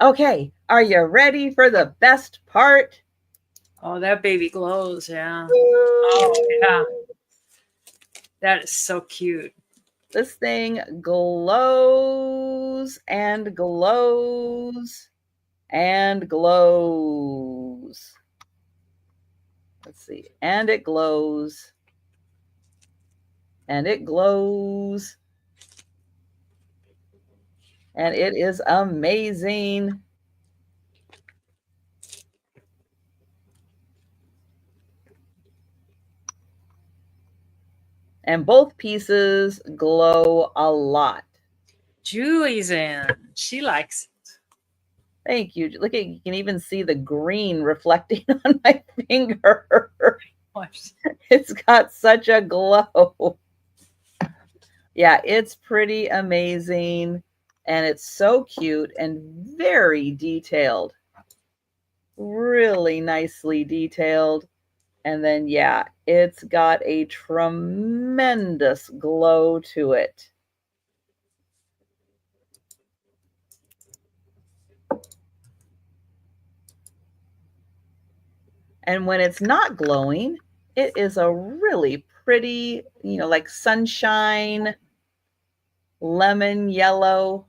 Okay, are you ready for the best part? Oh, that baby glows. Yeah. Oh, yeah. That is so cute. This thing glows and glows and glows. Let's see. And it glows. And it glows. And it is amazing. And both pieces glow a lot. Julie's in. She likes it. Thank you. Look at you can even see the green reflecting on my finger. It's got such a glow. Yeah, it's pretty amazing and it's so cute and very detailed. Really nicely detailed. And then yeah, it's got a tremendous glow to it. And when it's not glowing, it is a really pretty, like sunshine, lemon yellow,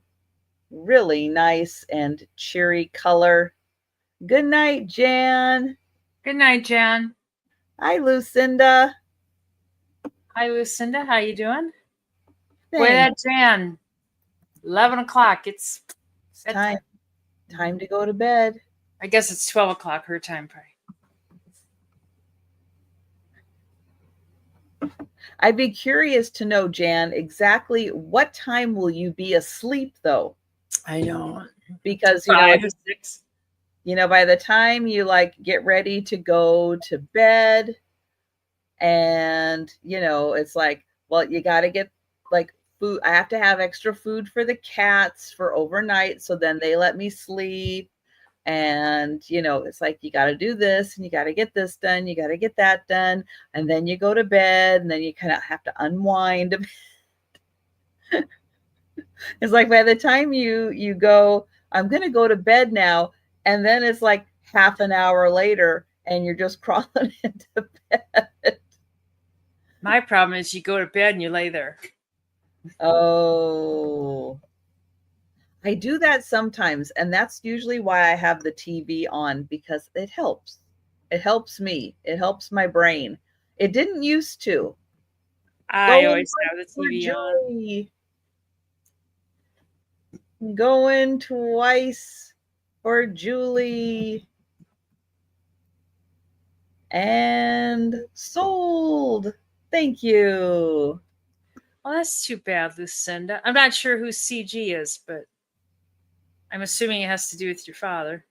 really nice and cheery color. Good night, Jan. Good night, Jan. Hi, Lucinda. Hi, Lucinda. How you doing? Boy, Thanks. that Jan. 11 o'clock. It's Time to go to bed. I guess it's 12 o'clock her time, probably. I'd be curious to know, Jan, exactly what time will you be asleep, though? I know. Because, 5 or 6. By the time you get ready to go to bed and, it's like, well, you got to get food. I have to have extra food for the cats for overnight. So then they let me sleep. And, it's like, you got to do this and you got to get this done. You got to get that done. And then you go to bed and then you kind of have to unwind. It's like by the time you go, I'm going to go to bed now. And then it's like half an hour later and you're just crawling into bed. My problem is you go to bed and you lay there. Oh, I do that sometimes. And that's usually why I have the TV on because it helps. It helps me. It helps my brain. It didn't used to. I always have the TV on. Going twice for Julie. And sold. Thank you. Well, that's too bad, Lucinda. I'm not sure who CG is, but I'm assuming it has to do with your father.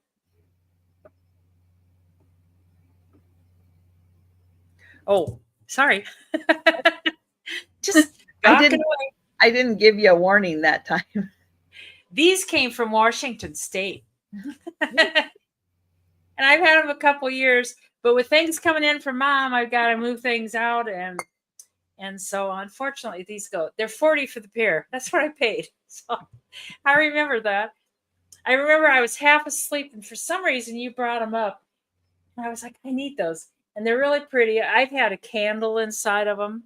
Oh, sorry. Just I didn't give you a warning that time. These came from Washington State. And I've had them a couple years, but with things coming in from Mom, I've got to move things out, and so unfortunately these they're $40 for the pair. That's what I paid. So I remember that. I remember I was half asleep, and for some reason you brought them up, and I was like, I need those, and they're really pretty. I've had a candle inside of them.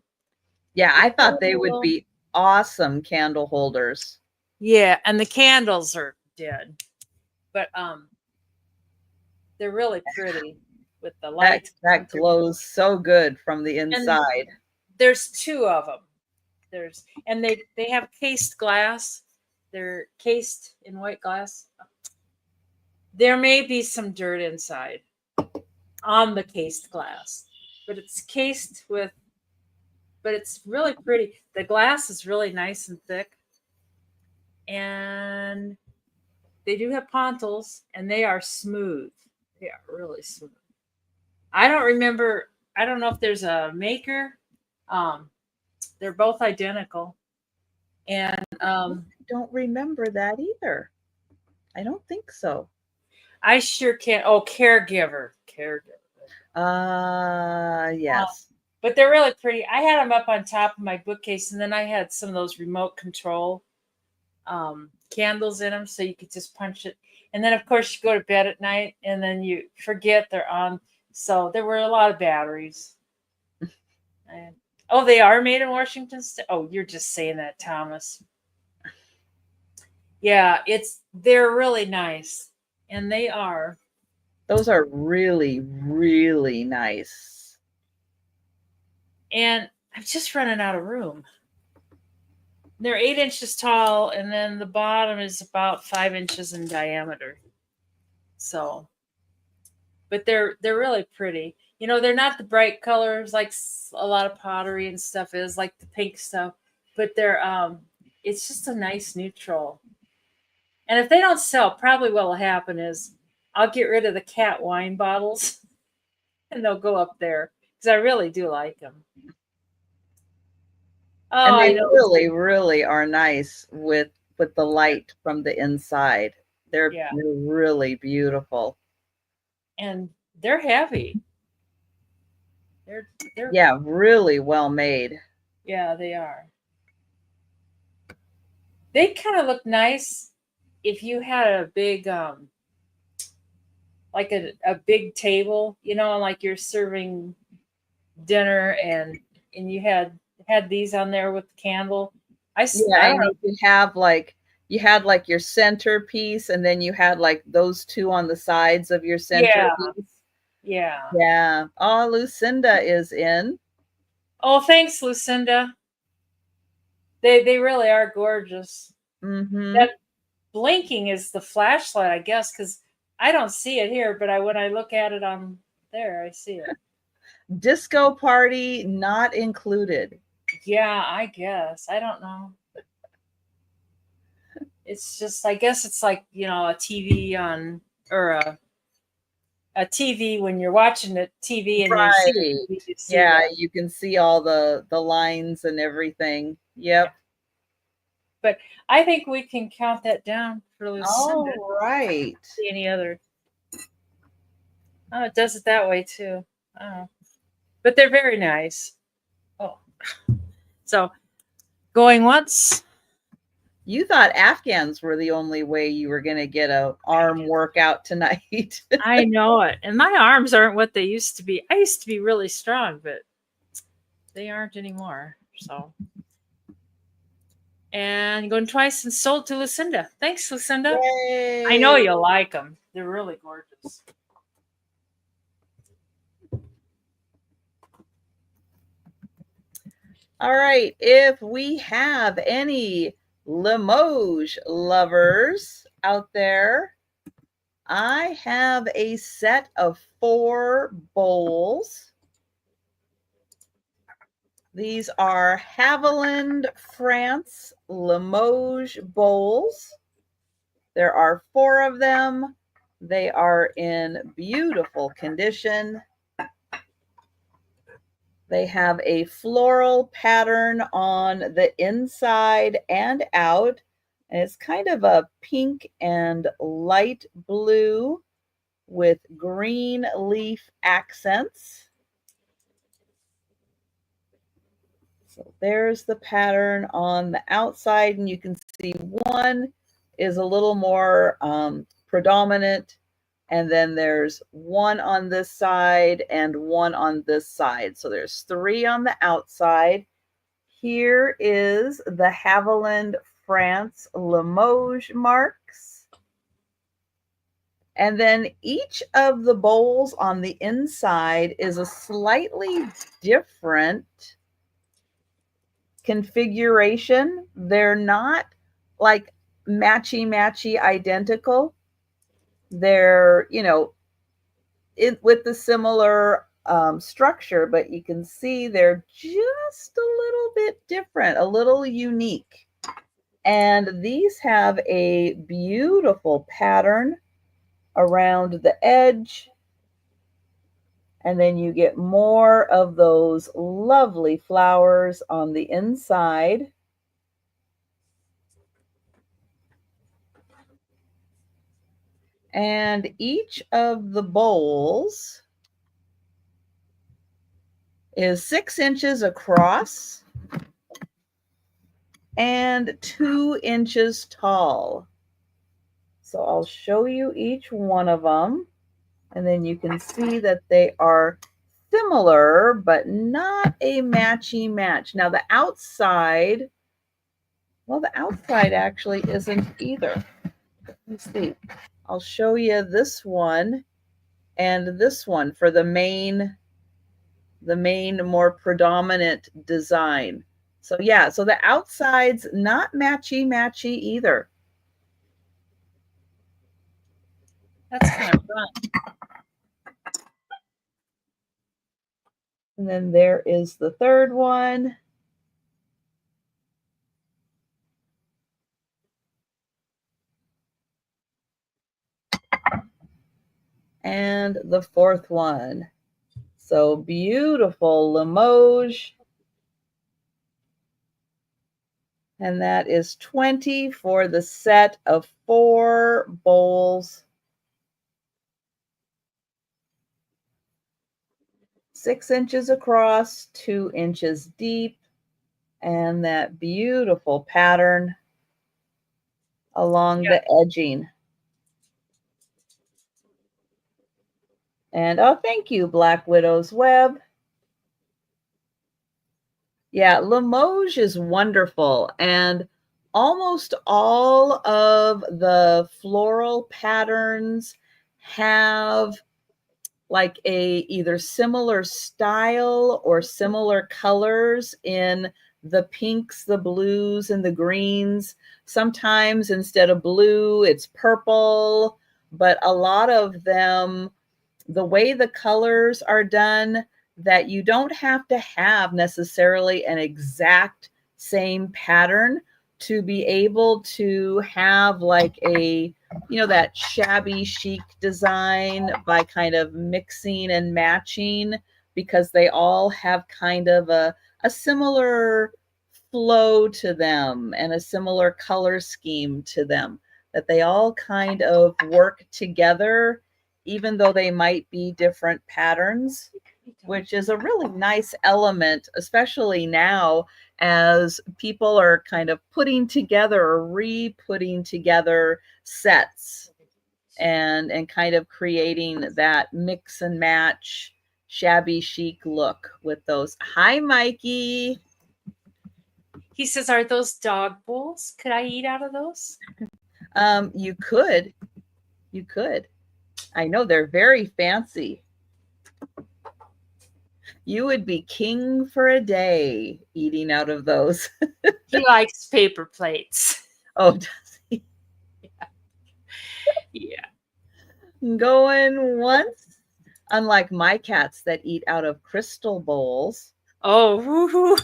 Yeah, I thought they would be awesome candle holders. Yeah, and the candles are dead, but they're really pretty with the lights. That glows so good from the inside. And there's 2 of them. And they have cased glass. They're cased in white glass. There may be some dirt inside on the cased glass, but it's cased with. But it's really pretty. The glass is really nice and thick, and they do have pontils, and they are smooth. They are really smooth. I don't know if there's a maker. They're both identical. And I don't remember that either. I don't think so. I sure can't. Oh, caregiver. Yes. But they're really pretty. I had them up on top of my bookcase, and then I had some of those remote control candles in them, so you could just punch it. And then, of course, you go to bed at night, and then you forget they're on. So there were a lot of batteries. And, oh, they are made in Washington State. Oh, you're just saying that, Thomas. Yeah, they're really nice, and they are. Those are really, really nice. And I'm just running out of room. They're 8 inches tall, and then the bottom is about 5 inches in diameter. So, but they're really pretty. You know, they're not the bright colors like a lot of pottery and stuff is, like the pink stuff, but they're it's just a nice neutral. And if they don't sell, probably what will happen is I'll get rid of the cat wine bottles and they'll go up there because I really do like them. Oh, And I they know. really, really are nice with the light from the inside. Yeah, They're really beautiful. and they're heavy. They're Yeah, really well made. yeah, they are. They kind of look nice if you had a big like a big table, you know, like you're serving dinner and you had these on there with the candle. Yeah, I don't and know. you had like your centerpiece and then you had like those two on the sides of your Yeah, centerpiece. yeah. Yeah. Oh, Lucinda is in. Oh, thanks, Lucinda. They really are gorgeous. Mm-hmm. That blinking is the flashlight, I guess, because I don't see it here, but I when I look at it on there, I see it. Disco party not included. Yeah, I guess. I don't know. It's just I guess it's like, a TV on or a TV when you're watching the TV and you see Right. the you see Yeah, the you can see all the lines and everything. yeah. Yep. But I think we can count that down for Lucinda. All right. See any other? Oh, it does it that way too. Oh, but they're very nice. Oh, so going once. You thought Afghans were the only way you were going to get a arm workout tonight. I know it, and my arms aren't what they used to be. I used to be really strong, but they aren't anymore. So, and going twice and sold to Lucinda. Thanks, Lucinda. I know Yay. you'll like them. They're really gorgeous. All right. If we have any Limoges lovers out there, I have a set of 4 bowls. These are Haviland, France Limoges bowls. There are 4 of them. They are in beautiful condition. They have a floral pattern on the inside and out. And it's kind of a pink and light blue with green leaf accents. So there's the pattern on the outside, and you can see one is a little more predominant, and then there's one on this side and one on this side. So there's 3 on the outside. Here is the Haviland France Limoges marks. And then each of the bowls on the inside is a slightly different configuration. They're not like matchy identical. They're, with the similar structure, but you can see they're just a little bit different, a little unique. And these have a beautiful pattern around the edge. And then you get more of those lovely flowers on the inside. And each of the bowls is 6 inches across and 2 inches tall. So I'll show you each one of them. And then you can see that they are similar, but not a matchy match. Now the outside, well, the outside actually isn't either. Let me see. I'll show you this one and this one for the main more predominant design. So yeah, so the outside's not matchy matchy either. That's kind of fun. And then there is the third one. And the fourth one. So beautiful Limoges. And that is 20 for the set of 4 bowls. 6 inches across, 2 inches deep, and that beautiful pattern along Yeah. the edging. And oh, thank you, Black Widow's Web. Yeah, Limoges is wonderful. And almost all of the floral patterns have like a either similar style or similar colors in the pinks, the blues, and the greens. Sometimes instead of blue, it's purple, but a lot of them, the way the colors are done, that you don't have to have necessarily an exact same pattern to be able to have like a, you know, that shabby chic design by kind of mixing and matching, because they all have kind of a similar flow to them and a similar color scheme to them, that they all kind of work together even though they might be different patterns, which is a really nice element, especially now as people are kind of putting together or re-putting together sets and kind of creating that mix and match shabby chic look with those. Hi, Mikey. He says, "Are those dog bowls? Could I eat out of those?" You could. You could. I know they're very fancy. You would be king for a day eating out of those. He likes paper plates. Oh, does he? Yeah. Going once. Unlike my cats that eat out of crystal bowls, Oh, woo-hoo.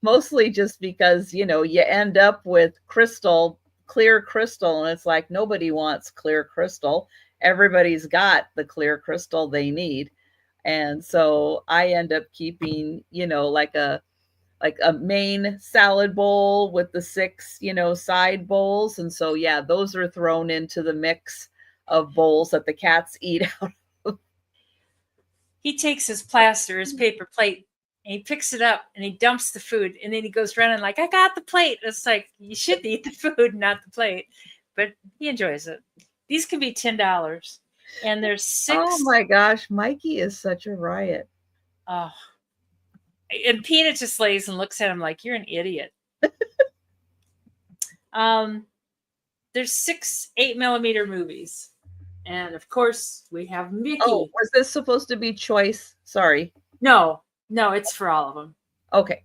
mostly just because, you know, you end up with crystal, clear crystal, and it's like nobody wants clear crystal. Everybody's got the clear crystal they need. And so I end up keeping, you know, like a main salad bowl with the 6, you know, side bowls. And so yeah, those are thrown into the mix of bowls that the cats eat out. He takes his plaster, his paper plate, and he picks it up and he dumps the food, and then he goes running like, "I got the plate." It's like, you should eat the food, not the plate. But he enjoys it. These can be $10, and there's Oh 6. my gosh, Mikey is such a riot. Oh, and Peanut just lays and looks at him like, "You're an idiot." There's 6 8mm movies, and of course we have Mickey. Oh, was this supposed to be choice? Sorry. No, it's for all of them. Okay.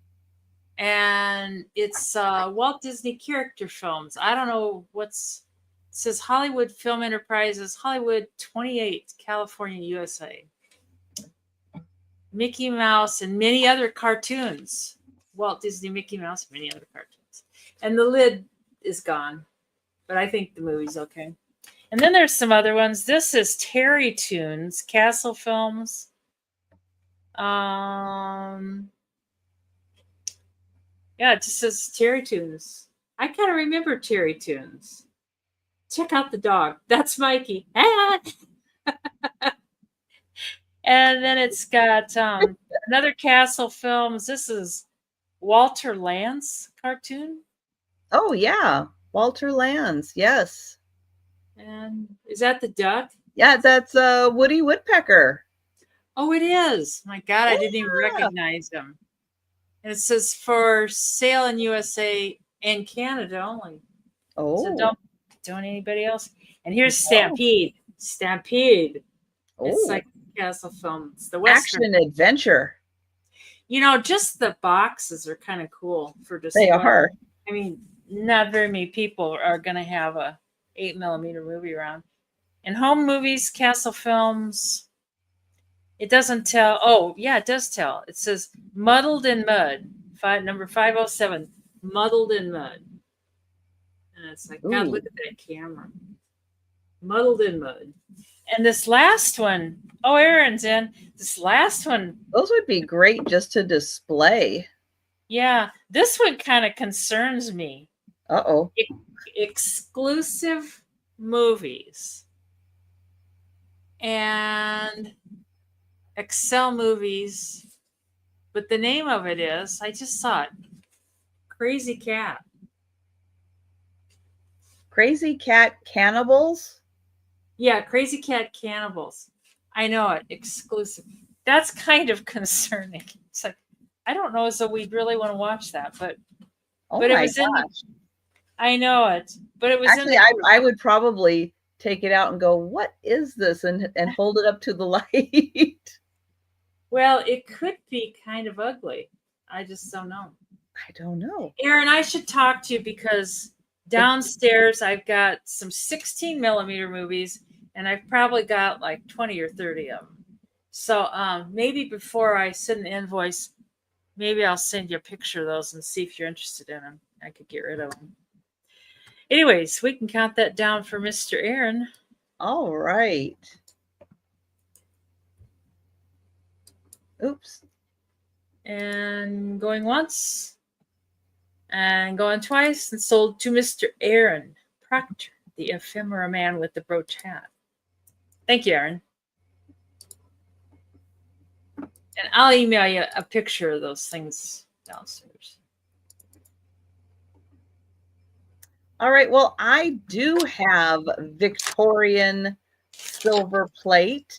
And it's Walt Disney character films. I don't know what's, it says Hollywood Film Enterprises, Hollywood 28, California, USA. Mickey Mouse and many other cartoons. Walt Disney, Mickey Mouse, many other cartoons. And the lid is gone, but I think the movie's okay. And then there's some other ones. This is Terry Toons, Castle Films. Yeah, it just says Terry Toons. I kind of remember Terry Toons. Check out the dog. That's Mikey. And then it's got another Castle Films. This is Walter Lantz cartoon. Oh yeah, Walter Lanz. Yes. And is that the duck? Yeah, that's Woody Woodpecker. Oh, it is. My God, I didn't even Yeah. recognize him. And it says for sale in USA and Canada only. So Oh. don't anybody else. And here's Oh. Stampede. Stampede. It's Oh. like a castle film. It's the Western. Action adventure. Just the boxes are kind of cool for They display. are. I mean, not very many people are going to have a 8mm movie around. In home movies, castle films, it doesn't tell. Oh, yeah, it does tell. It says muddled in mud. Number 507, muddled in mud. And it's like, God, Ooh. look at that camera. Muddled in mud. And this last one, oh, Aaron's in. This last one, Those would be great just to display. yeah, this one kind of concerns me. Uh-oh. Exclusive movies and Excel movies, but the name of it is, I just saw it, Crazy Cat. Crazy Cat Cannibals? Yeah, Crazy Cat Cannibals. I know it, exclusive. That's kind of concerning. It's like, I don't know as though we'd really want to watch that, Oh but it my was in the, gosh. I know it, but it was in Actually, the I would probably take it out and go, what is this? And hold it up to the light. well, it could be kind of ugly. I just don't know. I don't know. Aaron, I should talk to you because downstairs I've got some 16mm movies and I've probably got like 20 or 30 of them. So maybe before I send the invoice, maybe I'll send you a picture of those and see if you're interested in them. I could get rid of them. Anyways, we can count that down for Mr. Aaron. All right. Oops. And going once and going twice and sold to Mr. Aaron Proctor, the ephemera man with the brooch hat. Thank you, Aaron. And I'll email you a picture of those things downstairs. All right. Well, I do have Victorian silver plate,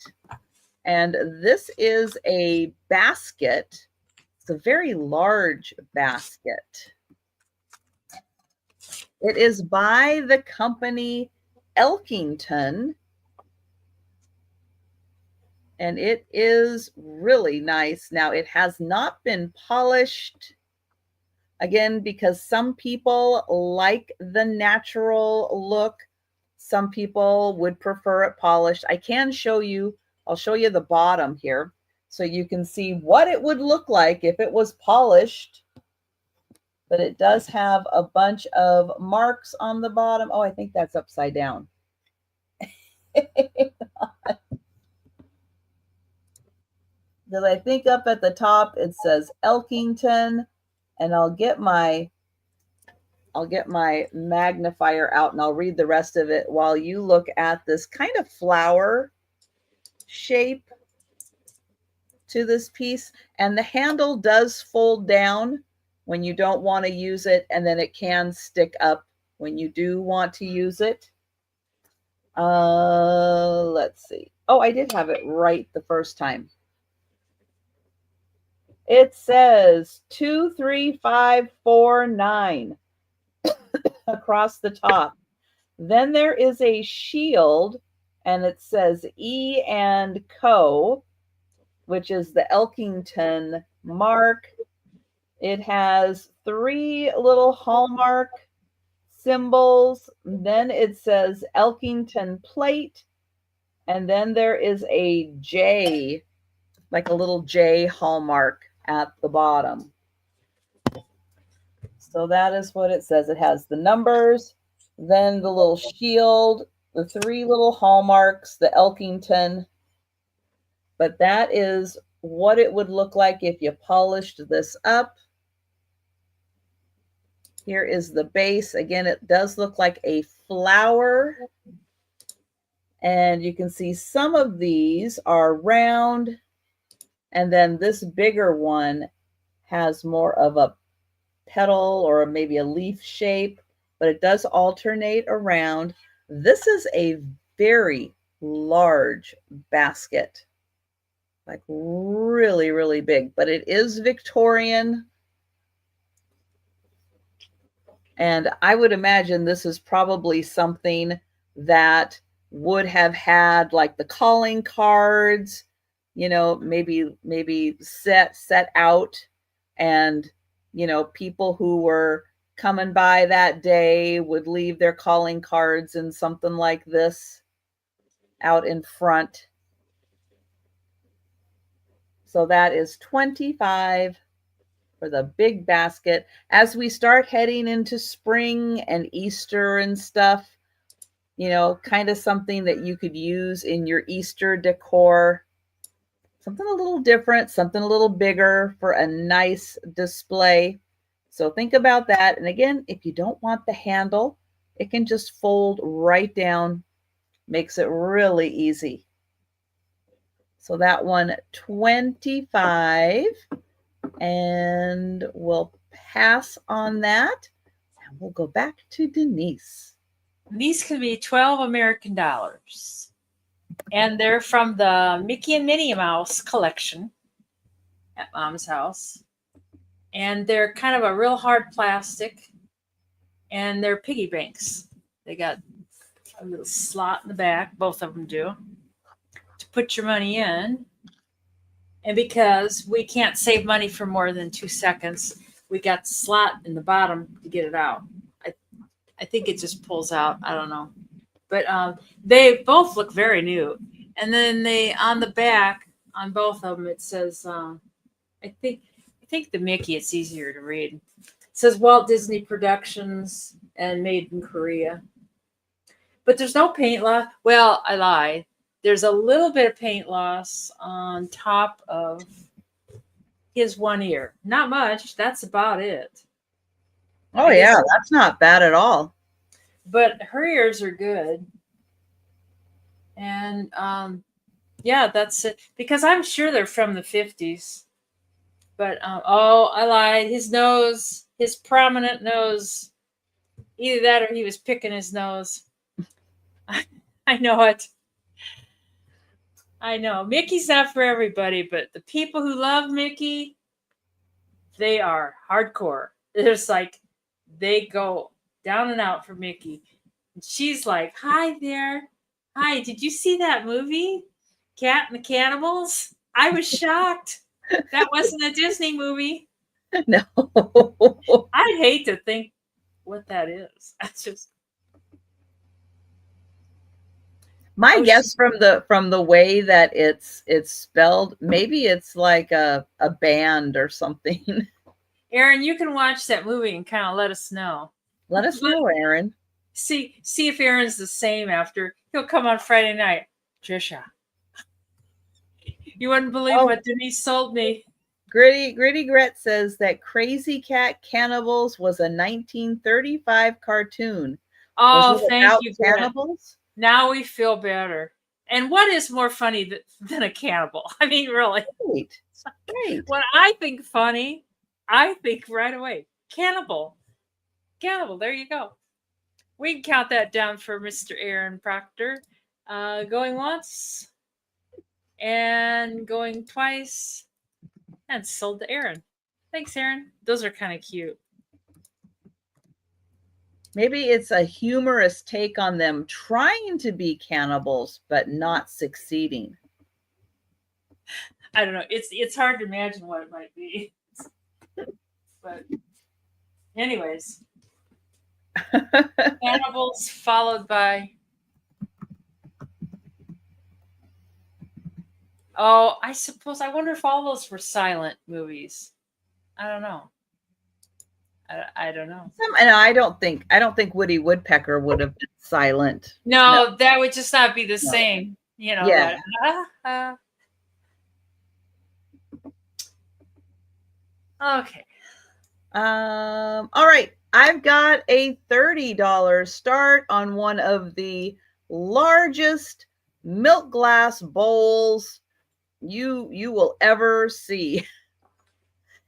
and this is a basket. It's a very large basket. It is by the company Elkington, and it is really nice. Now, it has not been polished. Again, because some people like the natural look. Some people would prefer it polished. I can show you, I'll show you the bottom here so you can see what it would look like if it was polished. But it does have a bunch of marks on the bottom. Oh, I think that's upside down. Because I think up at the top it says Elkington, and I'll get my magnifier out and I'll read the rest of it while you look at this kind of flower shape to this piece. And the handle does fold down when you don't want to use it, and then it can stick up when you do want to use it. Let's see. Oh, I did have it right the first time. It says 23549 across the top. Then there is a shield, and it says E and Co, which is the Elkington mark. It has 3 little hallmark symbols. Then it says Elkington plate, and then there is a J, like a little J hallmark at the bottom. So that is what it says. It has the numbers, then the little shield, the 3 little hallmarks, the Elkington. But that is what it would look like if you polished this up. Here is the base. Again, it does look like a flower. And you can see some of these are round. And then this bigger one has more of a petal or maybe a leaf shape, but it does alternate around. This is a very, large basket, like really, really big, but it is Victorian. And I would imagine this is probably something that would have had like the calling cards, maybe set out, and people who were coming by that day would leave their calling cards in something like this out in front. So that is 25 for the big basket. As we start heading into spring and Easter and stuff, kind of something that you could use in your Easter decor. Something a little different, something a little bigger for a nice display. So think about that. And again, if you don't want the handle, it can just fold right down, makes it really easy. So that one, 25. And we'll pass on that. And we'll go back to Denise. These could be 12 American dollars. And they're from the Mickey and Minnie Mouse collection at Mom's house. And they're kind of a real hard plastic. And they're piggy banks. They got a little slot in the back, both of them do, to put your money in. And because we can't save money for more than 2 seconds, we got the slot in the bottom to get it out. I think it just pulls out. I don't know. But they both look very new. And then they on the back on both of them it says I think the Mickey it's easier to read. It says Walt Disney Productions and made in Korea. But there's no paint loss. Well, I lied. There's a little bit of paint loss on top of his one ear. Not much. That's about it. Oh, yeah, that's not bad at all. But her ears are good. And yeah, that's it. Because I'm sure they're from the 50s. But oh, I lied. His nose, his prominent nose. Either that or he was picking his nose. I know it. I know. Mickey's not for everybody, but the people who love Mickey, they are hardcore. It's like they go down and out for Mickey. And she's like, "Hi there. Hi, did you see that movie? Cat and the Cannibals?" I was shocked. That wasn't a Disney movie. No. I'd hate to think what that is. That's just my guess from the way that it's spelled, maybe it's like a band or something. Aaron, you can watch that movie and kind of let us know. Let us know, Aaron. See if Aaron's the same after. He'll come on Friday night. Trisha, you wouldn't believe what Denise sold me. Gritty Gret says that Crazy Cat Cannibals was a 1935 cartoon. Oh, thank you, cannibals. Now we feel better. And what is more funny than a cannibal? I mean, really. Right. When I think funny, I think right away cannibal. Cannibal. There you go. We can count that down for Mr. Aaron Proctor. Going once and going twice and sold to Aaron. Thanks, Aaron. Those are kind of cute. Maybe it's a humorous take on them trying to be cannibals, but not succeeding. I don't know. It's hard to imagine what it might be. But anyways. Cannibals followed by I wonder if all those were silent movies. I don't know. I don't know. And I don't think Woody Woodpecker would have been silent. No, that would just not be the same. You know. Yeah. Okay. All right. I've got a $30 start on one of the largest milk glass bowls you will ever see.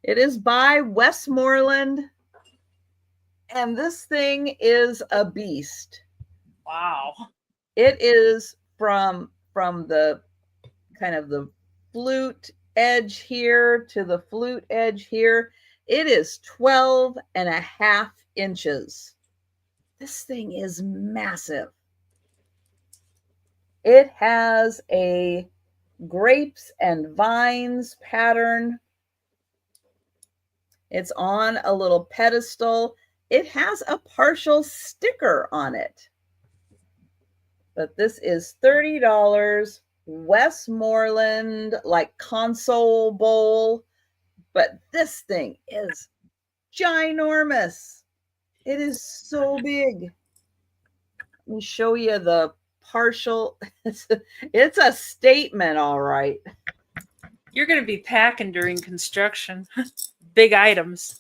It is by Westmoreland, and this thing is a beast. Wow. It is from the kind of the flute edge here to the flute edge here, it is 12.5 inches. This thing is massive. It has a grapes and vines pattern. It's on a little pedestal. It has a partial sticker on it. But this is $30. Westmoreland, like console bowl. But this thing is ginormous. It is so big. Let me show you the partial. It's a statement, all right. You're going to be packing during construction. Big items.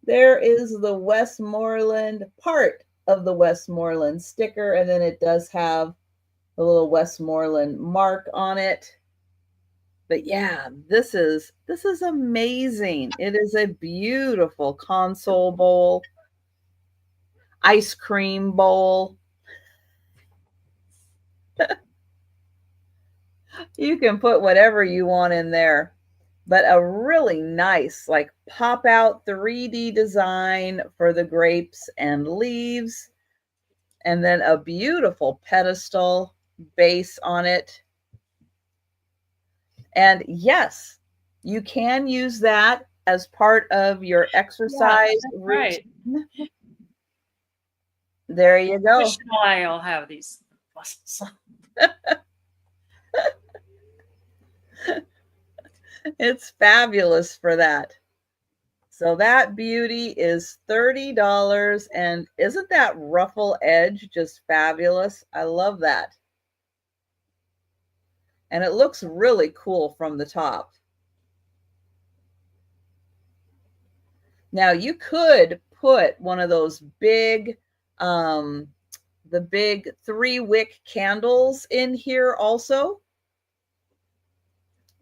There is the Westmoreland part of the Westmoreland sticker, and then it does have a little Westmoreland mark on it. But yeah, this is amazing. It is a beautiful console bowl, ice cream bowl. You can put whatever you want in there, but a really nice, like pop out 3D design for the grapes and leaves, and then a beautiful pedestal base on it. And yes, you can use that as part of your exercise routine. Right. There you go. I'll have these muscles. It's fabulous for that. So that beauty is $30. And isn't that ruffle edge just fabulous? I love that. And it looks really cool from the top. Now you could put one of those big, the big 3-wick candles in here also.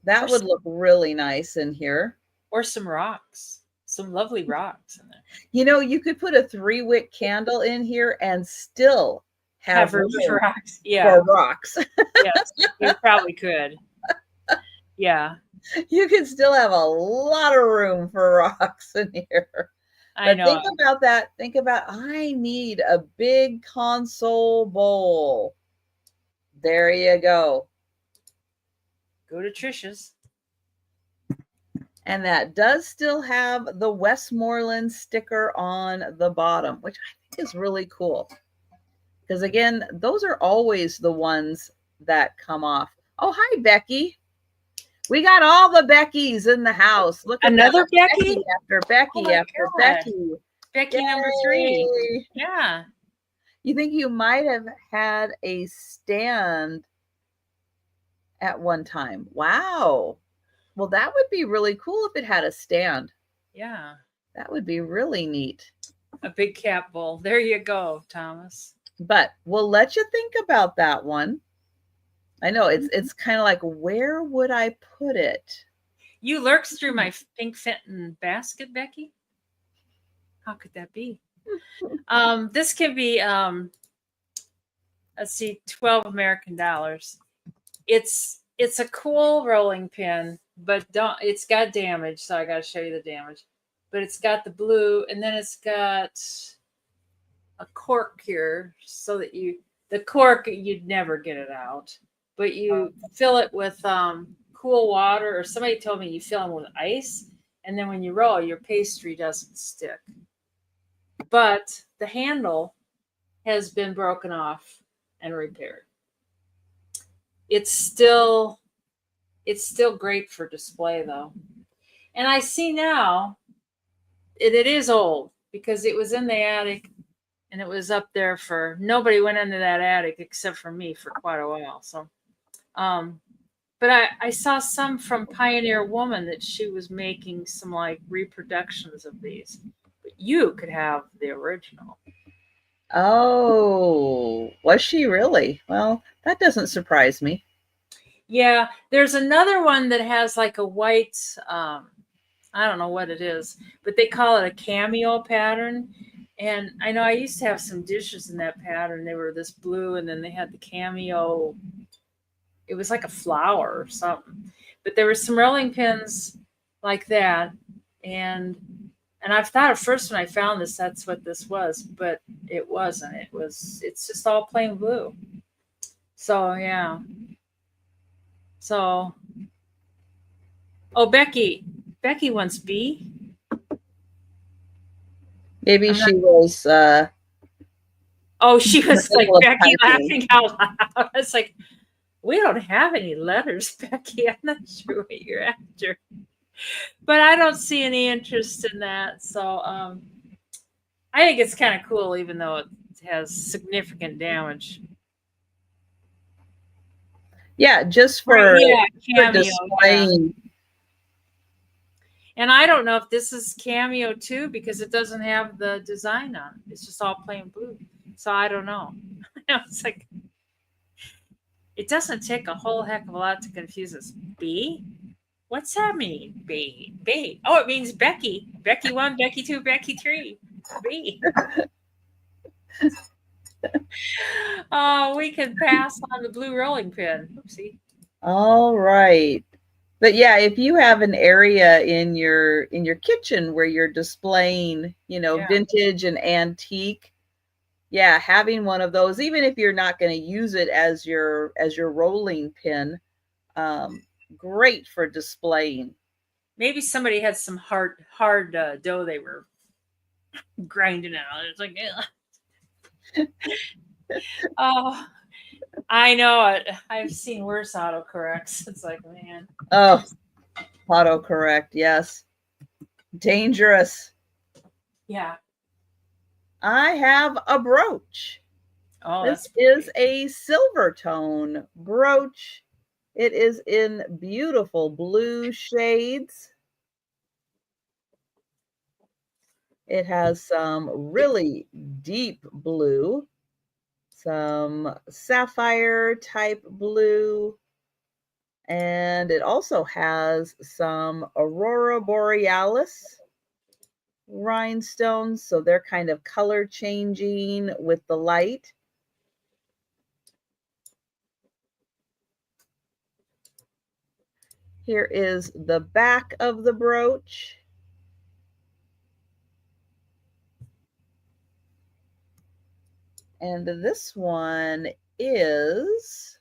That would look really nice in here. Or some rocks. Some lovely rocks in there. You know, you could put a 3-wick candle in here and still have room for rocks. For rocks. Yes, you probably could. Yeah. You could still have a lot of room for rocks in here. I know. Think about that. Think about, I need a big console bowl. There you go. Go to Trisha's. And that does still have the Westmoreland sticker on the bottom, which I think is really cool. Because again, those are always the ones that come off. Oh, hi, Becky. We got all the Beckys in the house. Look at another that. Becky after Becky after Becky. Becky number 3. Yeah. You think you might have had a stand at one time? Wow. Well, that would be really cool if it had a stand. Yeah. That would be really neat. A big cat bowl. There you go, Thomas. But we'll let you think about that one. I know it's kind of like, where would I put it? You lurked through my pink Fenton basket, Becky. How could that be? This can be let's see, 12 American dollars. It's a cool rolling pin, but it's got damage, so I got to show you the damage. But it's got the blue, and then it's got a cork here, so that the cork, you'd never get it out, but you fill it with cool water, or somebody told me you fill them with ice, and then when you roll, your pastry doesn't stick. But the handle has been broken off and repaired. It's still great for display, though. And I see now it is old, because it was in the attic and it was up there for, nobody went into that attic except for me for quite a while. So, but I saw some from Pioneer Woman that she was making some like reproductions of these. But you could have the original. Oh, was she really? Well, that doesn't surprise me. Yeah, there's another one that has like a white, I don't know what it is, but they call it a cameo pattern. And I know I used to have some dishes in that pattern. They were this blue, and then they had the cameo. It was like a flower or something. But there were some rolling pins like that, and I've thought at first when I found this that's what this was, but it wasn't. It's just all plain blue. So yeah. So oh Becky wants B. Maybe I'm not. she was Oh, she in the was like middle of Becky typing. laughing out loud. I was like, we don't have any letters, Becky. I'm not sure what you're after, but I don't see any interest in that. So I think it's kind of cool, even though it has significant damage. Yeah, just Right? Yeah, for cameo. Yeah, displaying. and I don't know if this is cameo too because it doesn't have the design on it. It's just all plain blue. So I don't know. It's like it doesn't take a whole heck of a lot to confuse us. B? What's that mean? B. B. Oh, it means Becky. Becky 1, Becky 2, Becky 3. B. Oh, we can pass on the blue rolling pin. Oopsie. All right. But yeah, if you have an area in your kitchen where you're displaying, Yeah. vintage and antique, yeah, having one of those, even if you're not going to use it as your rolling pin, um, great for displaying. Maybe somebody had some hard dough they were grinding out. It's like, oh, I know it. I've seen worse autocorrects. It's like, man. Oh, autocorrect, yes, dangerous. Yeah. I have a brooch. Oh, This that's is pretty. a silver tone brooch. It is in beautiful blue shades. It has some really deep blue, some sapphire type blue, and it also has some aurora borealis rhinestones, so they're kind of color changing with the light. Here is the back of the brooch. And this one is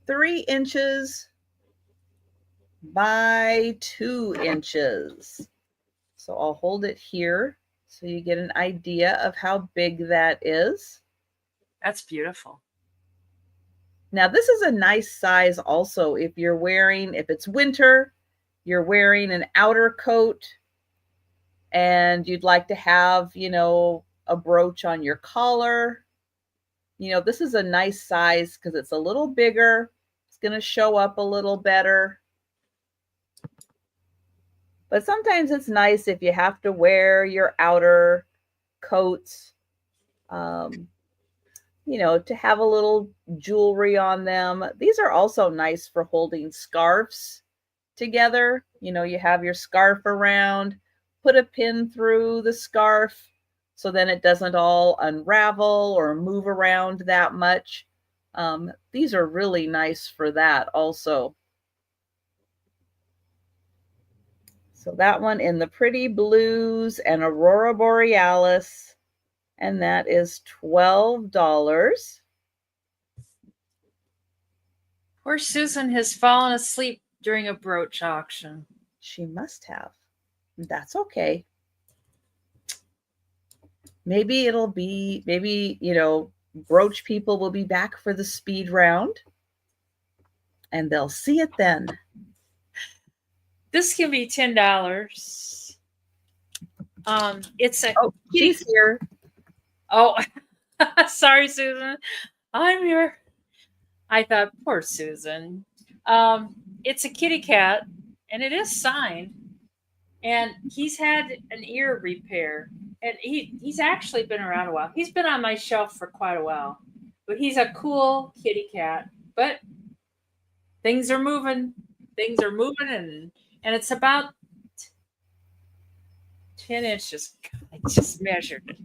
3 inches by 2 inches. So I'll hold it here so you get an idea of how big that is. That's beautiful. Now, this is a nice size also if you're wearing, if it's winter, you're wearing an outer coat and you'd like to have, a brooch on your collar. This is a nice size because it's a little bigger. It's going to show up a little better. But sometimes it's nice if you have to wear your outer coats, um, to have a little jewelry on them. These are also nice for holding scarves together. You have your scarf around, put a pin through the scarf so then it doesn't all unravel or move around that much. These are really nice for that also. So that one in the pretty blues and aurora borealis, and that is $12. Poor Susan has fallen asleep during a brooch auction. She must have. That's okay. Maybe, brooch people will be back for the speed round and they'll see it then. This can be $10. It's a Oh, kitty. she's here. Oh, sorry, Susan. I'm here. I thought, poor Susan. It's a kitty cat, and it is signed. And he's had an ear repair, and he's actually been around a while. He's been on my shelf for quite a while, but he's a cool kitty cat. But things are moving. Things are moving, and it's about 10 inches. I just measured it.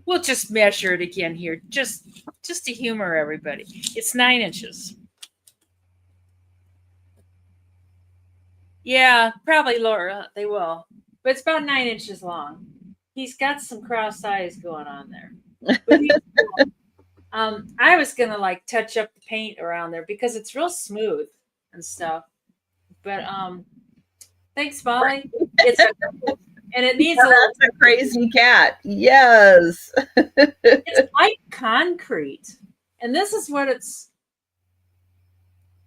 We'll just measure it again here, just to humor everybody. It's 9 inches. Yeah, probably lower. They will, but it's about 9 inches long. He's got some cross eyes going on there. But I was gonna like touch up the paint around there because it's real smooth and stuff. But thanks, Molly. It's a, and it needs a little. That's a crazy cat. Yes. It's like concrete, and this is what it's.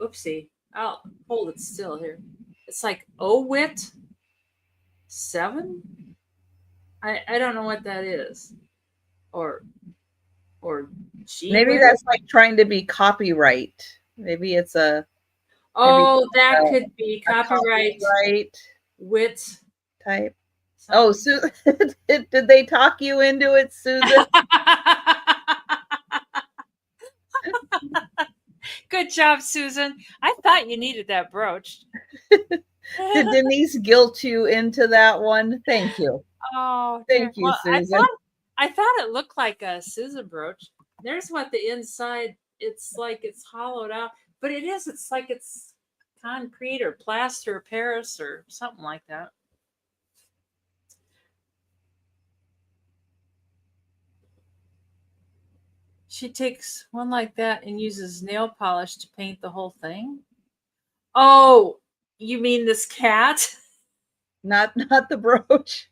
Oopsie! I'll hold it still here. It's like OWIT 7. I don't know what that is, or Maybe that's like trying to be copyright. Maybe it's a. Oh, that could be copyright wit type. Oh, Susan, did they talk you into it, Susan? Good job, Susan. I thought you needed that brooch. Did Denise guilt you into that one? Thank you. Oh, thank you, well, Susan. I thought it looked like a Susan brooch. There's what the inside. It's like it's hollowed out, but it is. It's like it's concrete or plaster, Paris, or something like that. She takes one like that and uses nail polish to paint the whole thing. Oh, you mean this cat? Not the brooch.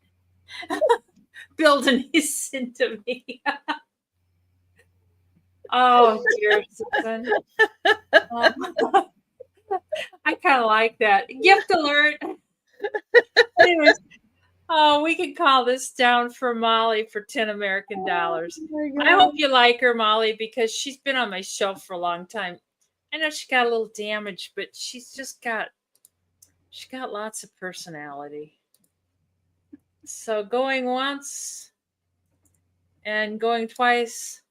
Building his into me. Oh dear, Susan. I kind of like that. Gift alert. Anyways, oh, we can call this down for Molly for 10 American dollars. Oh, I hope you like her, Molly, because she's been on my shelf for a long time. I know she got a little damage, but she's got lots of personality. So going once and going twice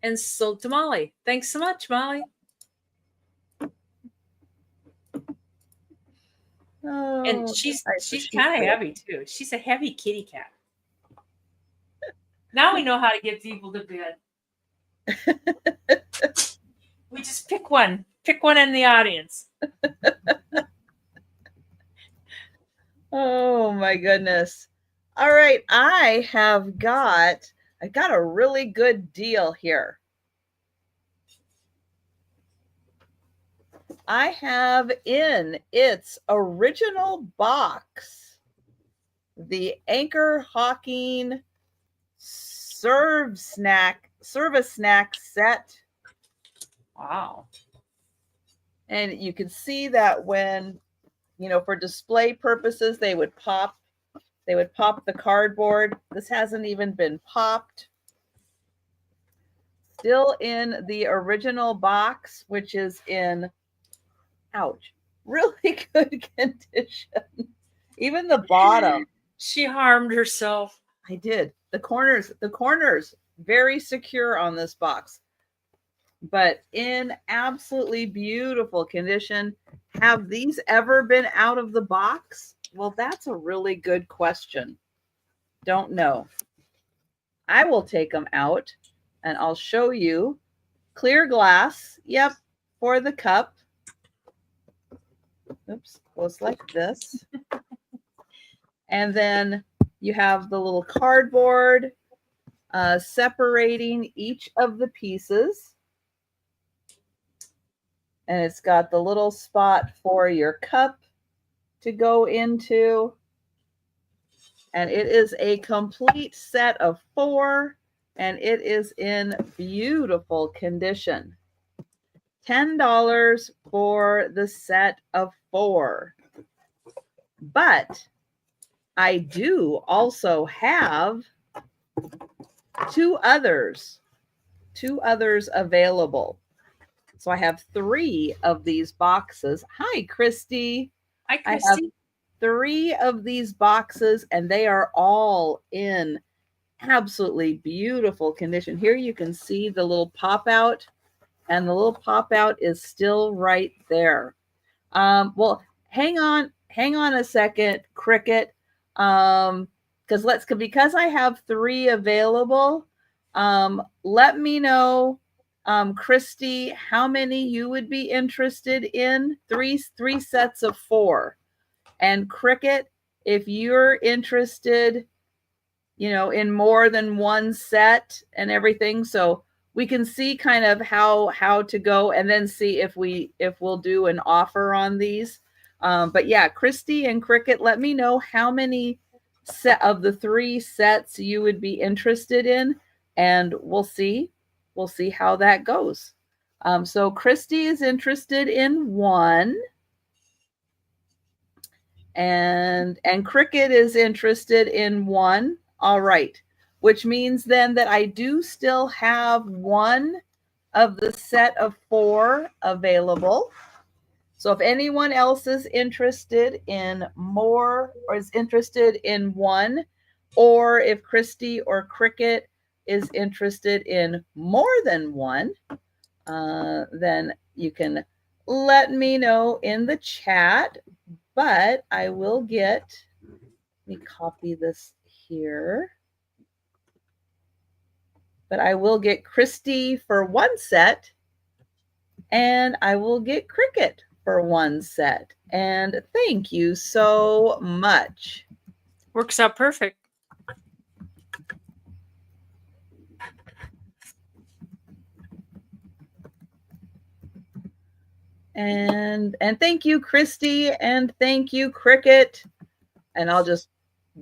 and sold to Molly. Thanks so much, Molly. Oh, and she's kind of heavy too. She's a heavy kitty cat. Now we know how to get people to bed. We just pick one in the audience. Oh my goodness. All right, I got a really good deal here. I have in its original box the Anchor Hawking service snack set. Wow. And you can see that when, for display purposes, they would pop the cardboard. This hasn't even been popped. Still in the original box, which is in, ouch, really good condition. Even the bottom. She harmed herself. I did. The corners, very secure on this box, but in absolutely beautiful condition. Have these ever been out of the box? Well, that's a really good question. Don't know. I will take them out and I'll show you. Clear glass. Yep. For the cup. Oops. Goes like this. And then you have the little cardboard separating each of the pieces. And it's got the little spot for your cup to go into. And it is a complete set of 4, and it is in beautiful condition. $10 for the set of 4. But I do also have 2 others available. So I have 3 of these boxes. Hi, Christy. Hi, Christy. I have 3 of these boxes, and they are all in absolutely beautiful condition. Here you can see the little pop out, and the little pop out is still right there. Well, hang on a second, Cricket. Because I have 3 available, let me know, Christy, how many you would be interested in. Three sets of 4. And Cricket, if you're interested, in more than one set and everything. So we can see kind of how to go, and then see if we'll do an offer on these. But yeah, Christy and Cricket, let me know how many set of the 3 sets you would be interested in, and we'll see how that goes. So Christy is interested in 1, and Cricket is interested in 1. All right, which means then that I do still have 1 of the set of 4 available. So if anyone else is interested in more, or is interested in 1, or if Christy or Cricket is interested in more than 1, then you can let me know in the chat. But I will let me copy this here. But I will get Christy for 1 set, and I will get Cricket for 1 set. And thank you so much. Works out perfect. And thank you, Christy, and thank you, Cricket. And I'll just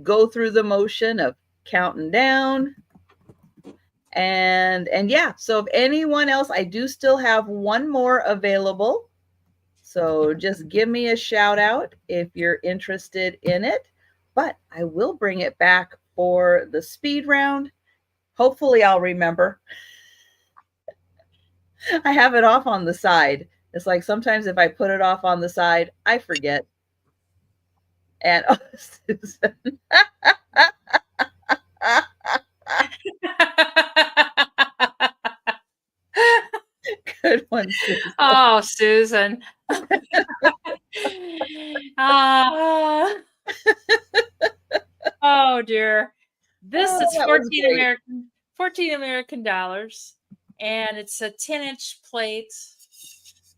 go through the motion of counting down. And yeah, so if anyone else, I do still have 1 more available. So just give me a shout out if you're interested in it. But I will bring it back for the speed round. Hopefully I'll remember. I have it off on the side. It's like sometimes if I put it off on the side, I forget. And oh, Susan. Good one, Susan. Oh, Susan. Oh dear. This is 14 American dollars, and it's a 10-inch plate.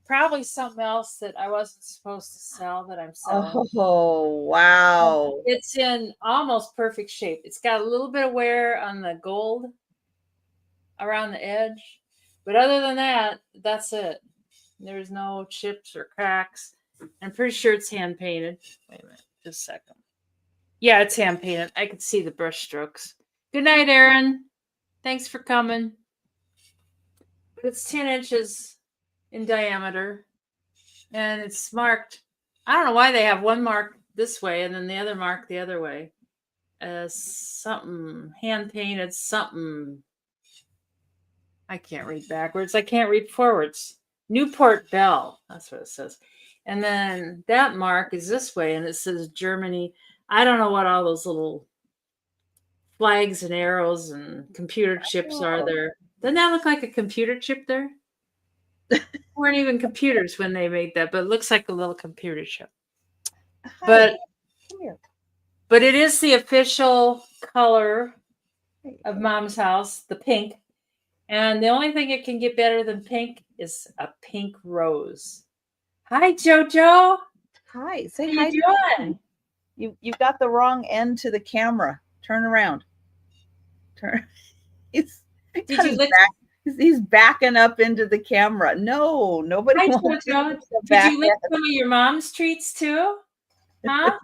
Probably something else that I wasn't supposed to sell that I'm selling. Oh, wow. It's in almost perfect shape. It's got a little bit of wear on the gold around the edge, but other than that, that's it. There's no chips or cracks. I'm pretty sure it's hand painted. Wait a minute, just a second. Yeah, it's hand painted. I can see the brush strokes. Good night, Aaron. Thanks for coming. It's 10 inches in diameter, and it's marked. I don't know why they have one mark this way and then the other mark the other way. Something hand painted, something. I can't read backwards. I can't read forwards. Newport Bell. That's what it says. And then that mark is this way, and it says Germany. I don't know what all those little flags and arrows and computer chips are there. Doesn't that look like a computer chip there? Weren't even computers when they made that, but it looks like a little computer chip. Hi. But it is the official color of Mom's house, the pink. And the only thing it can get better than pink is a pink rose. Hi, JoJo. Hi. Say How hi. you doing? You've got the wrong end to the camera. Turn around. Turn. Did you lick? He's backing up into the camera. No, nobody wants to. Did you lick some of your mom's treats too? Huh?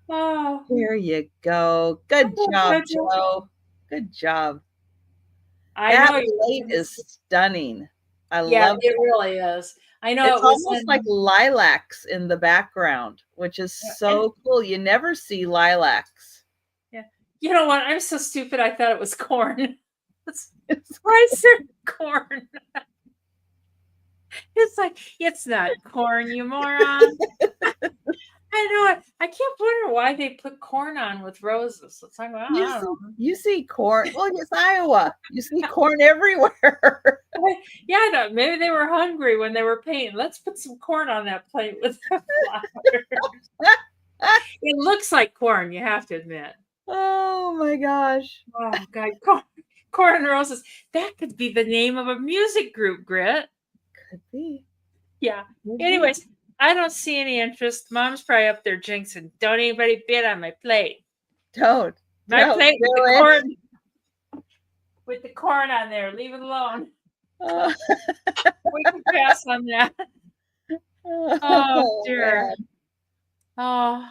Oh. There you go. Good job, Joe. Good job. That plate is stunning. I love it. Really is. I know it's almost like lilacs in the background, which is so cool. You never see lilacs. Yeah. You know what? I'm so stupid. I thought it was corn. Why is there corn? It's like, it's not corn, you moron. I know it. I kept wondering why they put corn on with roses. It's like, well, you see corn. Well, it's Iowa. You see corn everywhere. Yeah, maybe they were hungry when they were painting. Let's put some corn on that plate with the flowers. It looks like corn, you have to admit. Oh my gosh. Oh God, corn and roses. That could be the name of a music group, Grit. Could be. Yeah. Could be. Anyways, I don't see any interest. Mom's probably up there jinxing. Don't anybody bid on my plate. Don't. My Don't plate do it. with the corn on there. Leave it alone. Oh, We can pass on that. Oh oh dear. man. Oh.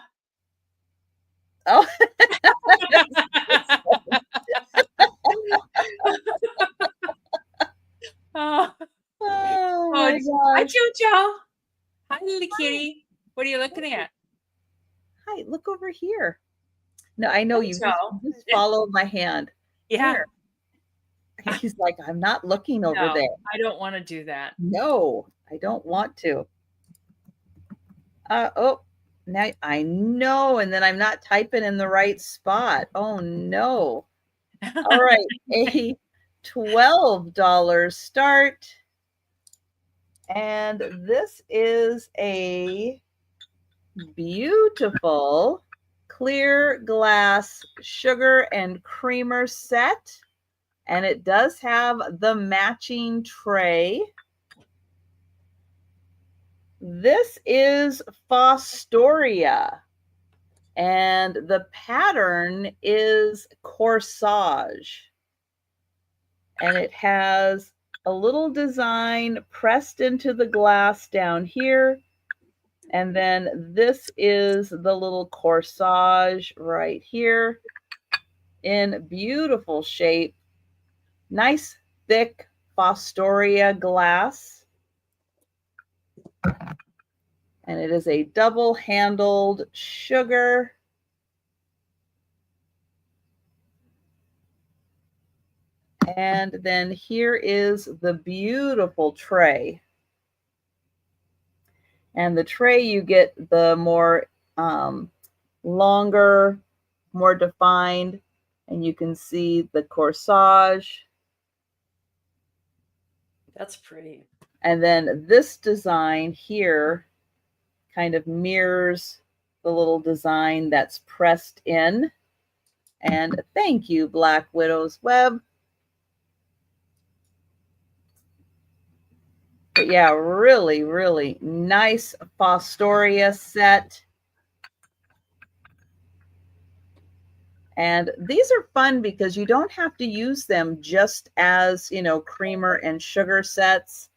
Oh, Oh. oh Oh. my Hi, gosh. Jojo. Hi, little Hi. kitty. What are you looking at? Hi, look over here. No, I know you Jojo. just followed my hand. Yeah. Where? He's like, I'm not looking over No, there. I don't want to do that. No, I don't want to. Oh, now I know, and then I'm not typing in the right spot. Oh no. All right, a $12 start. And this is a beautiful clear glass sugar and creamer set. And it does have the matching tray. This is Fostoria. And the pattern is corsage. And it has a little design pressed into the glass down here. And then this is the little corsage right here in beautiful shape. Nice thick Fostoria glass. And it is a double-handled sugar. And then here is the beautiful tray. And the tray, you get the more longer, more defined, and you can see the corsage. That's pretty. And then this design here kind of mirrors the little design that's pressed in. And thank you, Black Widow's Web. But yeah, really, really nice Fostoria set. And these are fun because you don't have to use them just as, creamer and sugar sets.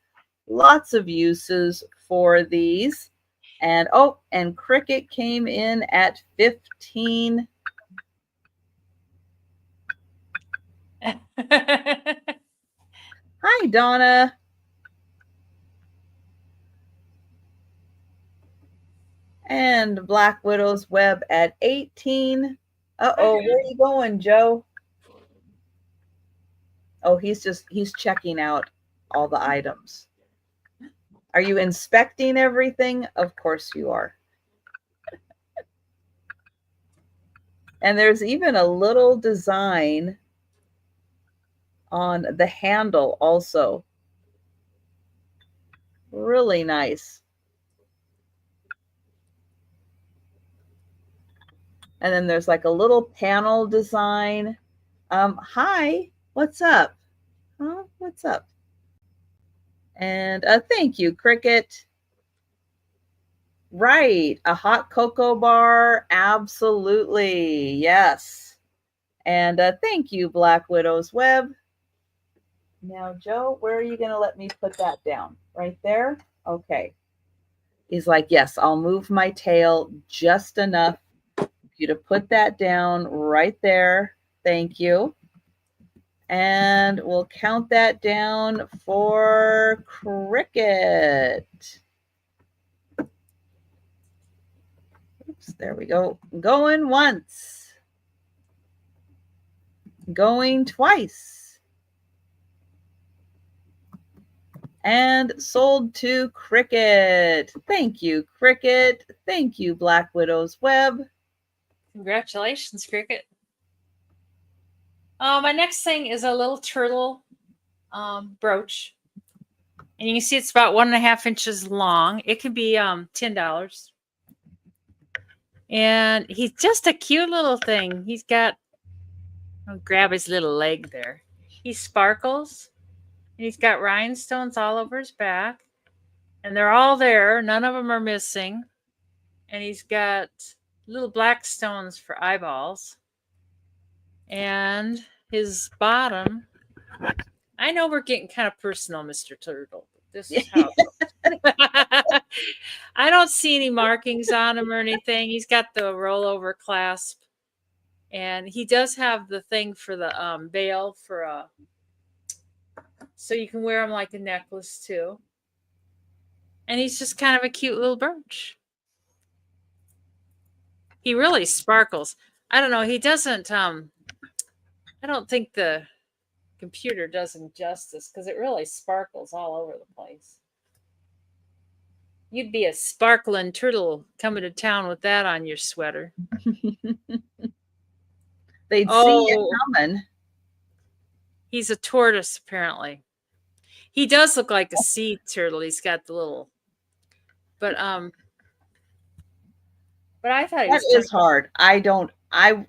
Lots of uses for these. And and Cricket came in at 15. Hi, Donna. And Black Widow's Web at 18. Uh-oh, where are you going, Joe? Oh, he's checking out all the items. Are you inspecting everything? Of course you are. And there's even a little design on the handle also. Really nice. And then there's like a little panel design. Hi, what's up? Huh? What's up? And thank you, Cricket. Right, a hot cocoa bar. Absolutely, yes. And thank you, Black Widow's Web. Now, Joe, where are you going to let me put that down? Right there? Okay. He's like, yes, I'll move my tail just enough for you to put that down right there. Thank you. And we'll count that down for Cricket. Oops, there we go. Going once. Going twice. And sold to Cricket. Thank you, Cricket. Thank you, Black Widow's Web. Congratulations, Cricket. My next thing is a little turtle brooch. And you can see it's about 1.5 inches long. It can be $10. And he's just a cute little thing. I'll grab his little leg there. He sparkles, and he's got rhinestones all over his back, and they're all there. None of them are missing. And he's got little black stones for eyeballs. And his bottom. I know we're getting kind of personal, Mr. Turtle, but this is how it goes. I don't see any markings on him or anything. He's got the rollover clasp, and he does have the thing for the veil for so you can wear him like a necklace too. And he's just kind of a cute little birch. He really sparkles. I don't know. He doesn't. I don't think the computer does him justice because it really sparkles all over the place. You'd be a sparkling turtle coming to town with that on your sweater. They'd see it coming. He's a tortoise, apparently. He does look like a sea turtle. He's got the little, but I thought that is hard. I don't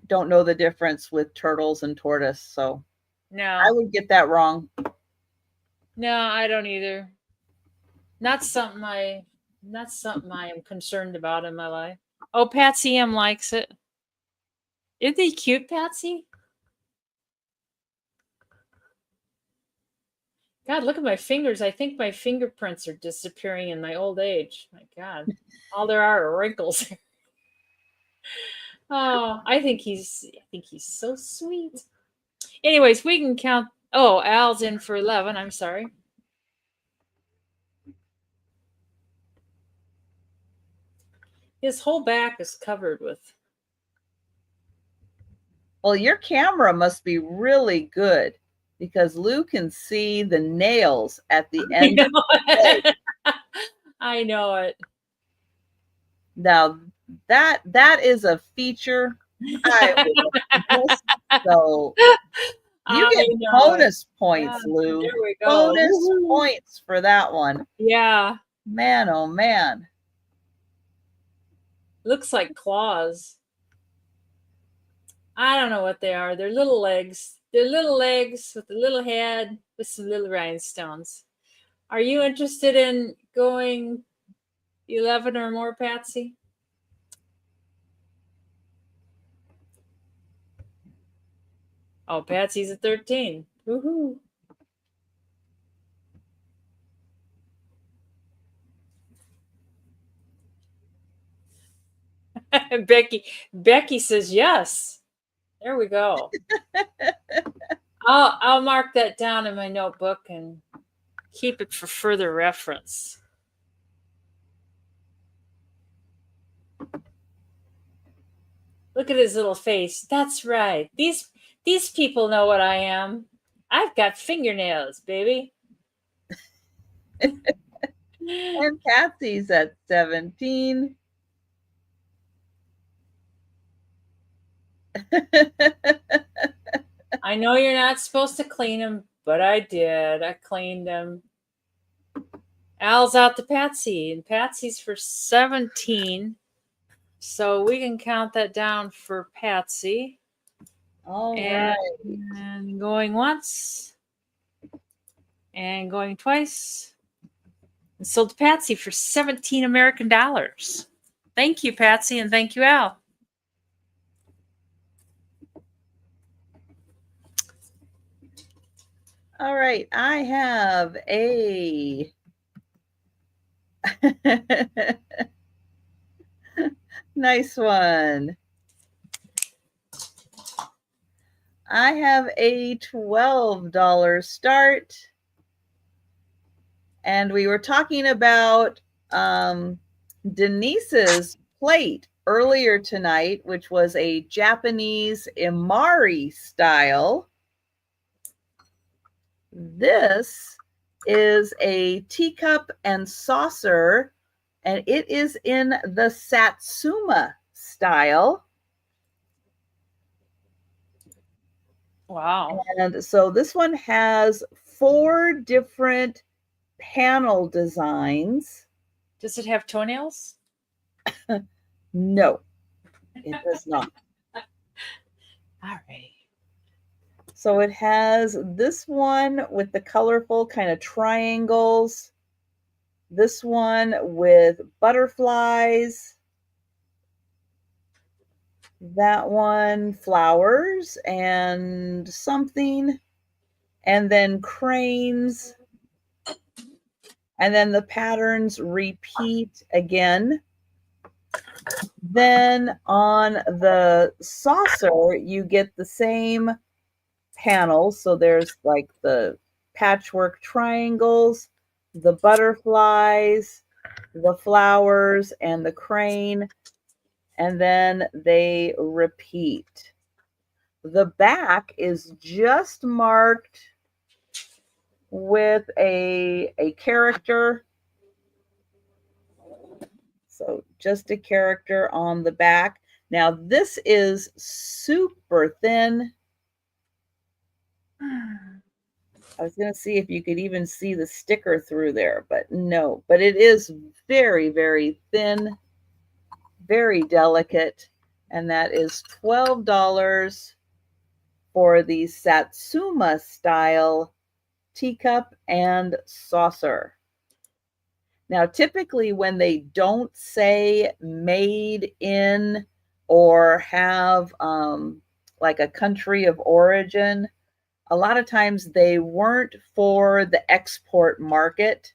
know the difference with turtles and tortoise, so no, I would get that wrong. No, I don't either. Not something I am concerned about in my life. Oh, Patsy M likes it. Isn't he cute, Patsy? God, look at my fingers. I think my fingerprints are disappearing in my old age. My God, all there are wrinkles. Oh, I think he's so sweet. Anyways, we can count. Oh, Al's in for 11. I'm sorry. His whole back is covered with. Well, your camera must be really good because Lou can see the nails at the end. I know it. Now that is a feature. So you get bonus points, Lou. There we go. Bonus points for that one. Yeah. Man, oh man. Looks like claws. I don't know what they are. They're little legs. They're little legs with a little head with some little rhinestones. Are you interested in going 11 or more, Patsy? Oh, Patsy's at 13. Woohoo. Becky says yes. There we go. I'll mark that down in my notebook and keep it for further reference. Look at his little face. That's right. These people know what I am. I've got fingernails, baby. And Patsy's at 17. I know you're not supposed to clean them, but I did. I cleaned them. Al's out to Patsy, and Patsy's for 17. So we can count that down for Patsy. All right. And going once. And going twice. And sold to Patsy for 17 American dollars. Thank you, Patsy, and thank you, Al. All right, I have a nice one. I have a $12 start. And we were talking about Denise's plate earlier tonight, which was a Japanese imari style. This is a teacup and saucer, and it is in the Satsuma style. Wow. And so this one has 4 different panel designs. Does it have toenails? No. It does not. All right. So it has this one with the colorful kind of triangles, this one with butterflies, that one flowers and something, and then cranes, and then the patterns repeat again. Then on the saucer, you get the same panels. So there's like the patchwork triangles, the butterflies, the flowers, and the crane, and then they repeat. The back is just marked with a character. So just a character on the back. Now this is super thin. I was going to see if you could even see the sticker through there, but no. But it is very, very thin, very delicate, and that is $12 for the Satsuma style teacup and saucer. Now, typically, when they don't say made in or have like a country of origin, a lot of times they weren't for the export market.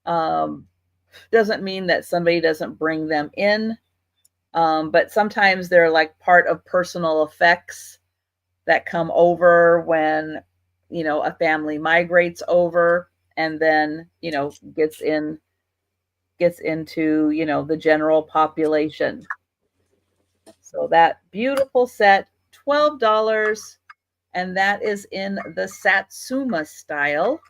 Doesn't mean that somebody doesn't bring them in, but sometimes they're like part of personal effects that come over when a family migrates over and then gets into the general population. So that beautiful set, $12, and that is in the Satsuma style.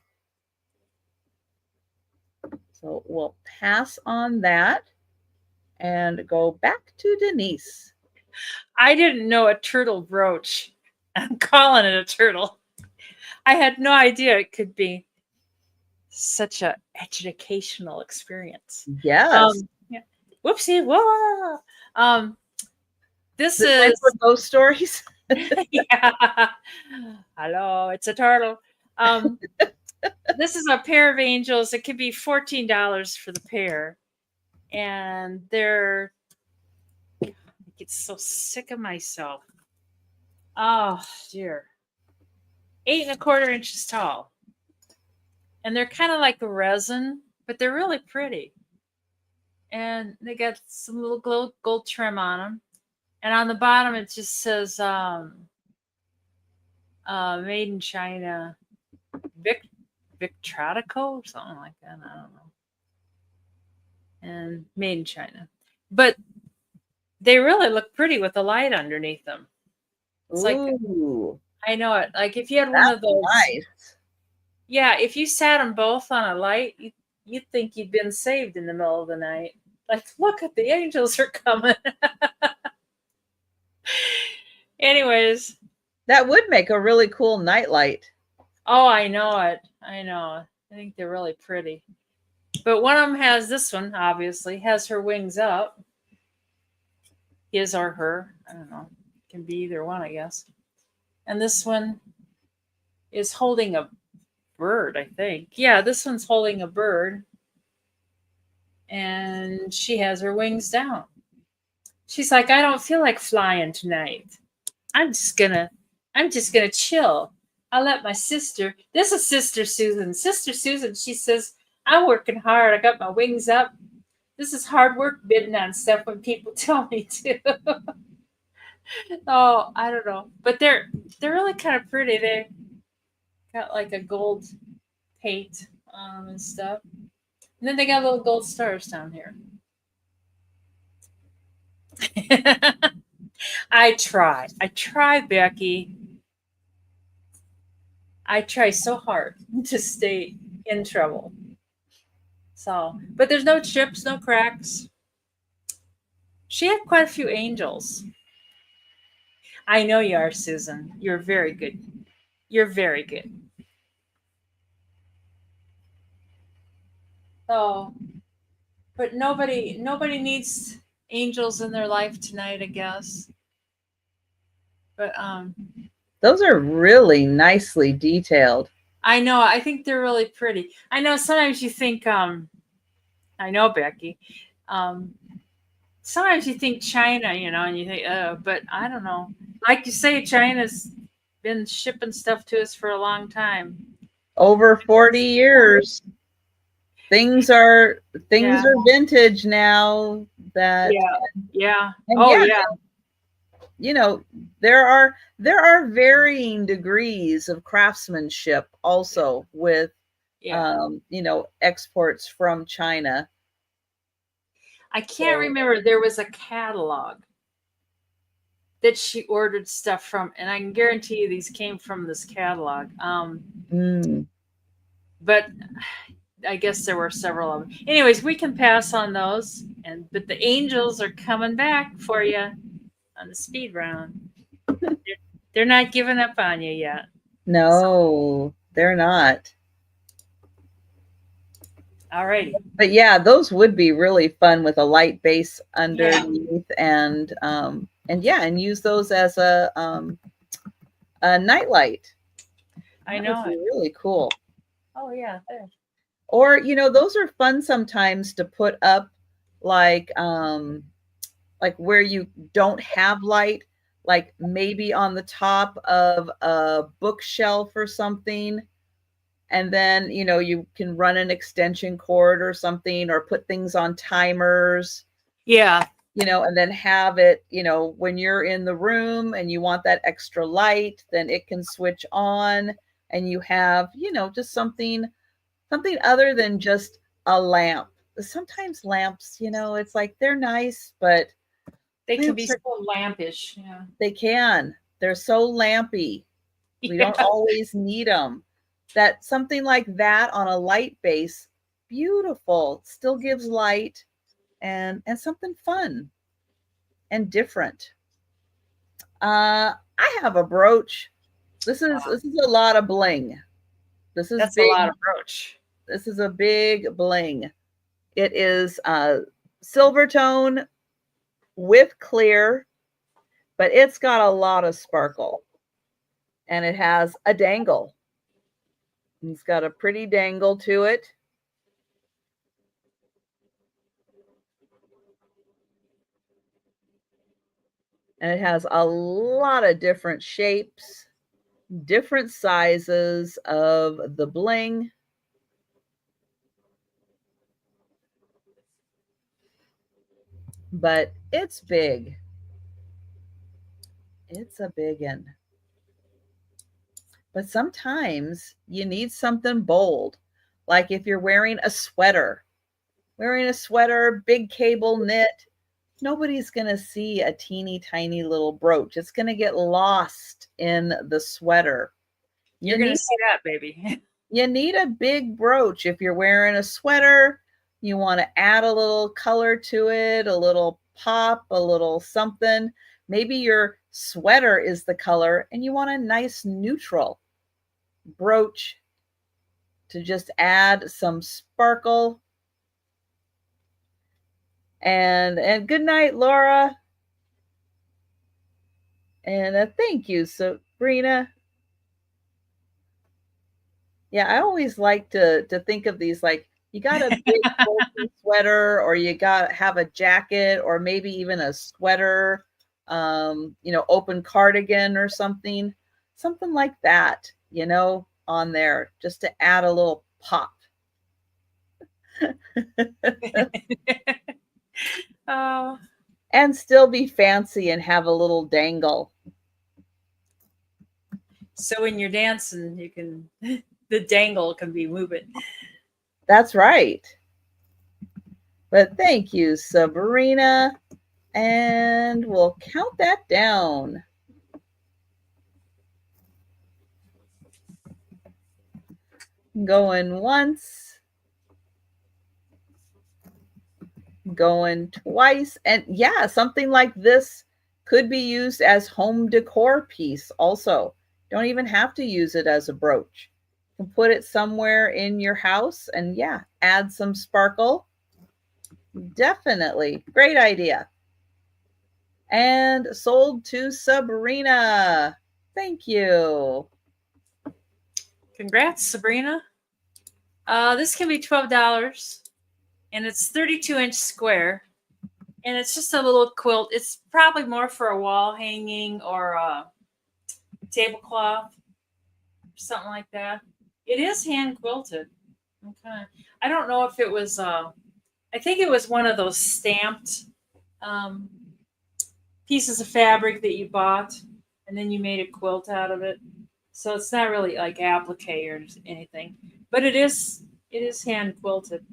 So we'll pass on that and go back to Denise. I didn't know a turtle brooch. I'm calling it a turtle. I had no idea it could be such a educational experience. Yes. Yeah. Whoopsie, whoa. Um, this Is it time for is ghost stories? yeah. Hello, it's a turtle. Um, this is a pair of angels. It could be $14 for the pair, and they're. I get so sick of myself. Oh dear, 8 1/4 inches tall, and they're kind of like resin, but they're really pretty. And they got some little gold trim on them, and on the bottom it just says "Made in China." Vic Victronico or something like that. I don't know. And made in China. But they really look pretty with the light underneath them. It's like Ooh, I know it. Like if you had one that's of those, nice. yeah. If you sat them both on a light, you'd think you'd been saved in the middle of the night. Like, look at the angels are coming. Anyways, That would make a really cool nightlight. oh, I know it. I know. I think they're really pretty. But one of them has this one. Obviously, has her wings up. His or her. I don't know. Can be either one, I guess. And this one is holding a bird, I think. Yeah, this one's holding a bird, and she has her wings down. She's like, I don't feel like flying tonight. I'm just gonna, I'm just gonna chill. I'll let my sister. This is Sister Susan. Sister Susan. She says, I'm working hard. I got my wings up. This is hard work bidding on stuff when people tell me to. Oh, I don't know, but they're really kind of pretty. They got like a gold paint and stuff. And then they got little gold stars down here. I try. I try, Becky. I try so hard to stay in trouble. So, but there's no chips, no cracks. She had quite a few angels. I know you are, Susan. You're very good. You're very good. So, but nobody needs. angels in their life tonight, I guess. But Those are really nicely detailed. I know, I think they're really pretty. I know sometimes you think I know, Becky. Um sometimes you think China, and you think, oh, but I don't know. Like you say, China's been shipping stuff to us for a long time. Over 40 years. Things are Yeah, things are vintage now that yeah, yeah. and Oh, yeah, yeah, you know, there are varying degrees of craftsmanship also with yeah. exports from China. I can't So remember. There was a catalog that she ordered stuff from, and I can guarantee you these came from this catalog. mm, But I guess there were several of them. Anyways, we can pass on those, but the angels are coming back for you on the speed round. They're, they're not giving up on you yet. So, no, they're not. alrighty. But yeah, those would be really fun with a light base Yeah, underneath and yeah, and use those as a nightlight. I That would know be it. really cool. Oh yeah, there. Or, those are fun sometimes to put up like where you don't have light, like maybe on the top of a bookshelf or something. And then, you can run an extension cord or something or put things on timers, Yeah, and then have it, when you're in the room and you want that extra light, then it can switch on and you have, just something other than just a lamp. Sometimes lamps, it's like they're nice, but they can be lamps so are, lampish. Yeah, they're so lampy. We don't yeah. always need them. That something like that on a light base, beautiful, still gives light and something fun and different. I have a brooch. This is a lot of bling. This is That's a big. lot of brooch. This is a big bling. It is silver tone with clear, but it's got a lot of sparkle, and it has a dangle. It's got a pretty dangle to it, and it has a lot of different shapes, different sizes of the bling. But it's big. It's a big one. But sometimes you need something bold. Like if you're wearing a sweater, big cable knit, nobody's going to see a teeny tiny little brooch. It's going to get lost in the sweater. You You're gonna need see that, baby. you need a big brooch if you're wearing a sweater. You want to add a little color to it, a little pop, a little something. Maybe your sweater is the color and you want a nice neutral brooch to just add some sparkle. And good night, Laura. And thank you, Sabrina. Yeah, I always like to think of these like you got a big bulky sweater, or you got have a jacket, or maybe even a sweater, open cardigan or something like that, on there just to add a little pop. Oh, And still be fancy and have a little dangle. so when you're dancing, you can the dangle can be moving. That's right. But thank you, Sabrina. And we'll count that down. Going once, going twice. And yeah, something like this could be used as home decor piece also. Don't even have to use it as a brooch. You can put it somewhere in your house and yeah, add some sparkle. Definitely. Great idea. and sold to Sabrina. Thank you. Congrats, Sabrina. This can be $12, and it's 32-inch square, and it's just a little quilt. It's probably more for a wall hanging or a tablecloth, something like that. It is hand quilted. Okay. I don't know if it was. I think it was one of those stamped um, pieces of fabric that you bought, and then you made a quilt out of it. So it's not really like applique or anything, but it is hand quilted.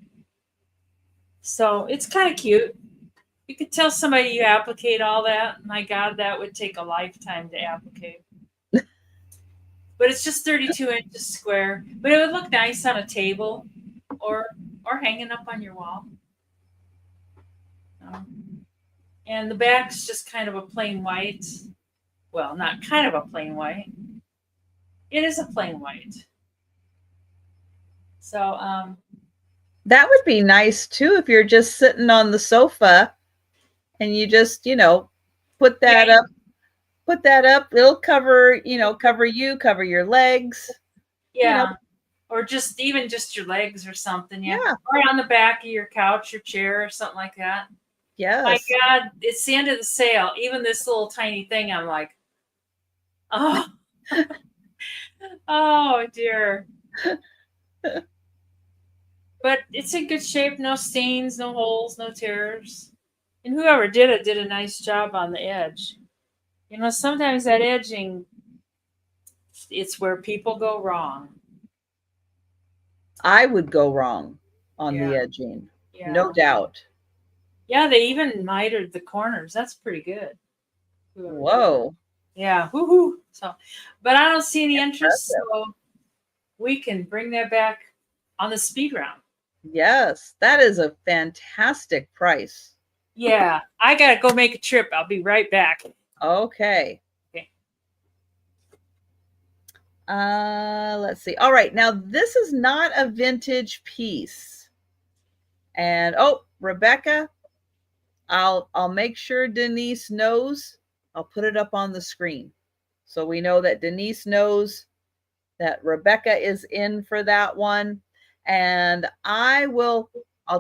So it's kind of cute. You could tell somebody you applicate all that. My God, that would take a lifetime to applicate. But it's just 32 inches square. But it would look nice on a table or or hanging up on your wall. And the back's just kind of a plain white. Well, not kind of a plain white. It is a plain white. So That would be nice too if you're just sitting on the sofa and you just, put that yeah, up, put that up. It'll cover, cover you, cover your legs, you know. yeah. Or just even just your legs or something, yeah. Yeah. Or on the back of your couch or chair or something like that. My Yes. God, it's the end of the sale. Even this little tiny thing, I'm like, oh, oh dear. But it's in good shape, no stains, no holes, no tears. And whoever did it did a nice job on the edge. Sometimes that edging, it's where people go wrong. I would go wrong on Yeah, the edging. yeah. No doubt. Yeah, they even mitered the corners. That's pretty good. Whoever did that. Whoa. Yeah, woohoo. So, but I don't see any interest, Impressive. so we can bring that back on the speed round. Yes, that is a fantastic price. Yeah, I gotta go make a trip. I'll be right back. Okay. Okay. Let's see. All right. Now this is not a vintage piece. And Rebecca, I'll make sure Denise knows. I'll put it up on the screen. So we know that Denise knows that Rebecca is in for that one. And I'll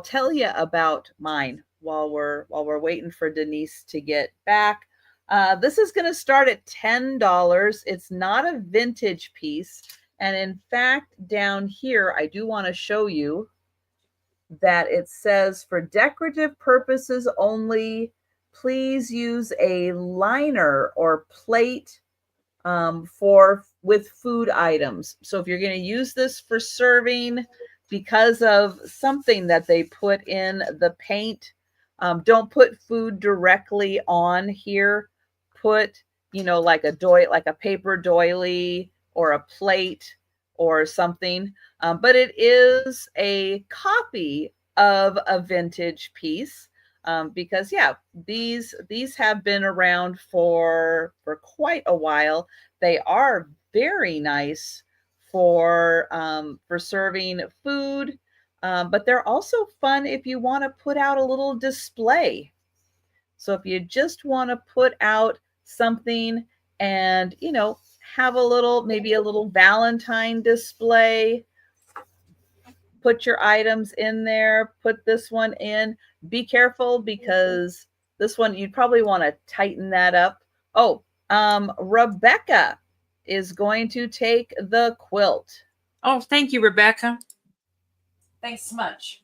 tell you about mine while we're waiting for Denise to get back. This is going to start at $10. It's not a vintage piece. And in fact, down here, I do want to show you that it says for decorative purposes only, please use a liner or plate for with food items. So if you're going to use this for serving because of something that they put in the paint, don't put food directly on here. Put, like like a paper doily or a plate or something. But it is a copy of a vintage piece. Because these have been around for quite a while. They are very nice for serving food, but they're also fun if you want to put out a little display. So if you just want to put out something and have maybe a little Valentine display, put your items in there, put this one in. Be careful because this one you'd probably want to tighten that up. Rebecca is going to take the quilt. Oh, thank you, Rebecca. Thanks so much.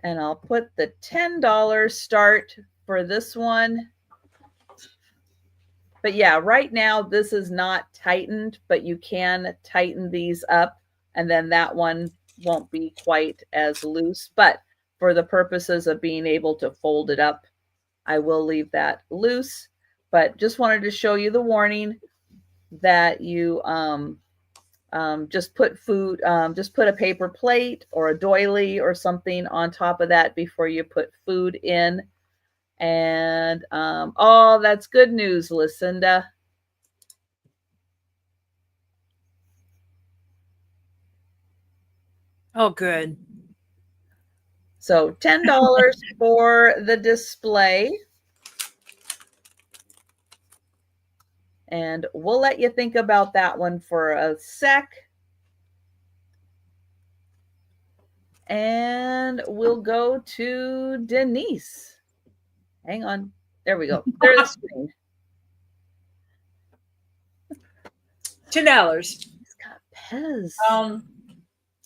And I'll put the $10 start for this one. But yeah, right now this is not tightened, but you can tighten these up and then that one won't be quite as loose. But for the purposes of being able to fold it up, I will leave that loose. But just wanted to show you the warning that you just put just put a paper plate or a doily or something on top of that before you put food in. And that's good news, Lucinda. Oh, good. So $10 for the display. And we'll let you think about that one for a sec. And we'll go to Denise. Hang on. There we go. There's the screen. $2. He's got Pez.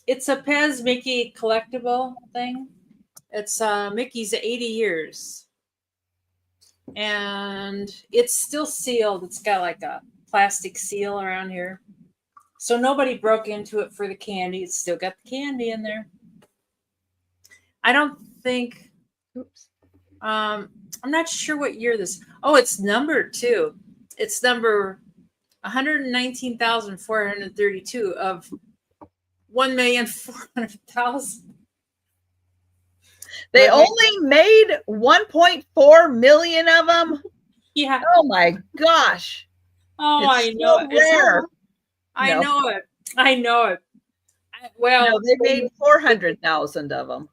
It's a Pez Mickey collectible thing. It's Mickey's 80 years. And it's still sealed. It's got like a plastic seal around here. So nobody broke into it for the candy. It's still got the candy in there. I don't think. Oops. I'm not sure what year this. Oh, it's numbered too. It's number 119,432 of 1,400,000. They only made 1.4 million of them. Yeah. Oh my gosh. Oh, I know it. Rare. I know it. I know it. Well, no, they made 400,000 of them.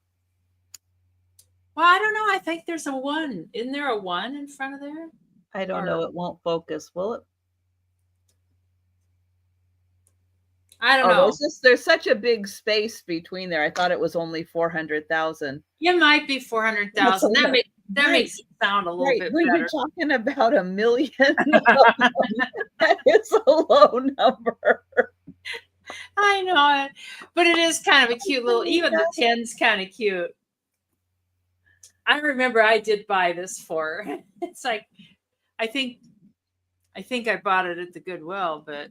Well, I don't know. I think there's a 1. Isn't there a 1 in front of there? I don't know. It won't focus, will it? I don't know. There's such a big space between there. I thought it was only 400,000. It might be 400,000. That makes it sound a little bit when better. You're talking about a million. That is a low number. I know it, but it is kind of a cute little. Even the 10's kind of cute. I remember I did buy this for. It's like, I think I bought it at the Goodwill, but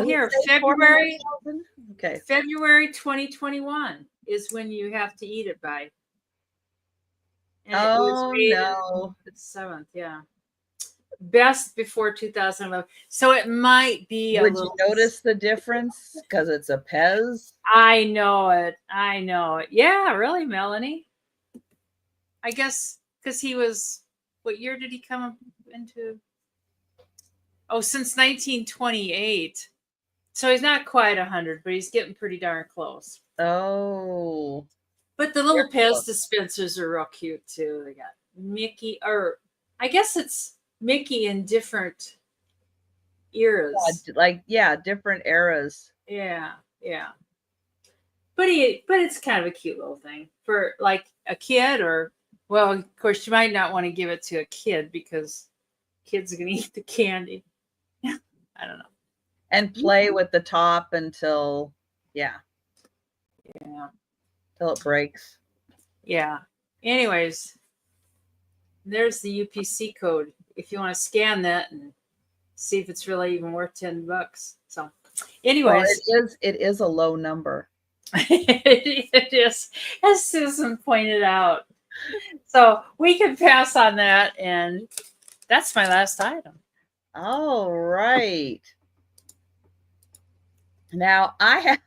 here, February. Okay, February 2021 is when you have to eat it by. And it was made no, the 7th, yeah. Best before 2011. So it might be. Would you notice the difference because it's a Pez? I know it. I know it. Yeah, really, Melanie. I guess because he was. What year did he come into? Oh, since 1928. So he's not quite 100, but he's getting pretty darn close. Oh. But the little Pez dispensers are real cute too. They got Mickey, or I guess it's Mickey in different eras. Different eras. Yeah. But it's kind of a cute little thing for like a kid, or well, of course you might not want to give it to a kid because kids are gonna eat the candy. I don't know. And play with the top until till it breaks. Yeah. Anyways, there's the UPC code if you want to scan that and see if it's really even worth $10. So, anyways, it is a low number. It is, as Susan pointed out. So we can pass on that, and that's my last item. All right. Now I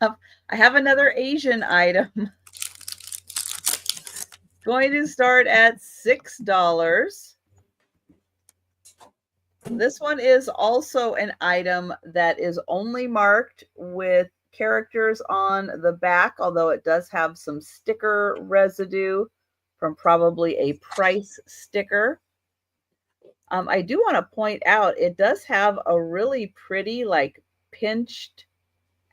have another Asian item. Going to start at $6. This one is also an item that is only marked with characters on the back, although it does have some sticker residue from probably a price sticker. I do want to point out it does have a really pretty pinched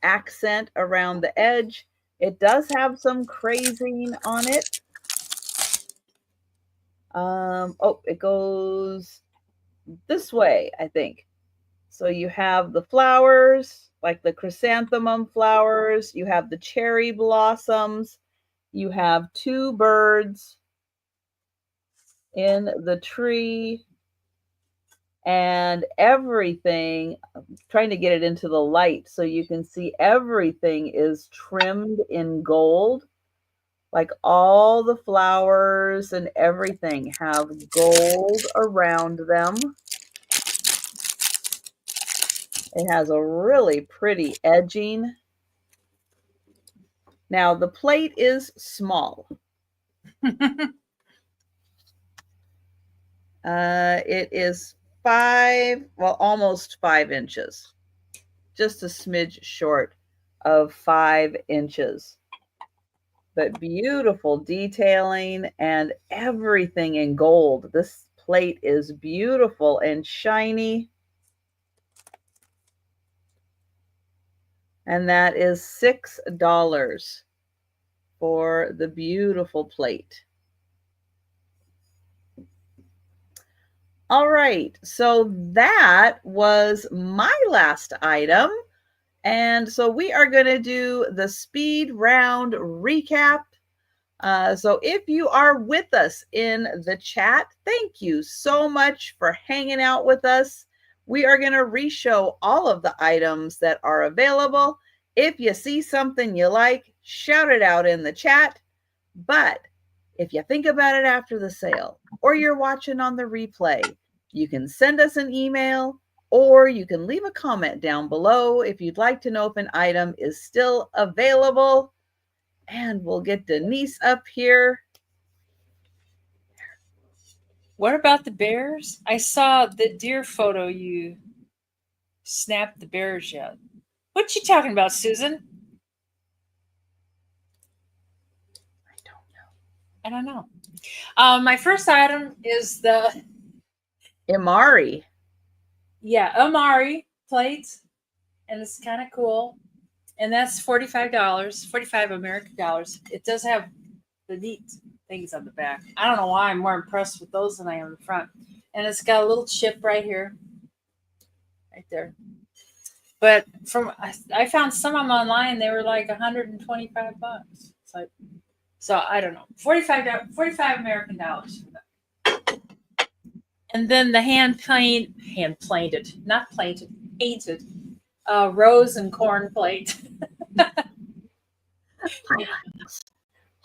accent around the edge. It does have some crazing on it. It goes this way, I think. So you have the flowers, like the chrysanthemum flowers. You have the cherry blossoms. You have 2 birds in the tree. And everything, I'm trying to get it into the light so you can see everything is trimmed in gold. Like all the flowers and everything have gold around them. It has a really pretty edging. Now the plate is small. It is almost 5 inches. Just a smidge short of 5 inches. but beautiful detailing and everything in gold. This plate is beautiful and shiny. And that is $6 for the beautiful plate. All right, so that was my last item. And so we are going to do the speed round recap. So if you are with us in the chat, thank you so much for hanging out with us. We are going to re-show all of the items that are available. If you see something you like, shout it out in the chat. But if you think about it after the sale or you're watching on the replay, you can send us an email or you can leave a comment down below if you'd like to know if an item is still available. And we'll get Denise up here. What about the bears? I saw the deer photo you snapped the bears yet. What you talking about, Susan? I don't know. My first item is the Imari. Yeah, Amari plate, and it's kind of cool. And that's $45, 45 American dollars. It does have the neat things on the back. I don't know why I'm more impressed with those than I am the front. And it's got a little chip right here, right there. But I found some of them online. They were like $125. It's like, so I don't know, 45 American dollars for that. And then the hand-painted, not plated, painted rose and corn plate.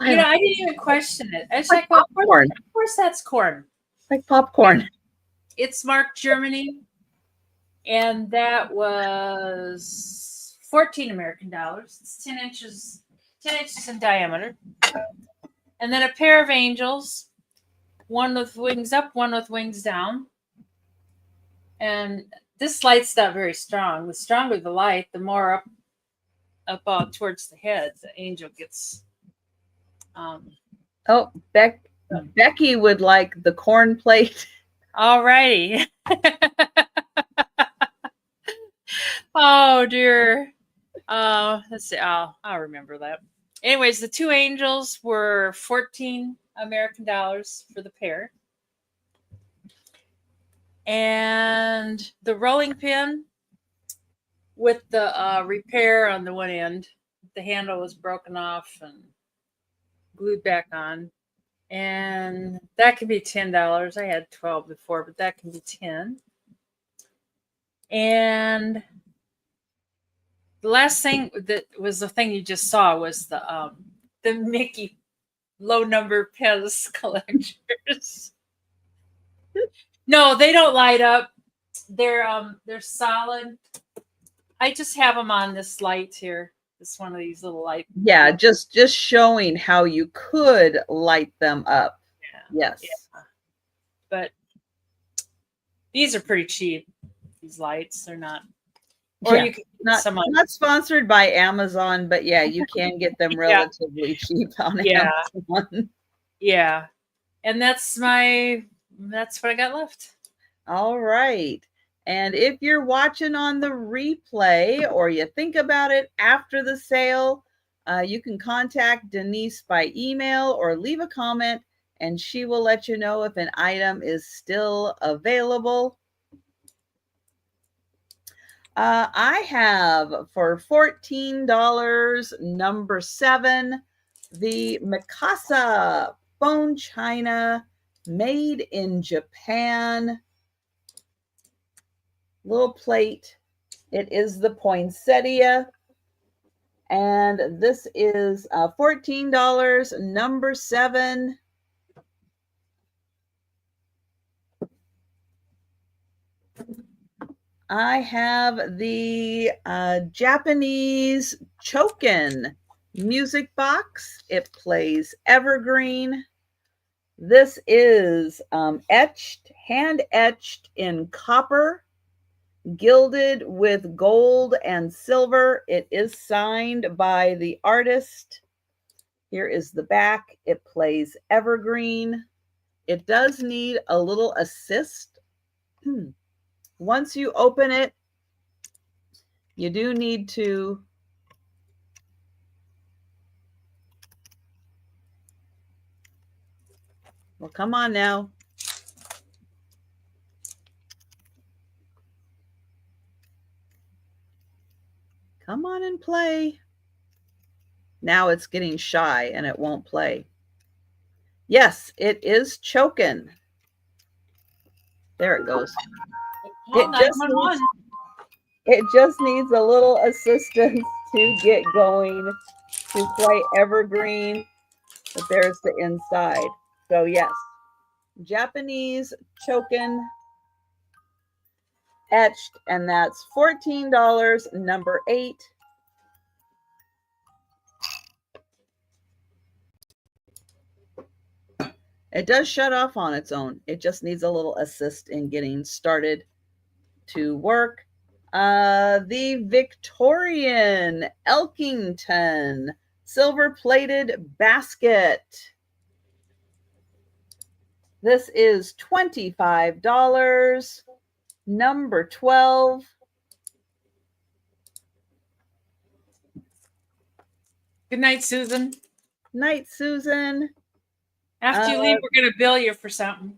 You know, I didn't even question it. I was like, well, popcorn. Of course that's corn. Like popcorn. It's marked Germany. And that was 14 American dollars. It's 10 inches in diameter. And then a pair of angels, one with wings up, one with wings down. And this light's not very strong. The stronger the light, the more up towards the head the angel gets. Becky would like the corn plate. All righty. Oh dear. Let's see. I'll remember that. Anyways, the two angels were 14 American dollars for the pair. And the rolling pin with the repair on the one end, the handle was broken off and glued back on. And that could be $10. I had 12 before, but that can be 10. And the last thing that was the thing you just saw was the Mickey low number Pez collectors. No, they don't light up. They're solid. I just have them on this light here. This one of these little lights. Yeah, just showing how you could light them up. Yeah. Yes. Yeah. But these are pretty cheap. These lights, they're not. Or yeah, you can not sponsored by Amazon, but yeah, you can get them relatively cheap on Amazon. Yeah. And that's what I got left. All right. And if you're watching on the replay or you think about it after the sale, you can contact Denise by email or leave a comment and she will let you know if an item is still available. I have for $14, number 7, the Mikasa bone china made in Japan little plate. It is the poinsettia. And this is $14, number 7. I have the Japanese Chokin music box. It plays evergreen. This is hand etched in copper, gilded with gold and silver. It is signed by the artist. Here is the back. It plays evergreen. It does need a little assist. Once you open it, you do need to well, come on now. Come on and play. Now it's getting shy and it won't play. Yes, it is choking. There it goes. It just needs a little assistance to get going to play evergreen. But there's the inside. So yes, Japanese chokin etched, and that's $14, number 8. It does shut off on its own. It just needs a little assist in getting started to work. The Victorian Elkington silver-plated basket. This is $25, number 12. Good night, Susan. Night, Susan. After you leave, we're going to bill you for something.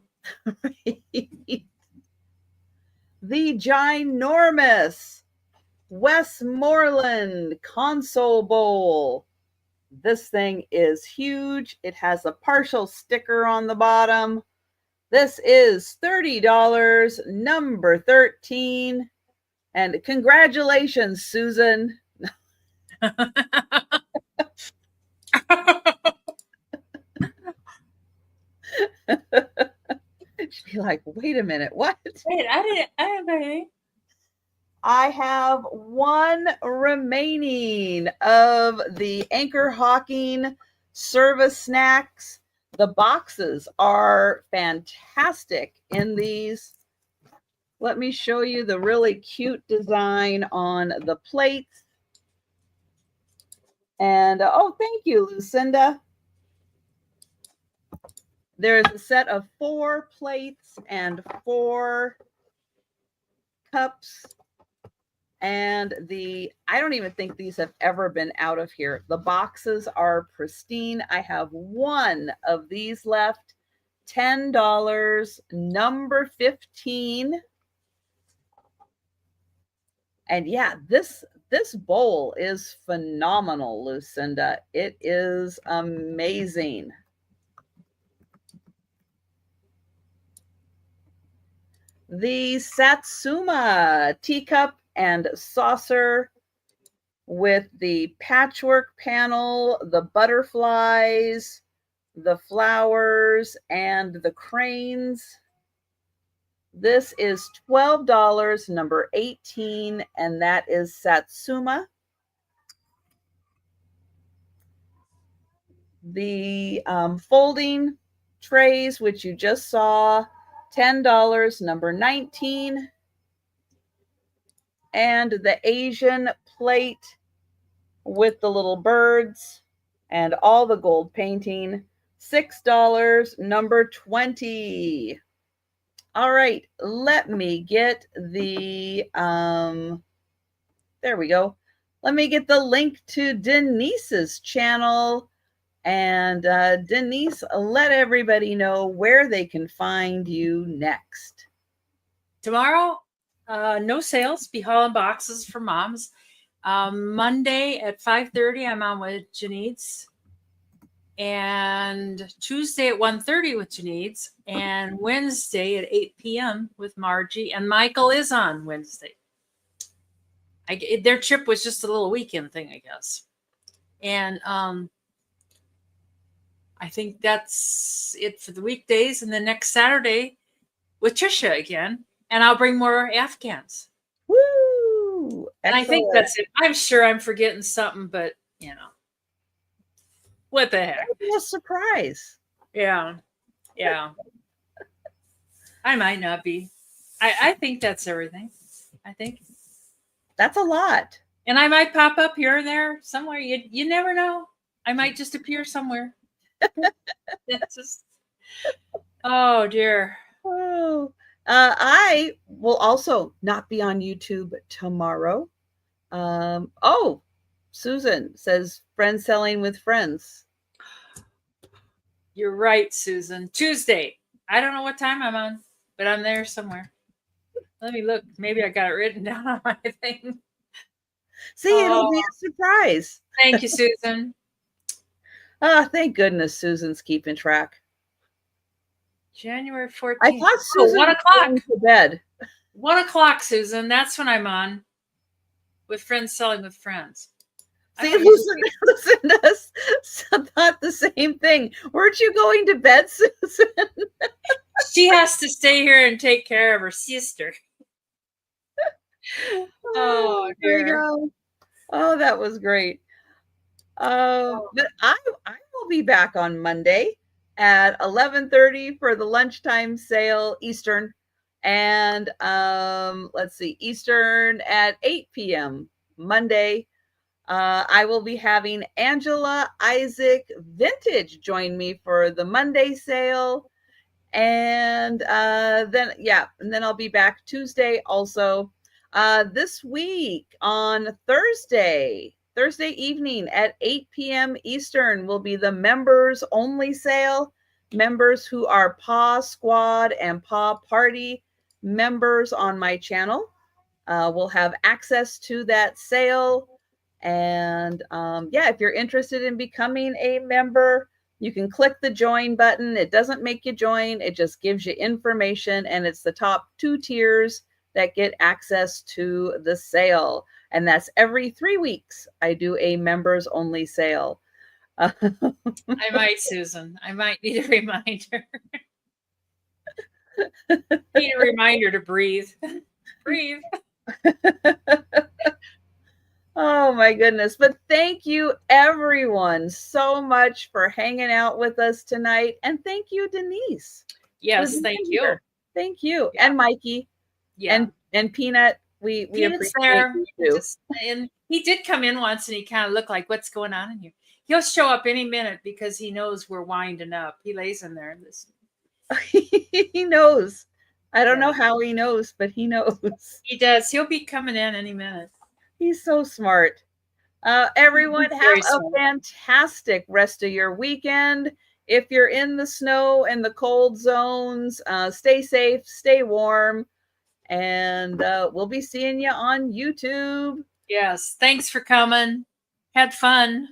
The ginormous Westmoreland console bowl. This thing is huge. It has a partial sticker on the bottom. This is $30, number 13. And congratulations, Susan. She'd be like, wait a minute, what? Wait, I didn't have anything. I have one remaining of the Anchor Hawking service snacks. The boxes are fantastic in these. Let me show you the really cute design on the plates. And oh, thank you, Lucinda. There's a set of 4 plates and 4 cups. And I don't even think these have ever been out of here. The boxes are pristine. I have one of these left. $10, number 15. And yeah, this bowl is phenomenal, Lucinda. It is amazing. The Satsuma teacup and saucer with the patchwork panel, the butterflies, the flowers, and the cranes. This is $12, number 18, and that is Satsuma. The folding trays, which you just saw, $10, number 19. And the Asian plate with the little birds and all the gold painting, $6, number 20. All right, let me get the, there we go. Let me get the link to Denise's channel. And Denise, let everybody know where they can find you next. Tomorrow, no sales, be hauling boxes for moms. Monday at 5:30, I'm on with Janice. And Tuesday at 1:30 with Janice. And Wednesday at 8 p.m. with Margie. And Michael is on Wednesday. Their trip was just a little weekend thing, I guess. And I think that's it for the weekdays. And then next Saturday with Trisha again. And I'll bring more Afghans. Woo! And I think that's it. I'm sure I'm forgetting something, but you know, what the heck? A surprise. Yeah. Yeah. I might not be. I think that's everything. I think that's a lot. And I might pop up here and there somewhere. You never know. I might just appear somewhere. It's just, oh dear. Oh, I will also not be on YouTube tomorrow. Oh, Susan says friend selling with friends. You're right, Susan. Tuesday. I don't know what time I'm on, but I'm there somewhere. Let me look. Maybe I got it written down on my thing. See, it'll be Oh, a surprise. thank you, Susan. Ah, thank goodness Susan's keeping track. January I 14th. thought Oh, Susan 1 was going o'clock. to bed. 1 o'clock, Susan. That's when I'm on with friends selling with friends. I See, don't usually. Lucinda's thought the same thing. Weren't you going to bed, Susan? She has to stay here and take care of her sister. Oh My dear. God. Oh, that was great. Oh, But I will be back on Monday at 11:30 for the lunchtime sale Eastern, and let's see, Eastern at 8 p.m. Monday. I will be having Angela Isaac Vintage join me for the Monday sale. And then I'll be back Tuesday also. This week on Thursday evening at 8 p.m. Eastern will be the members only sale. Members who are Paw Squad and Paw Party members on my channel will have access to that sale. And if you're interested in becoming a member, you can click the join button. It doesn't make you join, it just gives you information, and it's the top 2 tiers that get access to the sale. And that's every 3 weeks. I do a members only sale. I might, Susan. I might need a reminder. Need a reminder to breathe. Breathe. Oh my goodness. But thank you everyone so much for hanging out with us tonight. And thank you, Denise. Yes, thank you. Thank you. Yeah. And Mikey. Yeah. And Peanut. We Peanut's appreciate there. you too. And he did come in once and he kind of looked like, what's going on in here? He'll show up any minute because he knows we're winding up. He lays in there and listens. He knows. I don't know how he knows, but he knows. He does. He'll be coming in any minute. He's so smart. Everyone have a fantastic rest of your weekend. If you're in the snow and the cold zones, stay safe, stay warm, and we'll be seeing you on YouTube. Yes. Thanks for coming. Had fun.